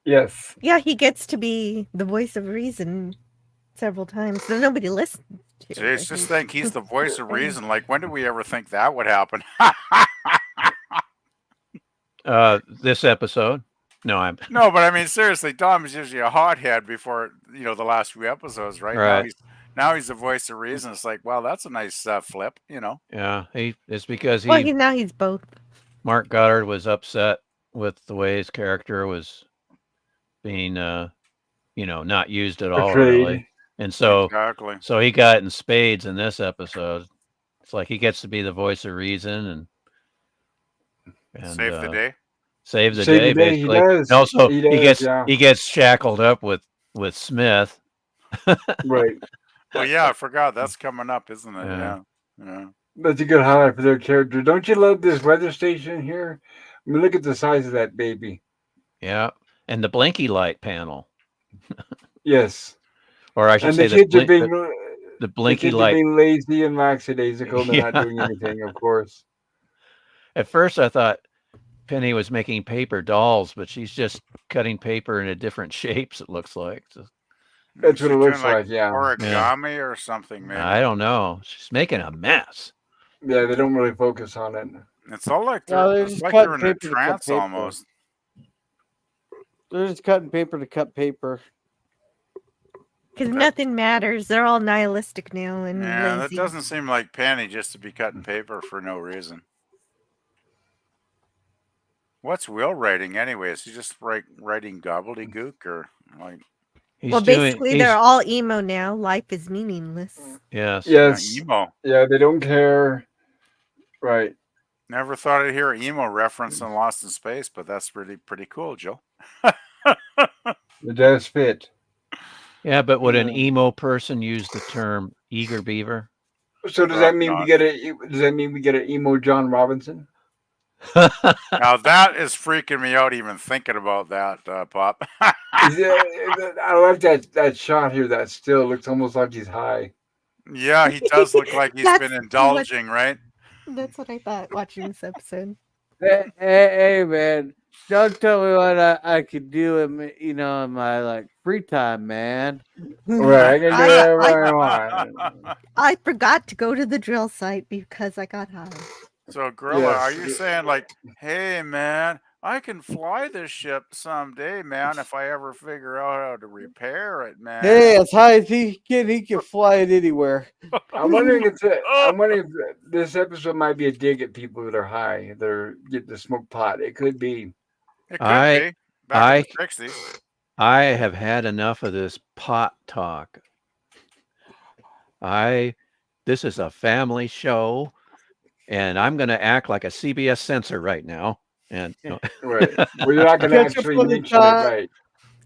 Yes. Yeah, he gets to be the voice of reason several times. So nobody listens to. Jeez, But just think he's the voice of funny. reason. Like, when did we ever think that would happen? This episode, no, I'm No, but I mean, seriously, Don was usually a hothead before, the last few episodes, right? right. Now he's the voice of reason. It's like, well, that's a nice flip, Yeah, it's because Well, now he's both. Mark Goddard was upset with the way his character was being, not used at all, Portrayed. really. And so Exactly. he got it in spades in this episode. It's like he gets to be the voice of reason and Save the day. save the Save day, the day, he basically. does. And also, He does, yeah. he gets shackled up with Smith. Right. Oh yeah, I forgot that's coming up, isn't it? Yeah. Yeah. That's a good highlight for their character. Don't you love this weather station here? I mean, look at the size of that baby. Yeah, and the blinky light panel, Yes. or I should And say the kids are being the the blinky kids are light. being lazy and lackadaisical. They're not Yeah. doing anything, of course. At first, I thought Penny was making paper dolls, but she's just cutting paper into different shapes. It looks like. So, That's what She's it looks doing like, yeah. origami or something, maybe. I don't know. She's making a mess. Yeah, they don't really focus on it. It's all like No, they're, they're it's just like cutting they're in a paper to cut trance paper. almost. They're just cutting paper to cut paper. Because nothing matters. They're all nihilistic now and Yeah, that lazy. doesn't seem like Penny just to be cutting paper for no reason. What's Will writing anyway? Is he just writing gobbledygook or like? Well, basically, they're all emo now. Life is meaningless. Yes. Yes. Emo. Yeah, they don't care. Right. Never thought I'd hear an emo reference in Lost in Space, but that's pretty cool, Jill. It does fit. Yeah, but would an emo person use the term eager beaver? So does that mean we get an emo John Robinson? Now that is freaking me out even thinking about that, Pop. Yeah, I like that shot here. That still looks almost like he's high. Yeah, he does look like he's been indulging, right? That's what I thought watching this episode. Hey, man, don't tell me what I could do in my like free time, man. Right, I can do I, whatever I I want. I forgot to go to the drill site because I got high. So, Gorilla, are Yes. you saying like, hey, man, I can fly this ship someday, man, if I ever figure out how to repair it, man? Hey, as high as he can fly it anywhere. I'm wondering if this episode might be a dig at people that are high, that are getting to smoke pot. It could be. It could I be back in I the 60s. I have had enough of this pot talk. This is a family show, and I'm going to act like a CBS censor right now. And Right. Well, you're not going to Catch up actually for the mention it, time. right?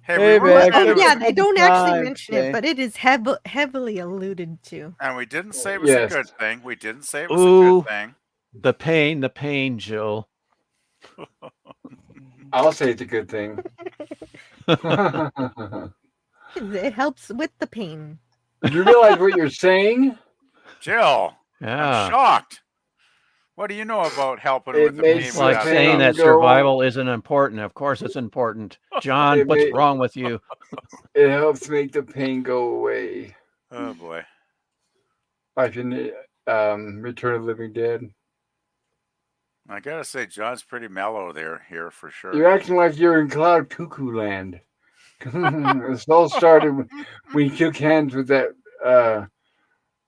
Hey, Hey, we were man, saying catch Yeah, up they for the don't actually time, mention it, man. but it is heavily alluded to. and we didn't say it was a Yes. good thing. We didn't say it was a ooh, good thing. the pain, Jill. I'll say it's a good thing. It helps with the pain. You realize what you're saying? Jill, Yeah. I'm shocked. What do you know about helping It with the makes It's pain? the like with saying pain that go. survival isn't important. Of course it's important. John, It, what's ma- wrong with you? it helps make the pain go away. Oh boy. Like in Return of the Living Dead. I gotta say, John's pretty mellow here for You're sure. acting like you're in Cloud Cuckoo Land. This all started when he shook hands with that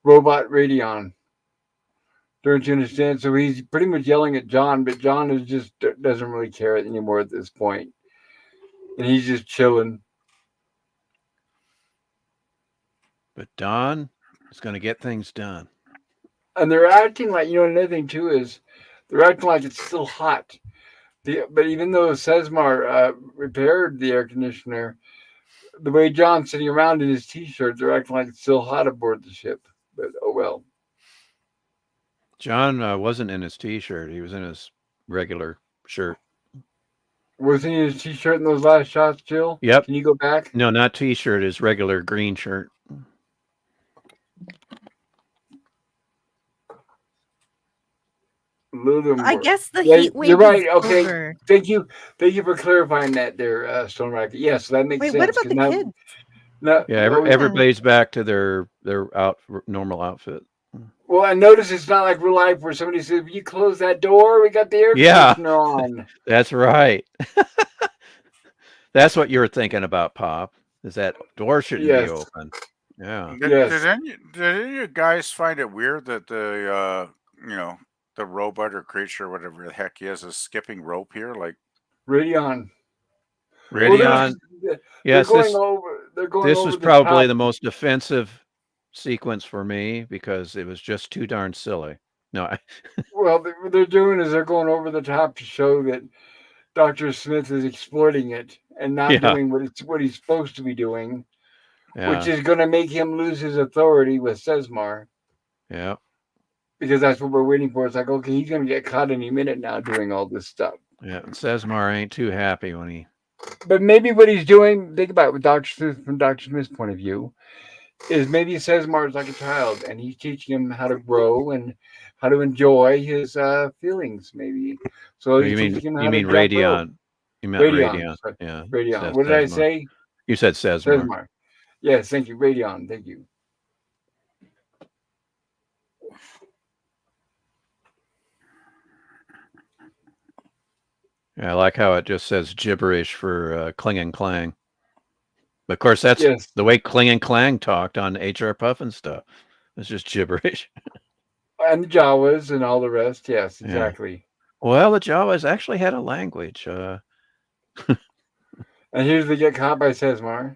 robot Radion. Don't you understand? So he's pretty much yelling at John, but John is just doesn't really care anymore at this point, and he's just chilling. But Don is going to get things done. And they're acting like another thing too is they're acting like it's still hot. But even though Sesmar repaired the air conditioner, the way John's sitting around in his t-shirt, they're acting like it's still hot aboard the ship. But oh well. John wasn't in his t-shirt. He was in his regular shirt. Was he in his t-shirt in those last shots, Jill? Yep. Can you go back? No, not t-shirt, his regular green shirt. I guess the Yeah, heat wave you're right. is Okay. over. Thank you for clarifying that there, Stone Rocket. Yes, that makes Wait, sense. what about 'cause the now, kids? Yeah, everybody's back to their normal outfit. well, I notice it's not like real life where somebody says, "Will you close that door? We got the air Yeah. conditioner on." That's right. That's what you were thinking about, Pop. Is that door shouldn't Yes. be open? Yeah. Yes. Did any of you guys find it weird that the robot or creature, whatever the heck he is skipping rope here? Like, Radion. Radion. They're Yes, going over. They're going this over was the probably top. the most offensive sequence for me because it was just too darn silly. No, Well, what they're doing is they're going over the top to show that Dr. Smith is exploiting it and not Yeah. doing what he's supposed to be doing, which yeah, is going to make him lose his authority with Sesmar. yeah, Because that's what we're waiting for. It's like, okay, he's going to get caught any minute now doing all this stuff. yeah. And Sesmar ain't too happy when he. But maybe what he's doing, think about it with Dr. Smith, from Dr. Smith's point of view, is maybe Sesmar is like a child and he's teaching him how to grow and how to enjoy his feelings, maybe. So he's teaching him how You to mean jump rope. Radion? You meant Radion. Sorry. Yeah. Radion. What did I say? You said Sesmar. Sesmar. Yes, thank you. Radion. Thank you. Yeah, I like how it just says gibberish for Kling and Clang. But of course, that's Yes. the way Kling and Clang talked on HR Puff and stuff. It's just gibberish. And the Jawas and all the rest. Yes, Yeah. exactly. Well, the Jawas actually had a language. And here's they get caught by Sesmar.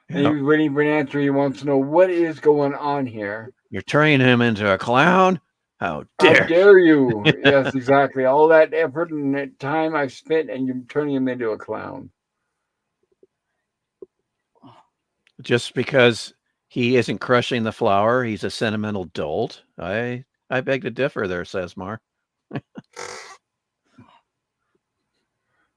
And Yeah. he's waiting for an answer. He wants to know what is going on here. You're turning him into a clown? How How dare dare you? Yes, exactly. All that effort and that time I've spent, and you're turning him into a clown. Just because he isn't crushing the flower, he's a sentimental dolt. I beg to differ there, Sesmar.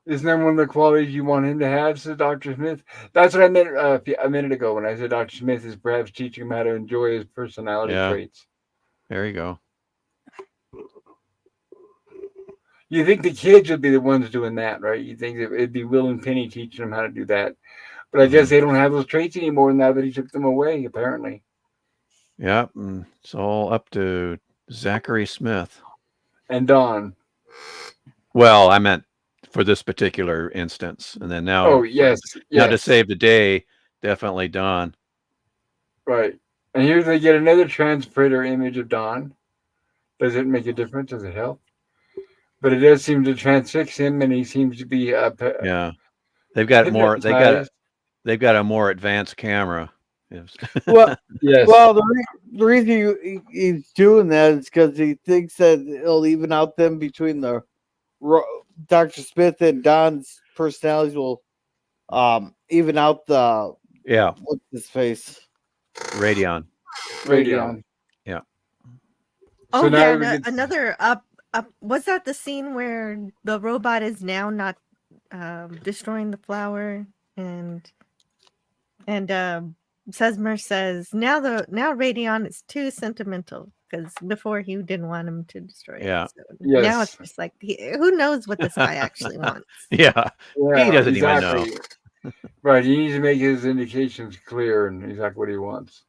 Isn't that one of the qualities you want him to have, says Dr. Smith? That's what I meant a minute ago when I said Dr. Smith is perhaps teaching him how to enjoy his personality Yeah. traits. There you go. You think the kids would be the ones doing that, right? You think it'd be Will and Penny teaching them how to do that. But I guess they don't have those traits anymore now that he took them away, apparently. Yep. It's all up to Zachary Smith. And Don. Well, I meant for this particular instance. And then now, Oh, yes. now to save the day, definitely Don. Right. And here they get another transporter image of Don. Does it make a difference? Does it help? But it does seem to transfix him, and he seems to be Yeah. They've got more. They've got a more advanced camera. Well, yes. Well, the reason he's doing that is because he thinks that it'll even out them between the Dr. Smith and Don's personalities will even out the what's his face Radion. Yeah. Oh, So now yeah, another up. Was that the scene where the robot is now not destroying the flower and Sesmer says now Radion is too sentimental because before he didn't want him to destroy it. Yeah. So Yes. now it's just like who knows what this guy actually wants. Yeah. He doesn't even know. Right. He needs to make his indications clear and exactly what he wants.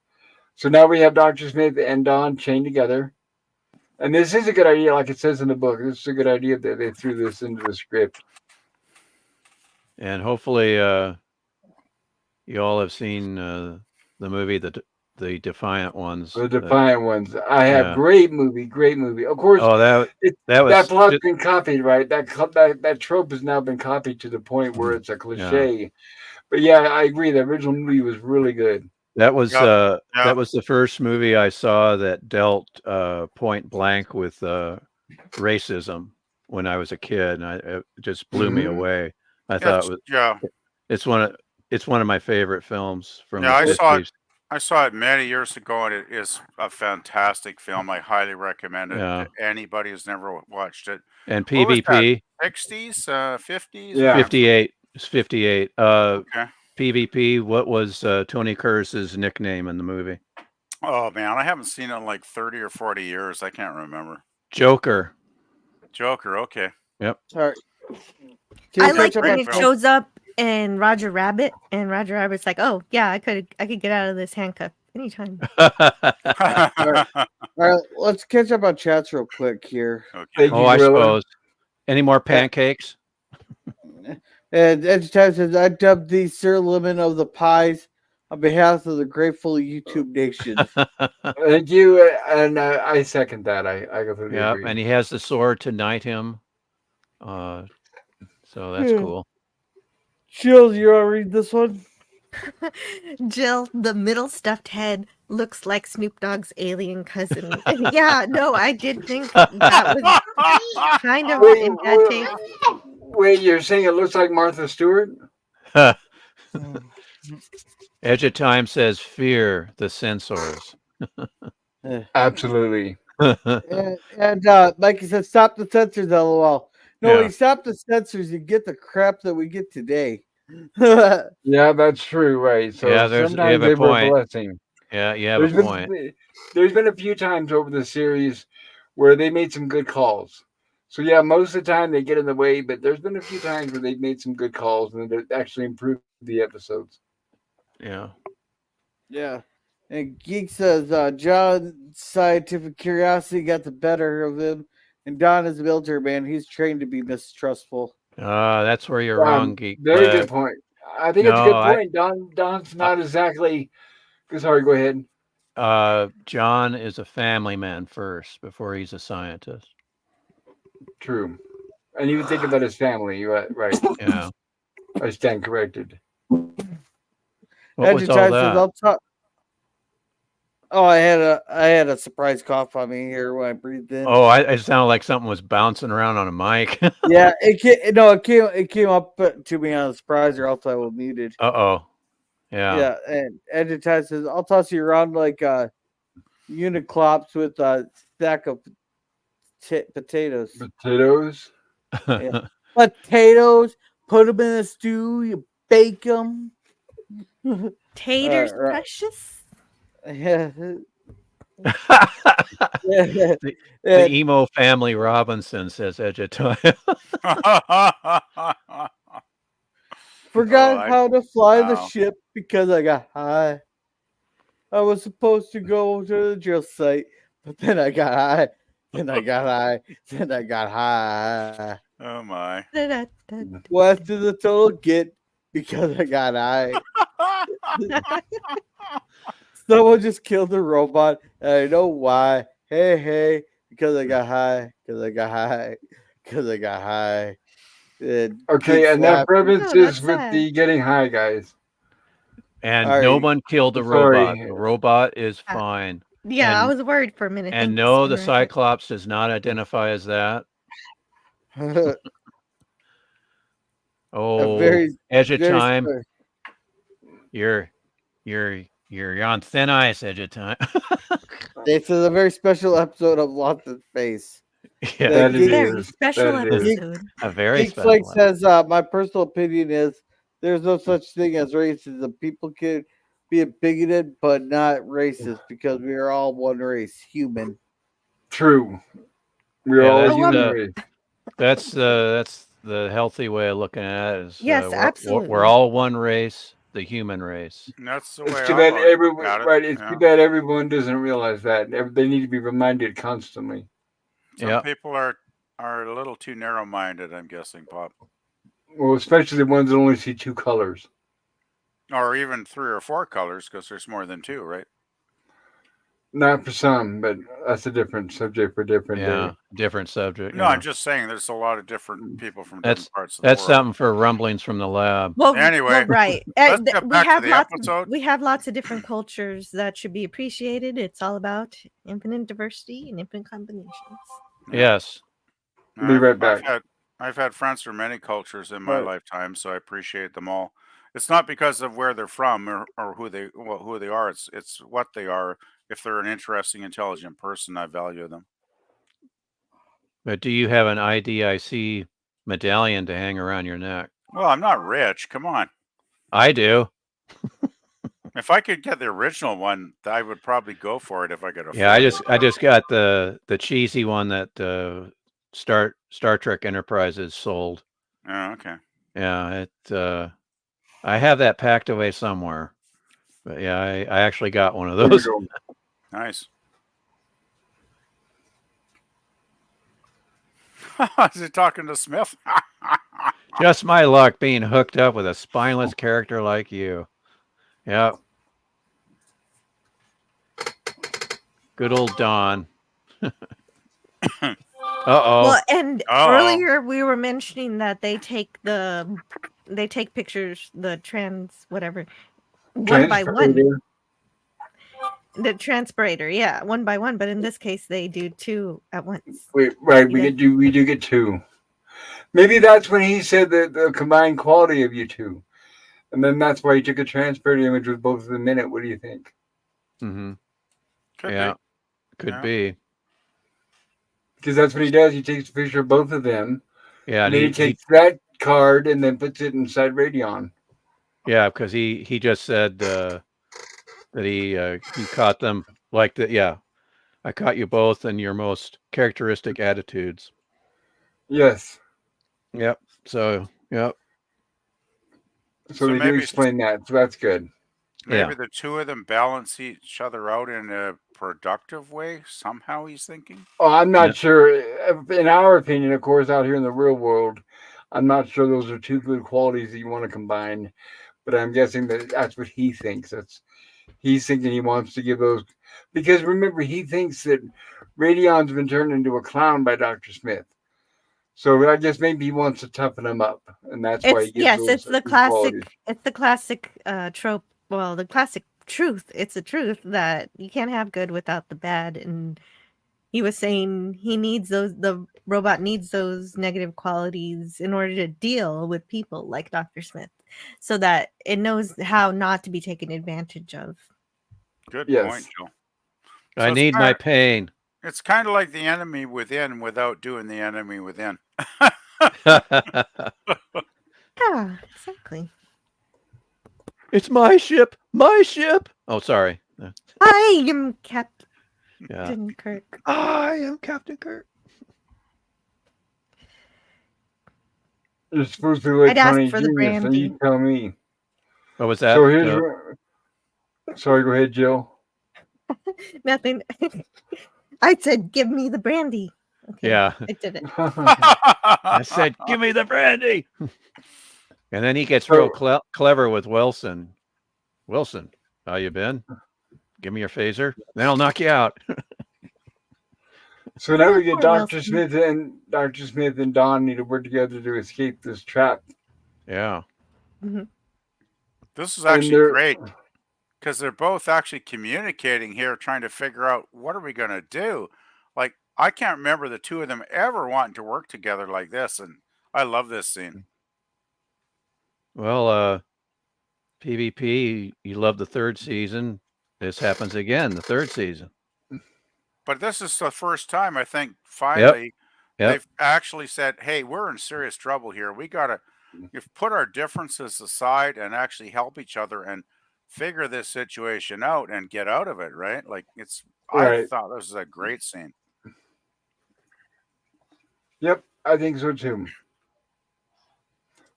So now we have Dr. Smith and Don chained together. And this is a good idea, like it says in the book. This is a good idea that they threw this into the script. And hopefully you all have seen the movie, the Defiant Ones. The Defiant Ones. I have great movie. Of course, that plot's been copied, right? That trope has now been copied to the point where it's a cliche. Yeah. But yeah, I agree. The original movie was really good. That was that was the first movie I saw that dealt point blank with racism when I was a kid, and it just blew me away. I thought it's one of my favorite films from the 50s. I saw it many years ago, and it is a fantastic film. I highly recommend it to anybody who's never watched it. And PvP 60s, 50s, 58. It's 58. Okay. PvP, what was Tony Curtis's nickname in the movie? Oh man, I haven't seen it in like 30 or 40 years. I can't remember. Joker. Okay. Yep. All right. I like when it shows up in Roger Rabbit, and Roger Rabbit's like, "Oh yeah, I could get out of this handcuff anytime." All right, let's catch up on chats real quick here. Okay. I suppose. Any more pancakes? And Edgetime says, I dubbed the Sir Lemon of the Pies on behalf of the grateful YouTube nation. Thank you, and I second that. I completely agree. And he has the sword to knight him. So that's cool. Jill, you want to read this one? Jill, the middle stuffed head looks like Snoop Dogg's alien cousin. Yeah, no, I did think that was kind of in bad taste. Wait, you're saying it looks like Martha Stewart? Edge of Time says, fear the censors. Absolutely. and Mikey says, stop the censors, LOL. No, we stop the censors, you get the crap that we get today. Yeah, that's true, right? So sometimes they were a blessing. Yeah, you have a point. There's been a few times over the series where they made some good calls. So yeah, most of the time they get in the way, but there's been a few times where they've made some good calls and they actually improved the episodes. Yeah. Yeah. And Geek says, John's scientific curiosity got the better of him, and Don is a military man. He's trained to be mistrustful. That's where you're wrong, Geek. Very good point. I think it's a good point. Don's not exactly... Sorry, go ahead. John is a family man first before he's a scientist. True. And you would think about his family, right? Yeah. I stand corrected. What was all that? I had a surprise cough on me here when I breathed in. Oh, it sounded like something was bouncing around on a mic. Yeah, it came up to me on a surprise, or else I was muted. Uh-oh. Yeah. Yeah, and Edgetime says, I'll toss you around like Uniclops with a stack of potatoes. Potatoes? Yeah. Potatoes put them in a stew, you bake them. Taters, Right. precious. Yeah. the emo family Robinson, says Edgetime. Forgot how to fly the wow. ship because I got high. I was supposed to go to the drill site, but then I got high. Then I got high. Then I got high. Oh my. West to the total get because I got high. Someone just killed the robot, and I know why. Hey, because I got high. Because I got high. Because I got high. And Okay, get enough slapped. references that's with sad. the getting high, guys. And All no right. one killed the Sorry. robot. The robot is Ah, fine. Yeah, I And was worried for a minute. and Thanks, no, the Eric. Cyclops does not identify as that. A Oh, very, Edge of very. Time, you're on thin ice, Edge of Time. This is a very special episode of Lost in Space. Yeah, That it Very is. special That it is. episode. a very Geek special. Flake says, my personal opinion is there's no such thing as racism. People can be bigoted, but not racist because we are all one race, human. True. We're Yeah, all that's human the race. that's the healthy way of looking at it. Is Yes, we're absolutely. all one race, the human race. And that's the It's way too I've bad always everyone. looked at it. Right. It's Yeah. too bad everyone doesn't realize that. They need to be reminded constantly. Some Yeah. people are a little too narrow-minded, I'm guessing, Pop. Well, especially the ones that only see two colors. Or even 3 or 4 colors, because there's more than 2, right? Not for some, but that's a different subject for a different Yeah, day. different subject. No, yeah. I'm just saying there's a lot of different people from different That's parts of the that's world. something for rumblings from the lab. Well, Anyway, right. let's get We back to have the lots. episode. We have lots of different cultures that should be appreciated. It's all about infinite diversity and infinite combinations. Yes. Be right back. I've had friends from many cultures in my Right. lifetime, so I appreciate them all. It's not because of where they're from or who they are. It's what they are. If they're an interesting, intelligent person, I value them. But do you have an IDIC medallion to hang around your neck? Well, I'm not rich. Come on. I do. If I could get the original one, I would probably go for it if I could afford Yeah, it. I just got the cheesy one that Star Trek Enterprises sold. Oh, okay. Yeah, I have that packed away somewhere. But yeah, I actually got one of There we those. go. Nice. Is he talking to Smith? Just my luck being hooked up with a spineless character like you. Yep. Good old Don. Uh-oh. Well, and Uh-oh. earlier we were mentioning that they take pictures, the trans whatever, one by one. Transpirator. The transpirator, yeah, one by one. But in this case, they do 2 at once. Wait, right? You We do get 2. Maybe that's when he said that the combined quality of you two, and then that's why he took a transpirator image with both of them in it. What do you think? Mm-hmm. Could Yeah. be. Could Yeah. be. Because that's what he does. He takes a picture of both of them. Yeah, And then he takes that card and then puts it inside Radeon. Yeah, because he just said that he caught them like that. Yeah, I caught you both in your most characteristic attitudes. Yes. Yep. So yep. So they do maybe explain that. So that's good. Maybe Yeah. the 2 of them balance each other out in a productive way. Somehow he's thinking. Oh, I'm Yeah. not sure. In our opinion, of course, out here in the real world, I'm not sure those are 2 good qualities that you want to combine. But I'm guessing that that's what he thinks. He's thinking he wants to give those, because remember, he thinks that Radion's been turned into a clown by Dr. Smith. So I guess maybe he wants to toughen him up, and that's why he gives those it's the good qualities. classic trope. Well, the classic truth. It's a truth that you can't have good without the bad. And he was saying he needs the robot needs those negative qualities in order to deal with people like Dr. Smith, so that it knows how not to be taken advantage of. Good Yes. point, Joe. I it's need my pain. It's kind of like the enemy within without doing the enemy within. Yeah, exactly. It's my ship. My ship. Oh, sorry. I am Captain Yeah. Kirk. I am Captain Kirk. You're supposed to be like I'd ask Tony for the Genius, and you brandy. tell me. What was that? So here's. Sorry, go ahead, Jill. Nothing. I said, give me the brandy. Okay, Yeah. I did it. I said, give me the brandy. And then he gets real clever with Wilson. Wilson, how you been? Give me your phaser. Then I'll knock you out. So now we get Poor Dr. Wilson. Smith and Don need to work together to escape this trap. Yeah. Mm-hmm. This is And actually great because they're both actually communicating here, trying to figure out what are we going to do. Like, I can't remember the two of them ever wanting to work together like this, and I love this scene. Well, PvP, you love the third season. This happens again, the third season. But this is the first time I think finally Yep. they've actually said, "Hey, we're in serious trouble here. We gotta put our differences aside and actually help each other and figure this situation out and get out of it." Right? Like I thought this was a great scene. Yep, I think so too.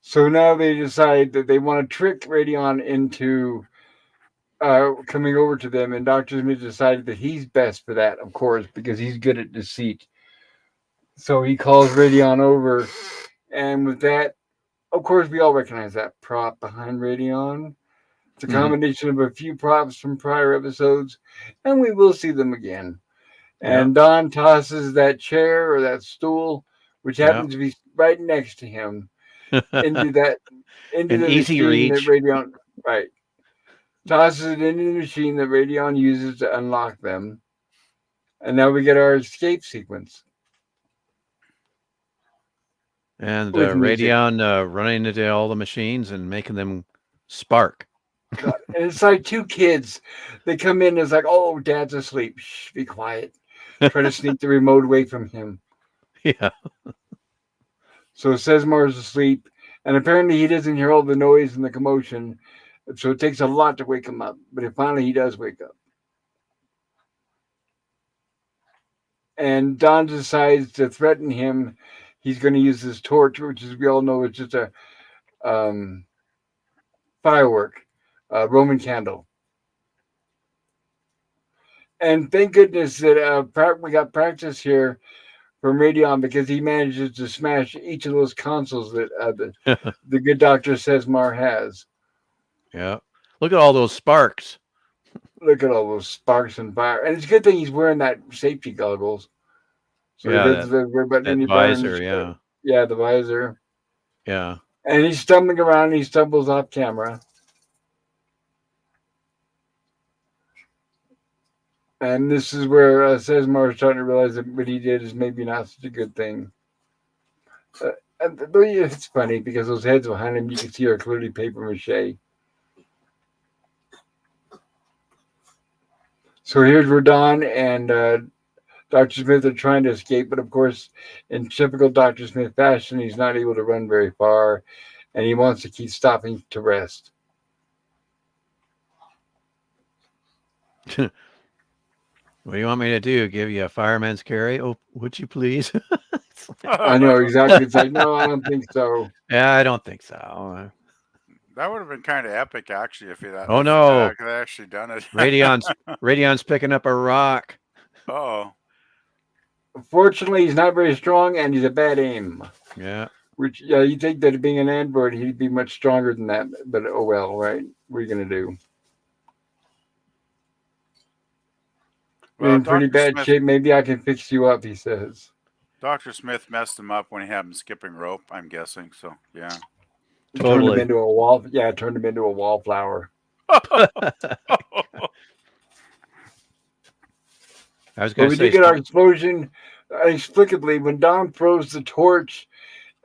So now they decide that they want to trick Radion into coming over to them, and Dr. Smith decided that he's best for that, of course, because he's good at deceit. So he calls Radion over, and with that, of course, we all recognize that prop behind Radion. It's a combination of a few props from prior episodes, and we will see them again. And Don tosses that chair or that stool, which happens to be right next to him, into the easy machine reach. that Radion tosses it into the machine that Radion uses to unlock them. And now we get our escape sequence. And With music. Radion running into all the machines and making them spark. And it's like two kids. They come in and it's like, oh, Dad's asleep. Shh, be quiet. Try to sneak the remote away from him. Yeah. So Sesmar's asleep, and apparently he doesn't hear all the noise and the commotion. So it takes a lot to wake him up. But finally he does wake up. And Don decides to threaten him. He's going to use his torch, which, as we all know, is just a firework, Roman candle. And thank goodness that we got practice here from Radion, because he manages to smash each of those consoles that the good Dr. Sesmar has. Yeah. Look at all those sparks. Look at all those sparks and fire. And it's a good thing he's wearing that safety goggles. So he doesn't worry about any visor, burns. Yeah, the visor. Yeah. And he's stumbling around and he stumbles off camera. And this is where Sesmar is starting to realize that what he did is maybe not such a good thing. It's funny because those heads behind him you can see are clearly paper mache. So here's where Don and Dr. Smith are trying to escape, but of course, in typical Dr. Smith fashion, he's not able to run very far, and he wants to keep stopping to rest. What do you want me to do? Give you a fireman's carry? Oh, would you please? I know exactly. It's like, no, I don't think so. Yeah, I don't think so. That would have been kind of epic, actually, if he no, could have actually done it. Radion's picking up a rock. Oh. Fortunately, he's not very strong, and he's a bad aim. Yeah. Which, you think that being an android, he'd be much stronger than that. But oh well, right? What are you going to do? Well, you're in pretty bad shape. Maybe I can fix you up, he says. Dr. Smith messed him up when he had him skipping rope, I'm guessing. So, yeah. Totally. Turned him into a wall. Yeah, turned him into a wallflower. I was going to say. We did get our explosion inexplicably when Don throws the torch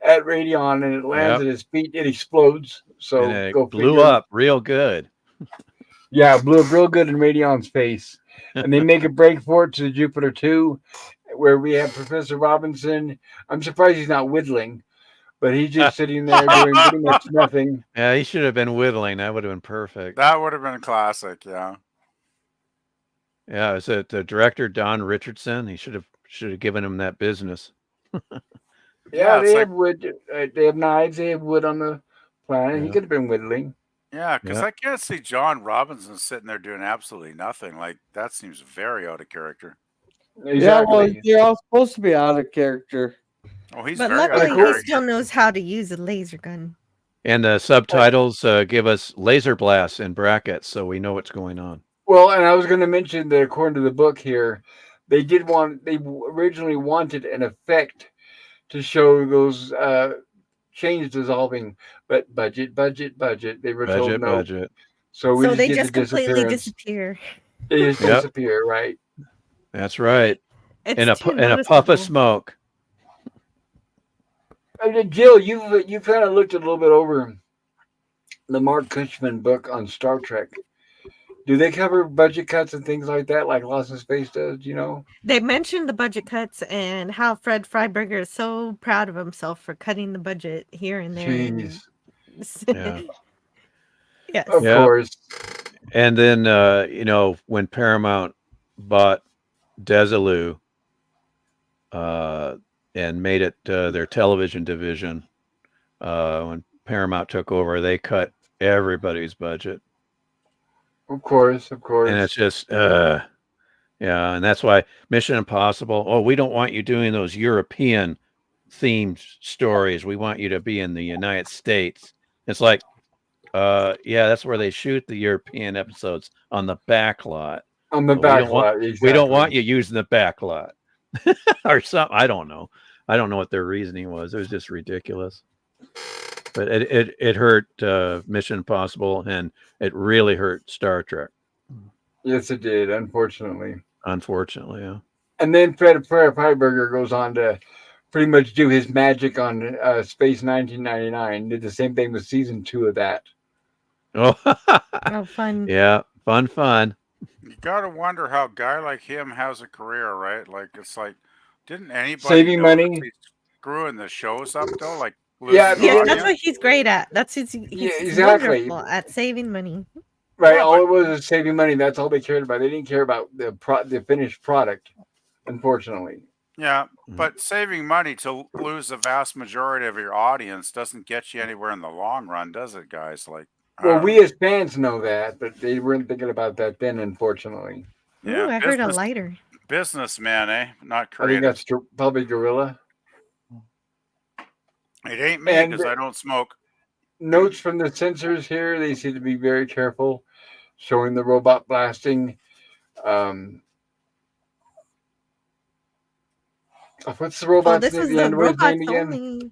at Radion and it lands at his feet. It explodes. So and it blew up real good. Yeah, it blew up real good in Radion's face. And they make a break for it to Jupiter 2, where we have Professor Robinson. I'm surprised he's not whittling. but he's just sitting there doing pretty much nothing. Yeah, he should have been whittling. That would have been perfect. That would have been classic. Yeah. Yeah, is it the director Don Richardson? He should have given him that business. Yeah, It's they like, have wood. They have knives. They have wood on the planet. He Yeah. could have been whittling. yeah, because Yeah. I can't see John Robinson sitting there doing absolutely nothing. Like that seems very out of character. Yeah, well, Exactly. they're all supposed to be out of character. Oh, he's But very out of luckily, he character. still knows how to use a laser gun. And the subtitles give us laser blasts in brackets, so we know what's going on. Well, and I was going to mention that according to the book here, they originally wanted an effect to show those chains dissolving, but budget. They were told no. Budget. So we So they get just the completely disappearance. disappear. They just Yep. disappear, right? That's right. It's And a too and a puff of noticeable. smoke. Jill, you've kind of looked a little bit over the Mark Cushman book on Star Trek. Do they cover budget cuts and things like that, like Lost in Space does? Do you know? They mentioned the budget cuts and how Fred Freiberger is so proud of himself for cutting the budget here and there. Jeez. Yeah. Yes. Of Yeah. course. And then when Paramount bought Desilu and made it their television division, when Paramount took over, they cut everybody's budget. Of course. And it's just yeah, and that's why Mission Impossible, oh, we don't want you doing those European themed stories. We want you to be in the United States. It's like, yeah, that's where they shoot the European episodes, on the back lot. On the But back lot, we don't want you using the back lot. Or something. I don't know what their reasoning was. It was just ridiculous. But it hurt Mission Impossible, and it really hurt Star Trek. Yes, it did, unfortunately. Unfortunately, And then Fred Freiberger goes on to pretty much do his magic on Space 1999. Did the same thing with season 2 of that. yeah. Oh, fun. Yeah, fun. You gotta wonder how a guy like him has a career, right? Like it's like, didn't anybody Saving notice money. he's screwing the shows up though? Like Yeah, losing Yeah, Yeah. that's audience? what he's great at. He's exactly. wonderful at saving money. Right, Yeah, all but- it was saving money. That's all they cared about. They didn't care about the finished product, unfortunately. Yeah, Mhm. but saving money to lose the vast majority of your audience doesn't get you anywhere in the long run, does it, guys? Like, I Well, don't we know. as fans know that, but they weren't thinking about that then, unfortunately. Yeah, Ooh, I heard a lighter. businessman, eh? Not I think creative. that's probably Gorilla. It ain't me And- because I don't smoke. Notes from the censors here, they seem to be very careful, showing the robot blasting. What's the Oh, robot's this name? was The the android's robots name again? only.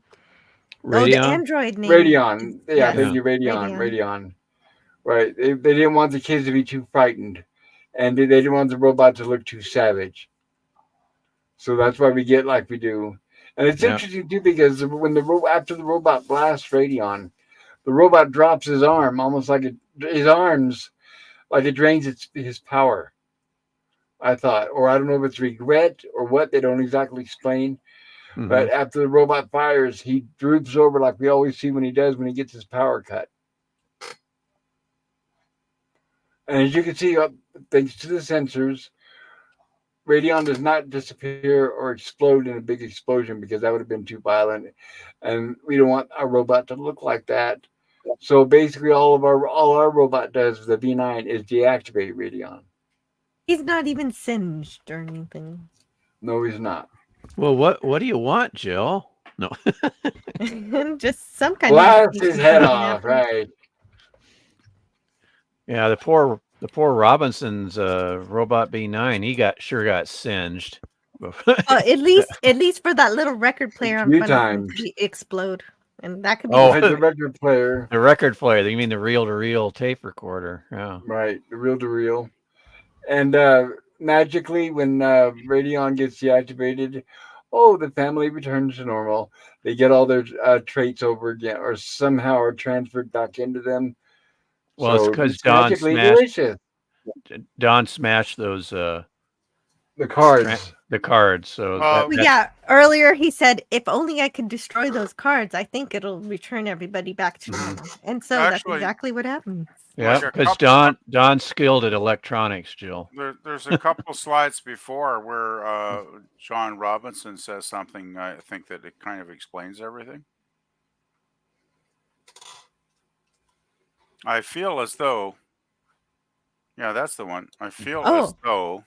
Oh, the Radion. android name. Radion. Yeah, Yes. thank you, Radion. Right. They didn't want the kids to be too frightened, and they didn't want the robot to look too savage. So that's why we get like we do. And it's Yeah. interesting too because when after the robot blasts Radion, the robot drops his arm almost like his arms, like it drains his power. I thought, or I don't know if it's regret or what. They don't exactly explain. Mhm. But after the robot fires, he droops over like we always see when he does when he gets his power cut. And as you can see, thanks to the sensors, Radion does not disappear or explode in a big explosion because that would have been too violent. And we don't want our robot to look like that. So basically all our robot does, the V9, is deactivate Radion. He's not even singed or anything. No, he's not. Well, what do you want, Jill? No. Just some kind Blast of his head something off, happened. right? Yeah, the poor Robinson's robot B9, he sure got singed. At least for that little record player on few front of him times. to explode, and that could be. Oh. The record player, The record player, you mean the reel-to-reel tape recorder? Yeah. right? The reel-to-reel. And magically, when Radion gets deactivated, the family returns to normal. They get all their traits over again, or somehow are transferred back into them. Well, it's So 'cause it's Don magically smashed- delicious. Don smashed those The cards. the cards. So Well, Well, yeah, earlier he said, if only I could destroy those cards, I think it'll return everybody back to Mhm. normal. And so that's actually, exactly what happens. yeah, like a because couple, Don's skilled at electronics, Jill. there's a couple slides before where John Robinson says something. I think that it kind of explains everything. I feel as though, yeah, that's the one. I feel as Oh, though,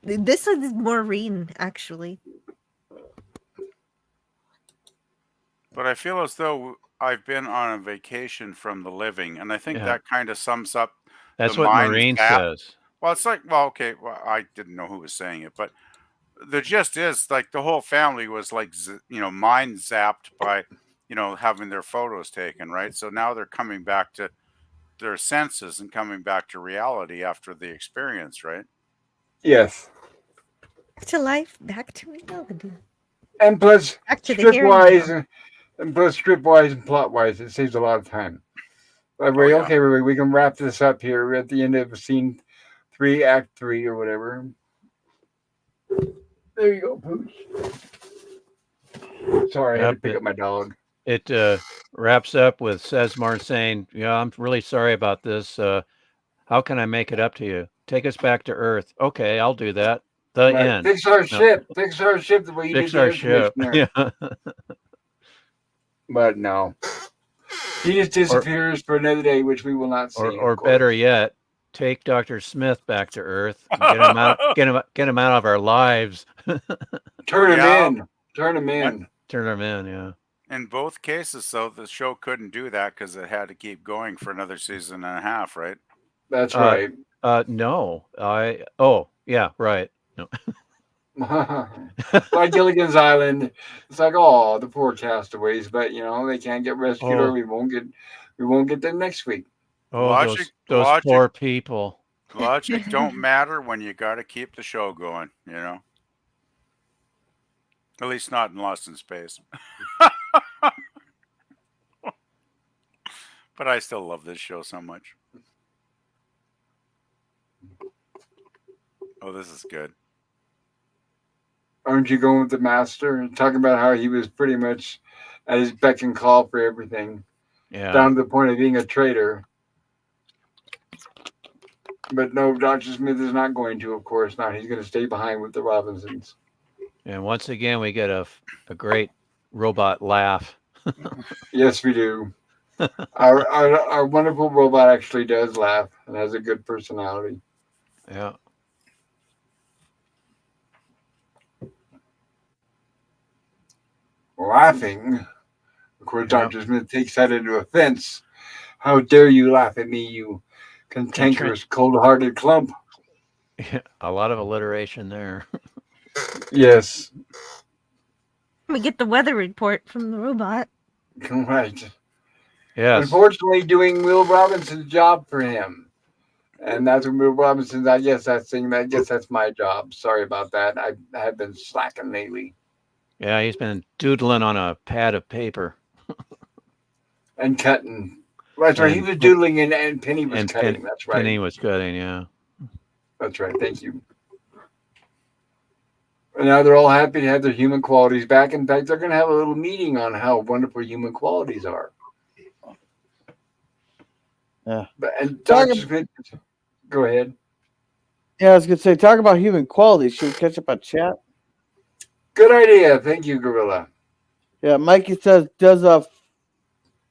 this is more reading, actually. but I feel as though I've been on a vacation from the living, and I think Yeah, that kind of sums up the that's what mind Marine zap. says. Well, it's like, well, okay, well, I didn't know who was saying it, but the gist is like the whole family was like, mind zapped by, having their photos taken, right? So now they're coming back to their senses and coming back to reality after the experience, right? Yes. Back to life, back to reality. And plus, Back to the script here and wise, now. and plus script wise and plot wise, it saves a lot of time. But Oh yeah. okay, we can wrap this up here. We're at the end of scene 3, act 3, or whatever. There you go, Pooch. Sorry, I had to Yep, pick up my dog. it wraps up with Sesmar saying, "Yeah, I'm really sorry about this. How can I make it up to you? Take us back to Earth." Okay, I'll do that. The Right. end. Fix our No, ship. Fix our ship the way you fix did the our air ship. conditioner. Yeah. But no. He just disappears for another day, which we will not see. Or better yet, take Dr. Smith back to Earth and get him out get him out of our lives. Turn him Yeah. in. Turn him in. Turn him in, yeah. In both cases, though, the show couldn't do that because it had to keep going for another season and a half, right? That's right. No. Yeah, right. No. Like Gilligan's Island, it's like, oh, the poor castaways, but they can't get rescued, or Oh. we won't get them next week. Oh, Logic, those logic, poor people. logic don't matter when you got to keep the show going. At least not in Lost in Space. But I still love this show so much. Oh, this is good. Aren't you going with the master and talking about how he was pretty much at his beck and call for everything, Yeah. down to the point of being a traitor? But no, Dr. Smith is not going to, of course not. He's going to stay behind with the Robinsons. And once again, we get a great robot laugh. Yes, we do. Our wonderful robot actually does laugh and has a good personality. Yeah. Laughing. Of course, Yeah. Dr. Smith takes that into offense. How dare you laugh at me, you cantankerous, cold-hearted clump? A lot of alliteration there. Yes. We get the weather report from the robot. Right. Yes. Unfortunately, doing Will Robinson's job for him. And that's when Will Robinson's, I guess that's my job. Sorry about that. I have been slacking lately. Yeah, he's been doodling on a pad of paper. And cutting. That's right. He was doodling and Penny was cutting. That's right. Penny was cutting, yeah. That's right. Thank you. And now they're all happy to have their human qualities back. In fact, they're going to have a little meeting on how wonderful human qualities are. Yeah. And Dr. Smith, go ahead. Yeah, I was gonna say, talk about human quality. Should we catch up on chat? Good idea. Thank you, Gorilla. Yeah, Mikey says, does a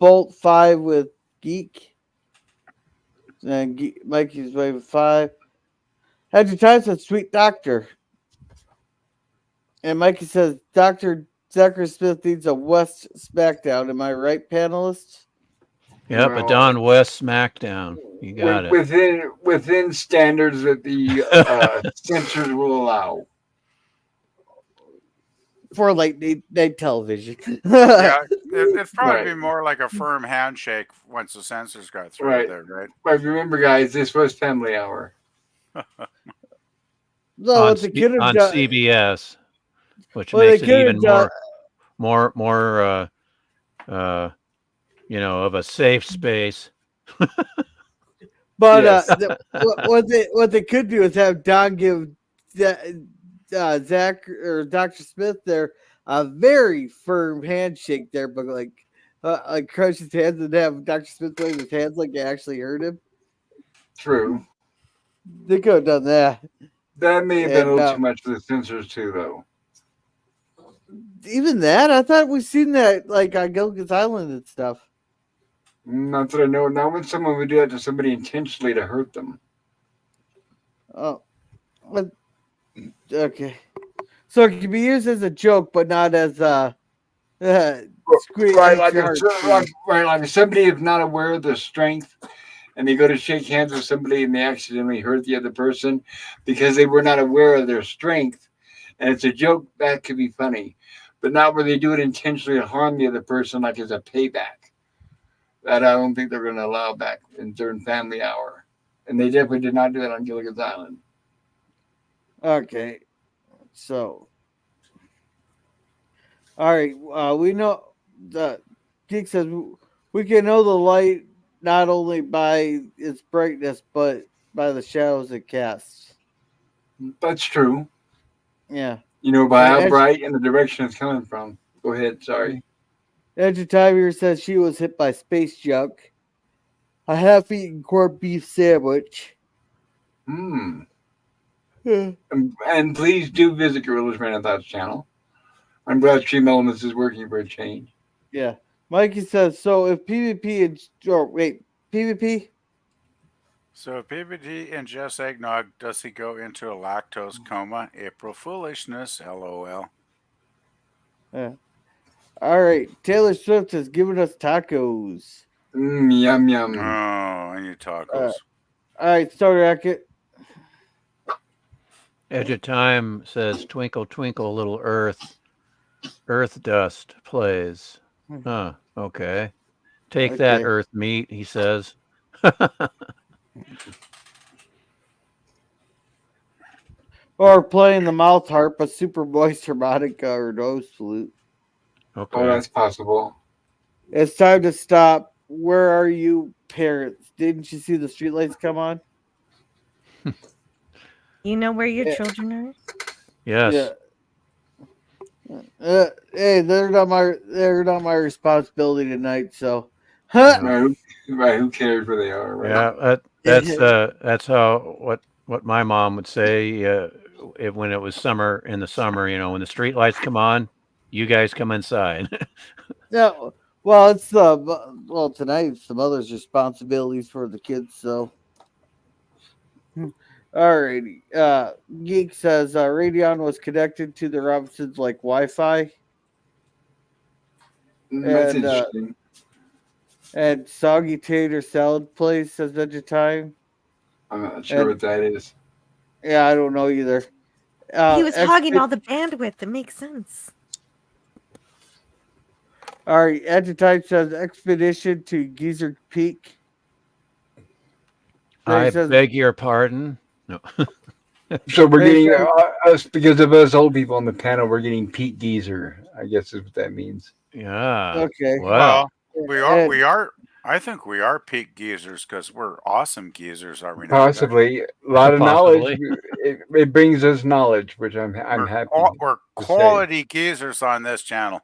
Bolt 5 with Geek. And Mikey's waving 5. Had your time said, sweet doctor. And Mikey says, Dr. Zachary Smith needs a West SmackDown. Am I right, panelists? Yep, Well, a Don West SmackDown. You got it. Within standards that the censors will allow. For like night television. Yeah, it's probably Right. be more like a firm handshake once the censors got through Right. there, right? But remember, guys, this was Family Hour. No, on what they could have on done. CBS, which Well, makes they it even could've done- more of a safe space. But Yes. what they could do is have Don give Zach or Dr. Smith there a very firm handshake there, but like crush his hands and have Dr. Smith wave his hands like it actually hurt him. True. They could have done that. That may have been a And little too much for the censors too, though. even that, I thought we've seen that like on Gilligan's Island and stuff. Not that I know. Not when someone would do that to somebody intentionally to hurt them. Oh, but, okay. So it can be used as a joke, but not as Right, like extra if somebody is not aware of their strength and they go to shake hands with somebody and they accidentally hurt the other person because they were not aware of their strength, and it's a joke, that could be funny, but not where they do it intentionally to harm the other person, like as a payback. That I don't think they're going to allow back during family hour, and they definitely did not do that on Gilligan's Island. Okay, so all right, we know the geek says we can know the light not only by its brightness but by the shadows it casts. That's true. Yeah. You know, by how Edge, bright and the direction it's coming from. Go ahead. Sorry. Edge of Time here says she was hit by space junk. A half-eaten corned beef sandwich. Yeah. And please do visit Gorilla's Random Thoughts channel. I'm glad Stream Elements is working for a change. Yeah. Mikey says, so if PvP and PvP? So if PvP ingests eggnog, does he go into a lactose coma? April foolishness, LOL. Yeah. All right. Taylor Swift has given us tacos. Yum, yum. Oh, I need tacos. All right, Starter Racket. Edge of Time says, "Twinkle, twinkle, little Earth, Earth dust plays." Huh. Okay. Take that, Okay. Earth meat. He says. Or playing the mouth harp, a super moist harmonica or nose flute. Okay. Oh, that's possible. It's time to stop. Where are you, parents? Didn't you see the streetlights come on? You know where your Yeah. children are? Yes. Yeah. Hey, they're not my responsibility tonight. So, Yeah. Right, who cares where they are? Right? Yeah. That's how what my mom would say. When it was summer in the summer, when the street lights come on, you guys come inside. Yeah. Well, it's tonight it's the mother's responsibilities for the kids. So, alrighty. Geek says Radeon was connected to the Robinsons like Wi-Fi, That's and interesting. and soggy tater salad place says Vegetime. I'm not sure what that is. Yeah, I don't know either. He was hogging all the bandwidth. It makes sense. All right, Vegetime says expedition to Geezer Peak. I beg your pardon. No. So we're getting us, because of us old people on the panel, we're getting Pete Geezer, I guess is what that means. Yeah. Okay. Wow. Well, we are. I think we are peak geezers because we're awesome geezers, are we not? Possibly a lot of knowledge. It brings us knowledge, which I'm happy. We're quality geezers on this channel.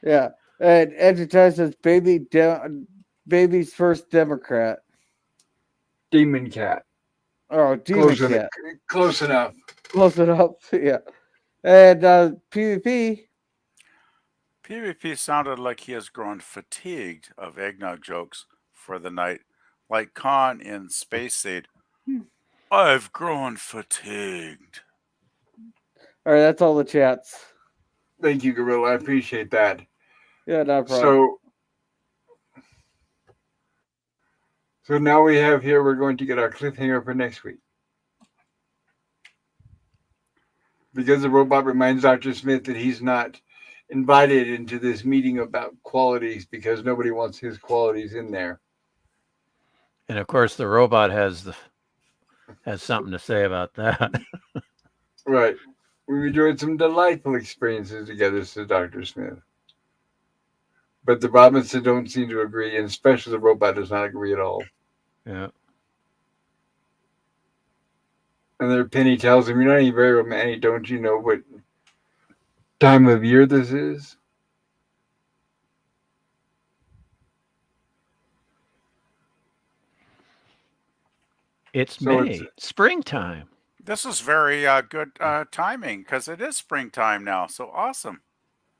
Yeah, and Vegetime says baby's first Democrat. Demon cat. Oh, demon cat. Close enough. Close enough. Yeah. And PvP. PvP sounded like he has grown fatigued of eggnog jokes for the night, like Khan in Space Seed. I've grown fatigued. All right, that's all the chats. Thank you, Gorilla. I appreciate that. Yeah, no problem. So now we have here, we're going to get our cliffhanger for next week. Because the robot reminds Dr. Smith that he's not invited into this meeting about qualities because nobody wants his qualities in there. And of course, the robot has something to say about that. Right. We enjoyed some delightful experiences together, says Dr. Smith. But the Robinsons don't seem to agree, and especially the robot does not agree at all. Yeah. And then Penny tells him, "You're not even very romantic. Don't you know what time of year this is?" It's So it's May, springtime. This is very good timing because it is springtime now. So awesome.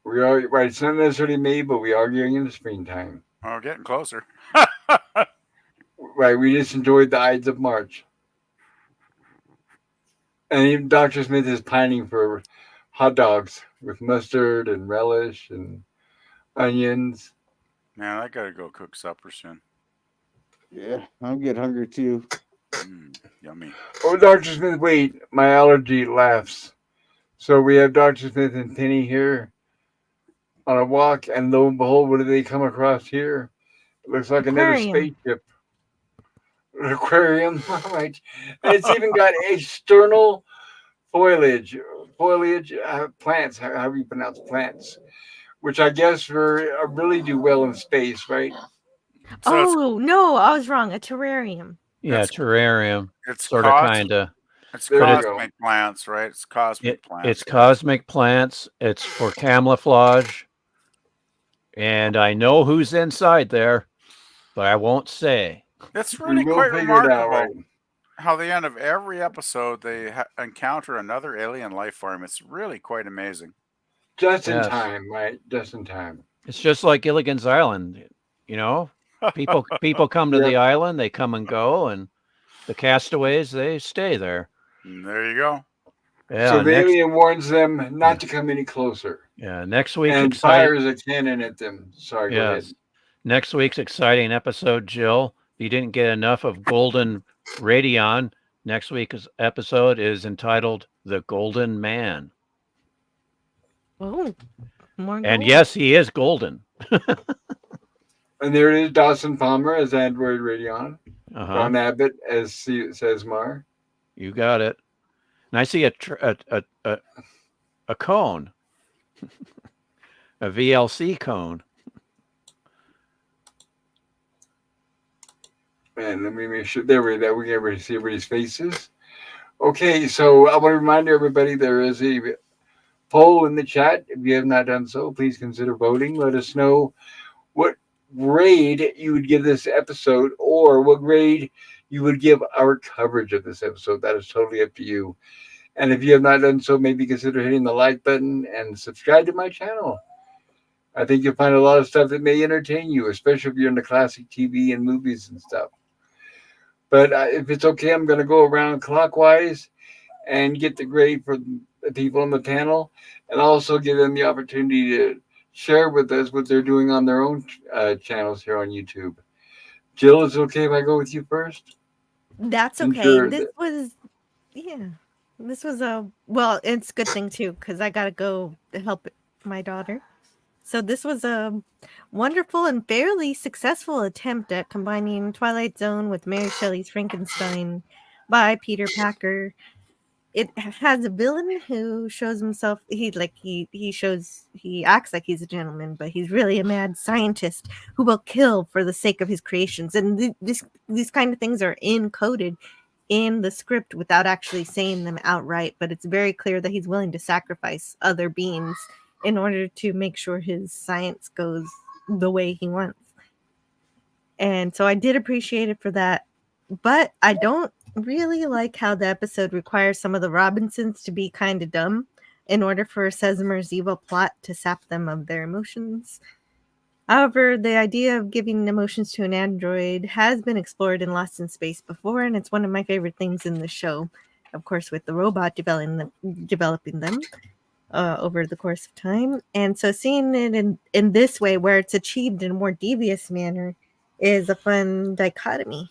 we are right. It's not necessarily May, but we are getting into springtime. Oh, getting closer. Right. We just enjoyed the Ides of March, and even Dr. Smith is pining for hot dogs with mustard and relish and onions. Man, I gotta go cook supper soon. Yeah, I'm getting hungry too. Yummy. Oh, Dr. Smith, wait, my allergy laughs. So we have Dr. Smith and Penny here on a walk, and lo and behold, what do they come across here? It looks like another Aquarium. spaceship. An aquarium, right? And it's even got external foliage, plants, how you pronounce plants, which I guess really do well in space, right? So Oh, no, I was wrong. A terrarium. Yeah, it's terrarium, it's sort of, cos kind of. it's There But you it's go. cosmic plants, right? It's cosmic it's plants. cosmic plants. It's for camouflage, and I know who's inside there, but I won't say. It's We really will quite figure it out, right? remarkable how the end of every episode they encounter another alien life form. It's really quite amazing. Just in Yes, time, right? Just in time. it's just like Gilligan's Island. You know, people come to Yep. the island, they come and go, and the castaways they stay there. There you go. Yeah, So the next alien warns them yeah, not to come any closer next week's and exciting. fires a cannon at them. Sorry, go ahead. Yes, next week's exciting episode, Jill. If you didn't get enough of Golden Radion, next week's episode is entitled "The Golden Man." Oh, more And gold. yes, he is golden. And there it is, Dawson Palmer as Android Radion, Uh huh. Ron Abbott as Sesmar. You got it. And I see a cone, a VLC cone. And let me make sure there we that we can everybody see everybody's faces. Okay, so I want to remind everybody there is a poll in the chat. If you have not done so, please consider voting. Let us know what grade you would give this episode or what grade you would give our coverage of this episode. That is totally up to you. And if you have not done so, maybe consider hitting the like button and subscribe to my channel. I think you'll find a lot of stuff that may entertain you, especially if you're into classic TV and movies and stuff. But if it's okay, I'm going to go around clockwise and get the grade for the people on the panel and also give them the opportunity to share with us what they're doing on their own channels here on YouTube. Jill, is it okay if I go with you first? That's Since okay. you're This the- was, yeah, this was well, it's a good thing too, because I got to go to help my daughter. So this was a wonderful and fairly successful attempt at combining Twilight Zone with Mary Shelley's Frankenstein by Peter Packer. It has a villain who shows himself he acts like he's a gentleman, but he's really a mad scientist who will kill for the sake of his creations. And these kind of things are encoded in the script without actually saying them outright, but it's very clear that he's willing to sacrifice other beings in order to make sure his science goes the way he wants. And so I did appreciate it for that. But I don't really like how the episode requires some of the Robinsons to be kind of dumb in order for Sesmer's evil plot to sap them of their emotions. However, the idea of giving emotions to an android has been explored in Lost in Space before, and it's one of my favorite things in the show. Of course, with the robot developing them over the course of time. And so seeing it in this way, where it's achieved in a more devious manner, is a fun dichotomy.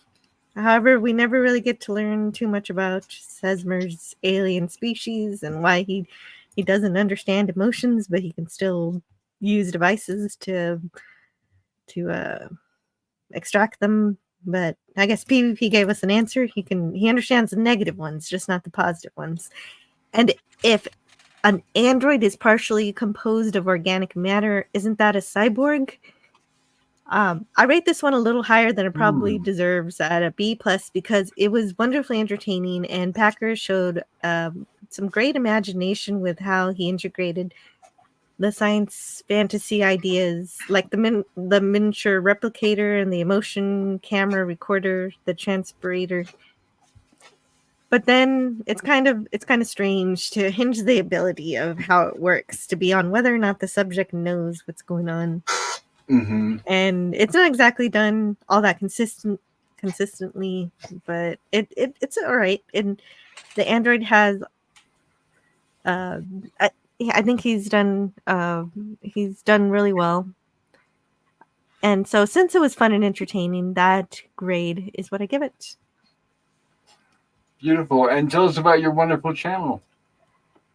However, we never really get to learn too much about Sesmer's alien species and why he doesn't understand emotions, but he can still use devices to extract them. But I guess PvP gave us an answer. He understands the negative ones, just not the positive ones. And if an android is partially composed of organic matter, isn't that a cyborg? I rate this one a little higher than it probably Hmm. deserves at a B plus because it was wonderfully entertaining and Packer showed some great imagination with how he integrated the science fantasy ideas like the miniature replicator and the emotion camera recorder, the transpirator. But then it's kind of strange to hinge the ability of how it works to be on whether or not the subject knows what's going on. Hmm. And it's not exactly done all that consistently, but it's all right. And the android has uh I think he's done really well. And so since it was fun and entertaining, that grade is what I give it. Beautiful. And tell us about your wonderful channel.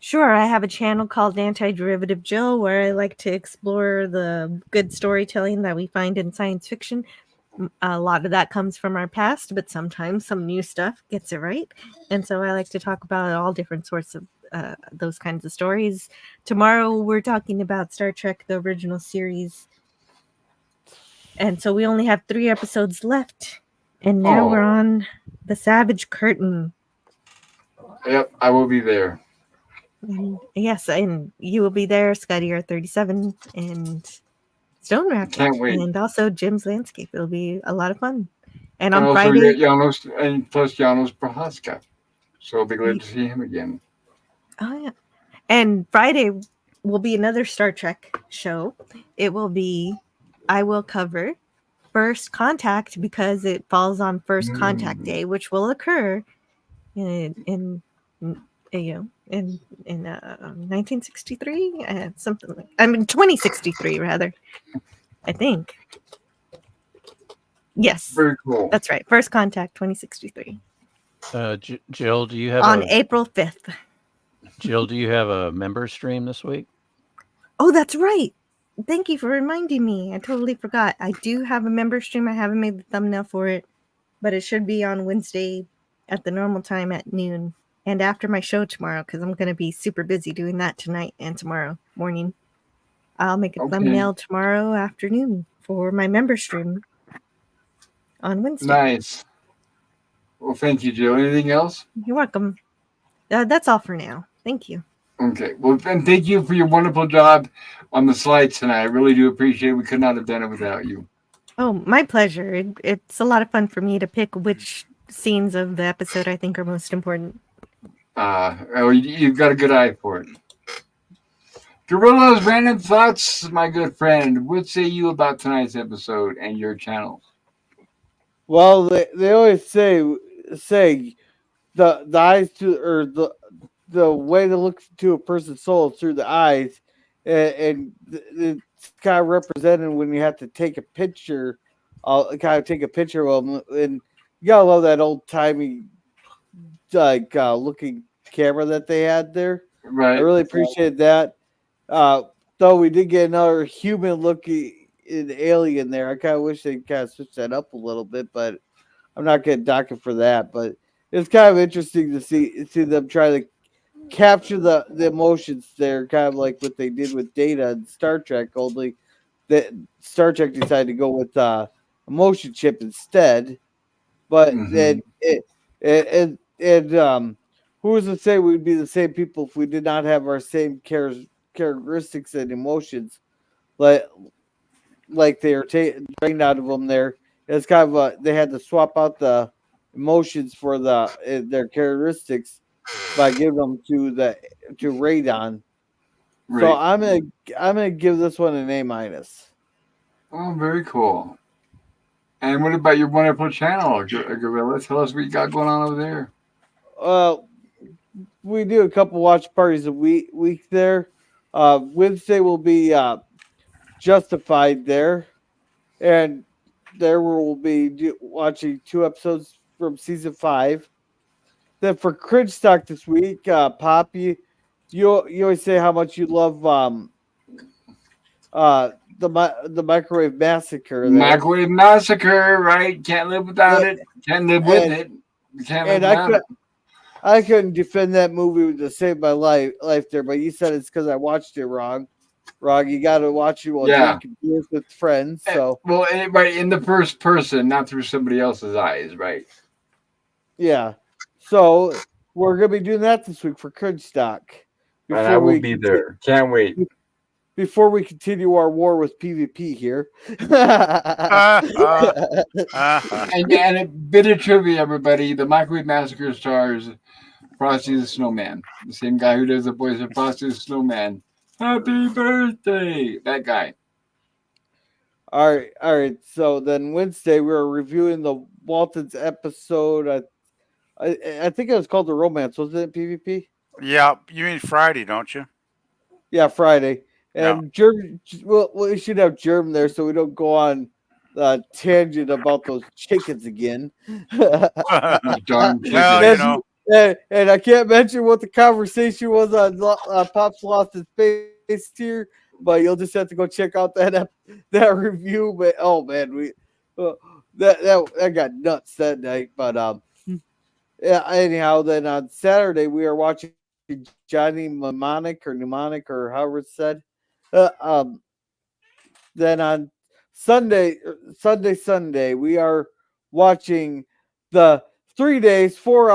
Sure, I have a channel called Antiderivative Jill where I like to explore the good storytelling that we find in science fiction. A lot of that comes from our past, but sometimes some new stuff gets it right. And so I like to talk about all different sorts of those kinds of stories. Tomorrow we're talking about Star Trek, the original series. And so we only have 3 episodes left. And now we're Oh, on the Savage Curtain. yep, I will be there. And yes, and you will be there, Scotty R37 and Stone Racket, Can't wait. and also Jim's Landscape. It'll be a lot of fun. And And on also Friday, Janos, and plus Janos Prohaska. So I'll be glad to see him again. oh yeah, and Friday will be another Star Trek show. It will be, I will cover First Contact because it falls on First Contact Mm. Day, which will occur in you know in 1963, something like 2063 rather. I think. Yes, Very cool. that's right. First Contact 2063 Jill, do you have on April 5th. a member stream this week? Oh, that's right. Thank you for reminding me. I totally forgot. I do have a member stream. I haven't made the thumbnail for it, but it should be on Wednesday at the normal time at noon and after my show tomorrow because I'm going to be super busy doing that tonight and tomorrow morning. I'll make a Okay. thumbnail tomorrow afternoon for my member stream on Wednesday. Nice. Well, thank you, Jill. Anything else? You're welcome. That's all for now. Thank you. Okay. Well, and thank you for your wonderful job on the slides tonight. I really do appreciate it. We could not have done it without you. Oh, my pleasure. It's a lot of fun for me to pick which scenes of the episode I think are most important. You've got a good eye for it. Gorilla's Random Thoughts, my good friend. What say you about tonight's episode and your channel? Well, they always say the eyes to or the way to look to a person's soul is through the eyes, and it's kind of represented when you have to take a picture. Kind of take a picture of them, and you gotta love that old timey looking camera that they had there. Right. I really appreciate that. Though we did get another human looking alien there. I kind of wish they kind of switched that up a little bit, but I'm not getting docket for that. But it's kind of interesting to see them try to capture the emotions there, kind of like what they did with Data and Star Trek. Only that Star Trek decided to go with a motion chip instead. But Mm-hmm. who was to say we'd be the same people if we did not have our same characteristics and emotions, like they are drained out of them there. It's kind of they had to swap out the emotions for their characteristics by giving them to radon. Right. So I'm gonna give this one an A-. Oh, very cool. And what about your wonderful channel, Gorilla? Tell us what you got going on over there. We do a couple watch parties a week there. Wednesday will be Justified there, and there we'll be watching 2 episodes from season 5. Then for Cringe Stock this week, Poppy, you always say how much you love the Microwave Massacre there. Microwave Massacre, right? Can't live without it. Can't live with it. Can't live without it. I couldn't defend that movie to save my life there, but you said it's because I watched it wrong, Rog, you got to watch it while Yeah. drinking beers with friends. So Well, right in the first person, not through somebody else's eyes, right? yeah, so we're gonna be doing that this week for Crunch Stock. And I will be there. Can't wait. Before we continue our war with PvP here. And a bit of trivia, everybody. The Microwave Massacre stars Frosty the Snowman. The same guy who does the voice of Frosty the Snowman. Happy birthday! That guy. All right. So then Wednesday we were reviewing the Walton's episode. I think it was called the Romance, wasn't it? PvP. Yeah, you mean Friday, don't you? Yeah, Friday. Yeah. And Germ. Well, we should have Germ there so we don't go on a tangent about those chickens again. Darn Well, chicken. you know, And I can't mention what the conversation was on Pop's Lost in Space tier, but you'll just have to go check out that review. But oh man, that got nuts that night. But yeah. Anyhow, then on Saturday we are watching Johnny Mnemonic or however it's said. Uh, um, then on Sunday, we are watching the 3 days, 4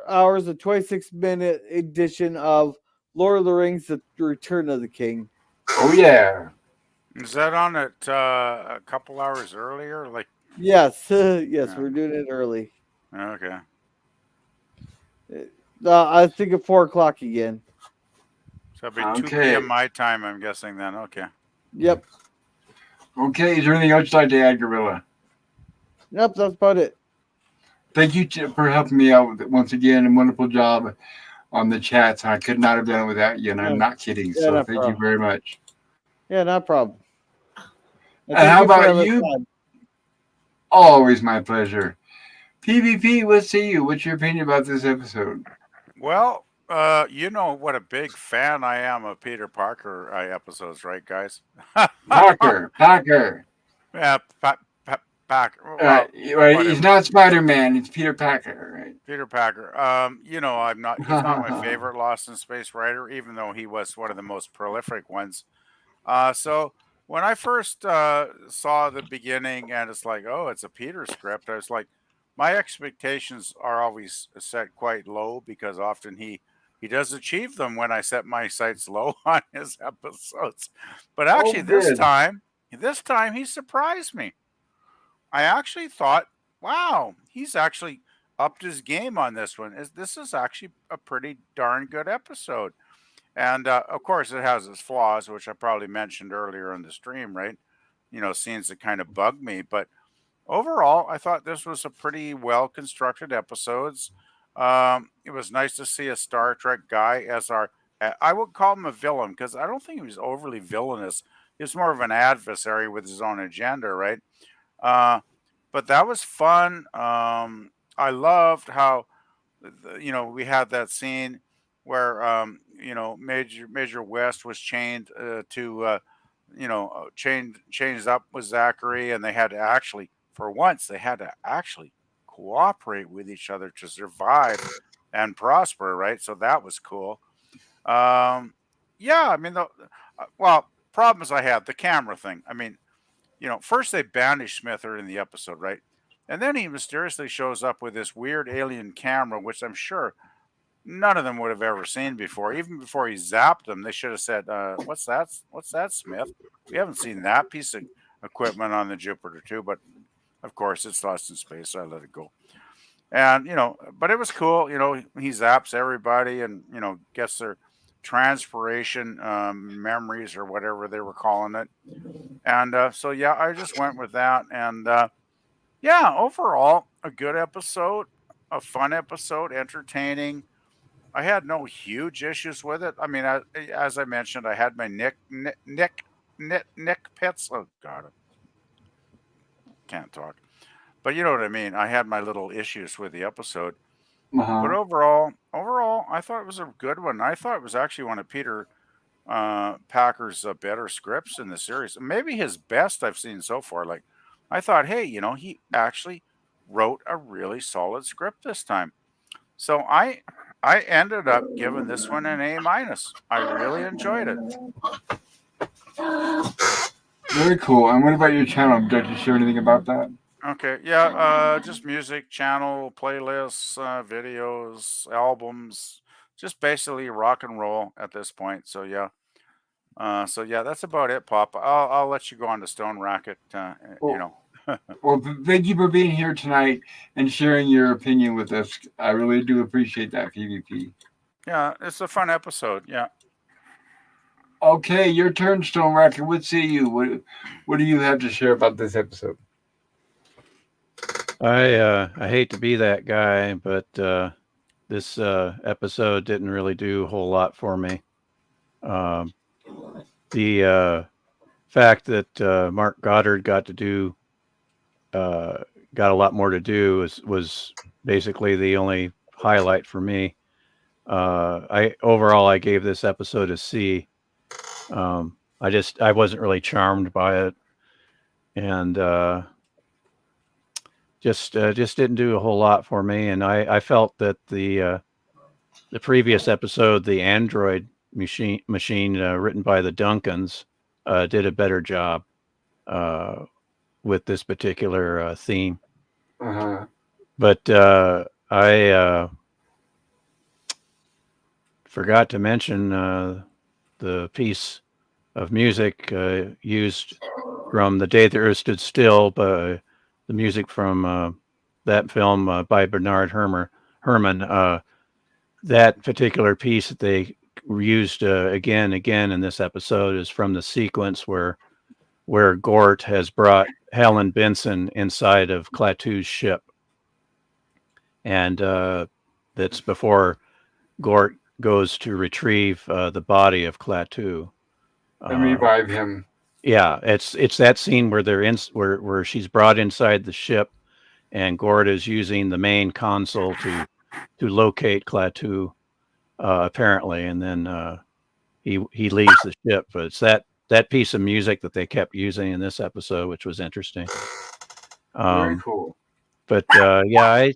hours and 26-minute edition of Lord of the Rings: The Return of the King. Oh yeah. is that on at a couple hours earlier? Like, Yes, we're doing it early. okay. I think at 4 o'clock again. So it'll be 2 Okay. p.m. my time, I'm guessing then. Okay. Yep. Okay, is there anything else you'd like to add, Gorilla? Nope, that's about it. Thank you for helping me out with it once again. A wonderful job on the chats. I could not have done it without you, and I'm not kidding. Yeah, So no thank you problem. very much. Yeah, no problem. And how thank for about having you? fun. Always my pleasure. PvP, let's see you. What's your opinion about this episode? Well, you know what a big fan I am of Peter Parker episodes, right, guys? Packer. Yeah, Packer. Right, whatever. he's not Spider-Man. It's Peter Packer, right? Peter Packer. You know, he's not my favorite Lost in Space writer, even though he was one of the most prolific ones. So when I first saw the beginning and it's like, oh, it's a Peter script, I was like, my expectations are always set quite low because often he does achieve them when I set my sights low on his episodes. But actually, good. this time he surprised me. I actually thought, wow, he's actually upped his game on this one. This is actually a pretty darn good episode. And of course, it has its flaws, which I probably mentioned earlier in the stream, right? You know, scenes that kind of bug me. But overall, I thought this was a pretty well constructed episodes. It was nice to see a Star Trek guy as I would call him a villain because I don't think he was overly villainous. He was more of an adversary with his own agenda, right? But that was fun. I loved how, we had that scene where, Major West was chained changed up with Zachary, and they had to actually, for once, they had to actually cooperate with each other to survive and prosper, right? So that was cool. Yeah, I mean, problems I had, the camera thing. I mean, first they banish Smith in the episode, right? And then he mysteriously shows up with this weird alien camera, which I'm sure none of them would have ever seen before. Even before he zapped them, they should have said, what's that? What's that, Smith? We haven't seen that piece of equipment on the Jupiter 2, but of course it's Lost in Space, so I let it go. And, but it was cool. He zaps everybody and, gets their transpiration memories or whatever they were calling it. And so, yeah, I just went with that. And yeah, overall, a good episode, a fun episode, entertaining. I had no huge issues with it. I mean, as I mentioned, I had my Nick pits. Oh, God, I can't talk. But you know what I mean. I had my little issues with the episode. But overall, I thought it was a good one. I thought it was actually one of Peter Packer's better scripts in the series. Maybe his best I've seen so far. Like, I thought, hey, he actually wrote a really solid script this time. So I ended up giving this one an A-. I really enjoyed it. Very cool. And what about your channel? Would you like to share anything about that? Okay, yeah, just music channel, playlists, videos, albums, just basically rock and roll at this point. So yeah, that's about it, Pop. I'll let you go on to Stone Racket. Well, well, thank you for being here tonight and sharing your opinion with us. I really do appreciate that, PvP. Yeah, it's a fun episode. Yeah. Okay, your turn, Stone Racket. What say you? What do you have to share about this episode? I hate to be that guy, but this episode didn't really do a whole lot for me. The fact that Mark Goddard got a lot more to do was basically the only highlight for me. I gave this episode a C. I wasn't really charmed by it, and just didn't do a whole lot for me. And I felt that the previous episode, the Android machine written by the Duncans, did a better job with this particular theme. Uh-huh. But I forgot to mention the piece of music used from The Day the Earth Stood Still, the music from that film by Bernard Herrmann. That particular piece that they used again in this episode is from the sequence where Gort has brought Helen Benson inside of Klaatu's ship, and that's before Gort goes to retrieve the body of Klaatu And revive him. Yeah, it's that scene where they're in where she's brought inside the ship, and Gort is using the main console to locate Klaatu, apparently, and then he leaves the ship. But it's that piece of music that they kept using in this episode, which was interesting. Very cool. But yeah,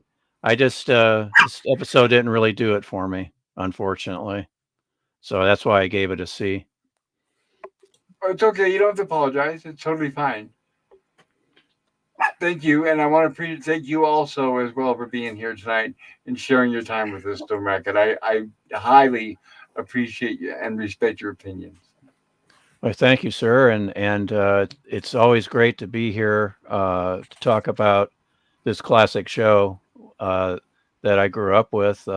I just this episode didn't really do it for me, unfortunately. So that's why I gave it a C. It's okay. You don't have to apologize. It's totally fine. Thank you, and I want to thank you also as well for being here tonight and sharing your time with us, Stone Racket. I highly appreciate you and respect your opinions. Well, thank you, sir, and it's always great to be here to talk about this classic show that I grew up with,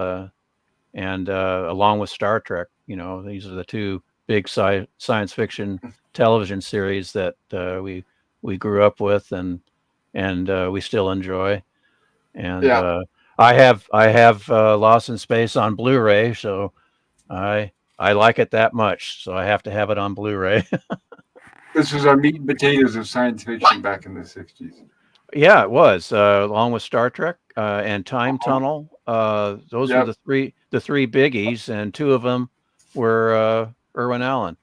and along with Star Trek. You know, these are the two big science fiction television series that we grew up with, and we still enjoy. And Yeah. I have Lost in Space on Blu-ray, so I like it that much, so I have to have it on Blu-ray. This was our meat and potatoes of science fiction back in the 60s. Yeah, it was along with Star Trek and Time Tunnel. Those were the three biggies, and two of them were Irwin Allen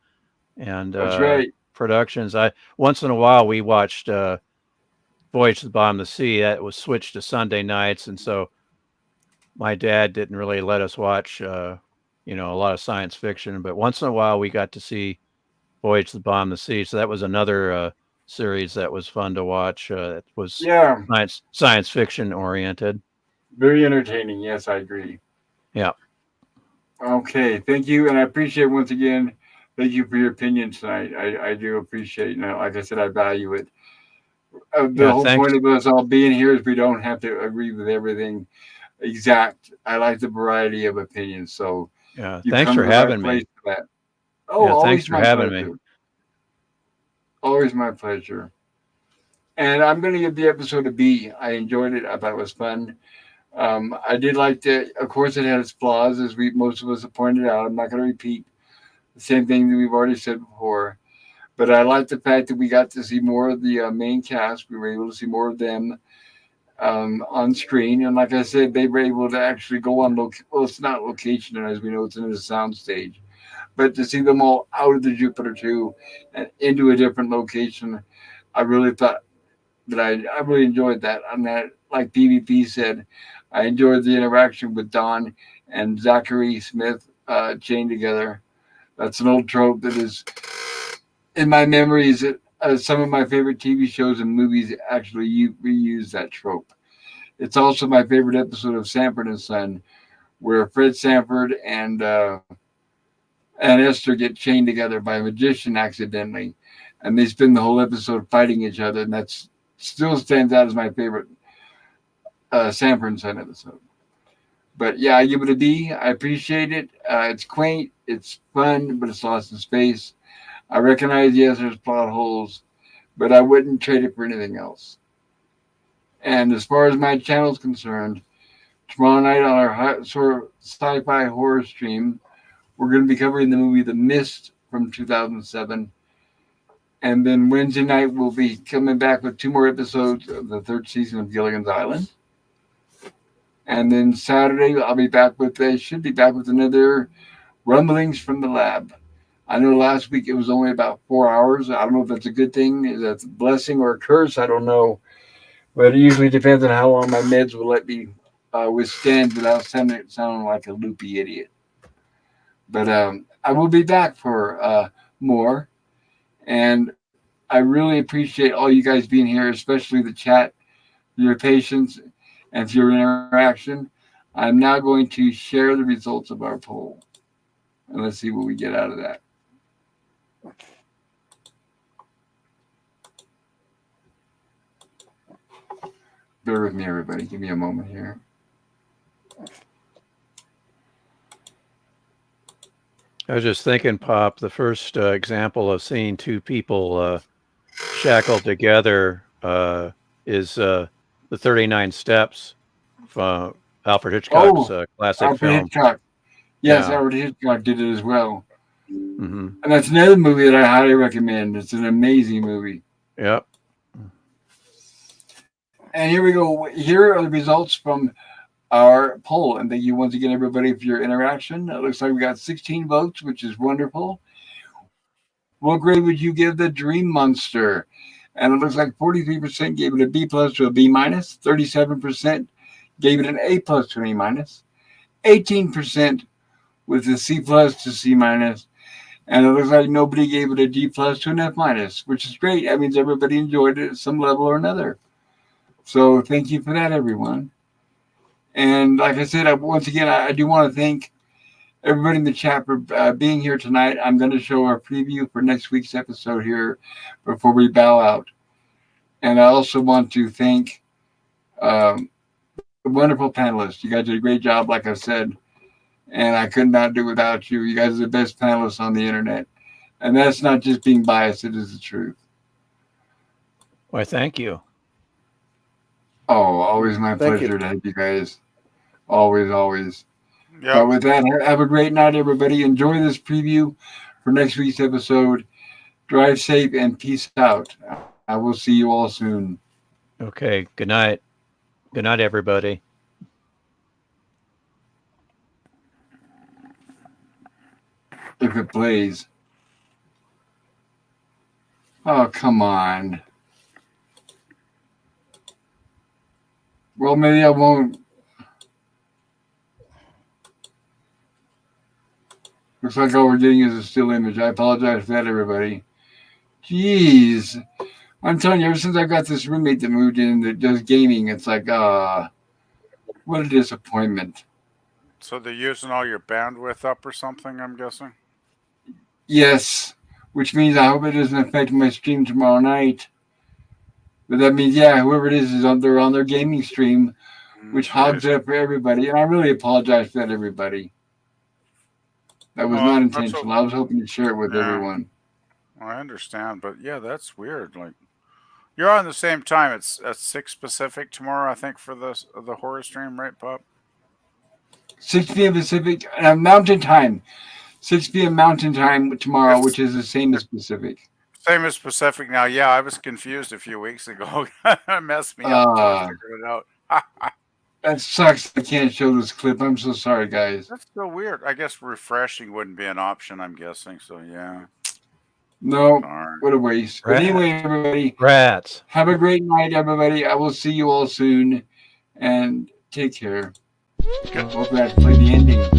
and That's right. productions. Once in a while we watched Voyage to the Bottom of the Sea. That was switched to Sunday nights, and so my dad didn't really let us watch a lot of science fiction. But once in a while we got to see Voyage to the Bottom of the Sea. So that was another series that was fun to watch. It was science fiction oriented. Very entertaining. Yes, I agree. Yeah. Okay, thank you, and I appreciate once again. Thank you for your opinion tonight. I do appreciate it. Like I said, I value it. The whole point of us all being here is we don't have to agree with everything exact. I like the variety of opinions. So yeah, thanks for having me. Oh, yeah, always thanks for having me. Always my pleasure. And I'm going to give the episode a B. I enjoyed it. I thought it was fun. I did like that. Of course, it had its flaws, as most of us have pointed out. I'm not going to repeat the same thing that we've already said before. But I like the fact that we got to see more of the main cast. We were able to see more of them on screen. And like I said, they were able to actually go on well, it's not location, and as we know, it's in a sound stage. But to see them all out of the Jupiter 2 and into a different location, I really thought that I really enjoyed that. And that, like PvP said, I enjoyed the interaction with Don and Zachary Smith chained together. That's an old trope that is in my memories. some of my favorite TV shows and movies actually reuse that trope. It's also my favorite episode of Sanford and Son, where Fred Sanford and Esther get chained together by a magician accidentally, and they spend the whole episode fighting each other, and that's still stands out as my favorite Sanford and Son episode. But yeah, I give it a B. I appreciate it. It's quaint, it's fun, but it's lost in space. I recognize, yes, there's plot holes, but I wouldn't trade it for anything else. And as far as my channel is concerned, tomorrow night on our sort of sci-fi horror stream, we're going to be covering the movie The Mist from 2007. And then Wednesday night, we'll be coming back with 2 more episodes of the 3rd season of Gilligan's Island. And then Saturday, should be back with another Rumblings from the Lab. I know last week it was only about 4 hours. I don't know if that's a good thing, if that's a blessing or a curse. I don't know. But it usually depends on how long my meds will let me withstand without sounding like a loopy idiot. But I will be back for more. And I really appreciate all you guys being here, especially the chat, your patience, and for your interaction. I'm now going to share the results of our poll. And let's see what we get out of that. Bear with me, everybody. Give me a moment here. I was just thinking, Pop, the first example of seeing 2 people shackled together is the 39 Steps from Alfred Hitchcock's classic Alfred film. Hitchcock. Yes, Yeah. Alfred Hitchcock did it as well. Mm-hmm. And that's another movie that I highly recommend. It's an amazing movie. Yep. And here we go. Here are the results from our poll. And thank you once again, everybody, for your interaction. It looks like we got 16 votes, which is wonderful. What grade would you give the Dream Monster? And it looks like 43% gave it a B plus to a B minus, 37% gave it an A plus to an A minus, 18% with a C plus to C minus, and it looks like nobody gave it a D plus to an F minus, which is great. That means everybody enjoyed it at some level or another. So thank you for that, everyone. And like I said, once again, I do want to thank everybody in the chat for being here tonight. I'm going to show our preview for next week's episode here before we bow out. And I also want to thank the wonderful panelists. You guys did a great job, like I said, and I could not do without you. You guys are the best panelists on the internet. And that's not just being biased, it is the truth. Why, thank you. Oh, always my Thank pleasure you. to have you guys. Always, always. Yeah. But with that, have a great night, everybody. Enjoy this preview for next week's episode. Drive safe and peace out. I will see you all soon. Okay. Good night. Good night, everybody. If it plays. Oh, come on. Well, maybe I won't. Looks like all we're getting is a still image. I apologize for that, everybody. Jeez. I'm telling you, ever since I got this roommate that moved in that does gaming, it's like, what a disappointment. So they're using all your bandwidth up or something, I'm guessing? Yes, which means I hope it doesn't affect my stream tomorrow night. But that means, yeah, whoever it is they're on their gaming stream, which hogs it up for everybody. And I really apologize for that, everybody. That was not intentional. I was hoping to share it with everyone. I understand, but yeah, that's weird. Like, you're on the same time. It's at 6 Pacific tomorrow, I think, for the horror stream, right, Pop? 6 p.m. Pacific, Mountain Time. 6 p.m. Mountain Time tomorrow, which is the same as Pacific. Same as Pacific now. Yeah, I was confused a few weeks ago. It messed me up until I figured it out. That sucks. I can't show this clip. I'm so sorry, guys. That's so weird. I guess refreshing wouldn't be an option, I'm guessing. So, yeah. No, Darn. what a waste. But anyway, everybody, Rats. have a great night, everybody. I will see you all soon, and take care. Hopefully I can play the ending.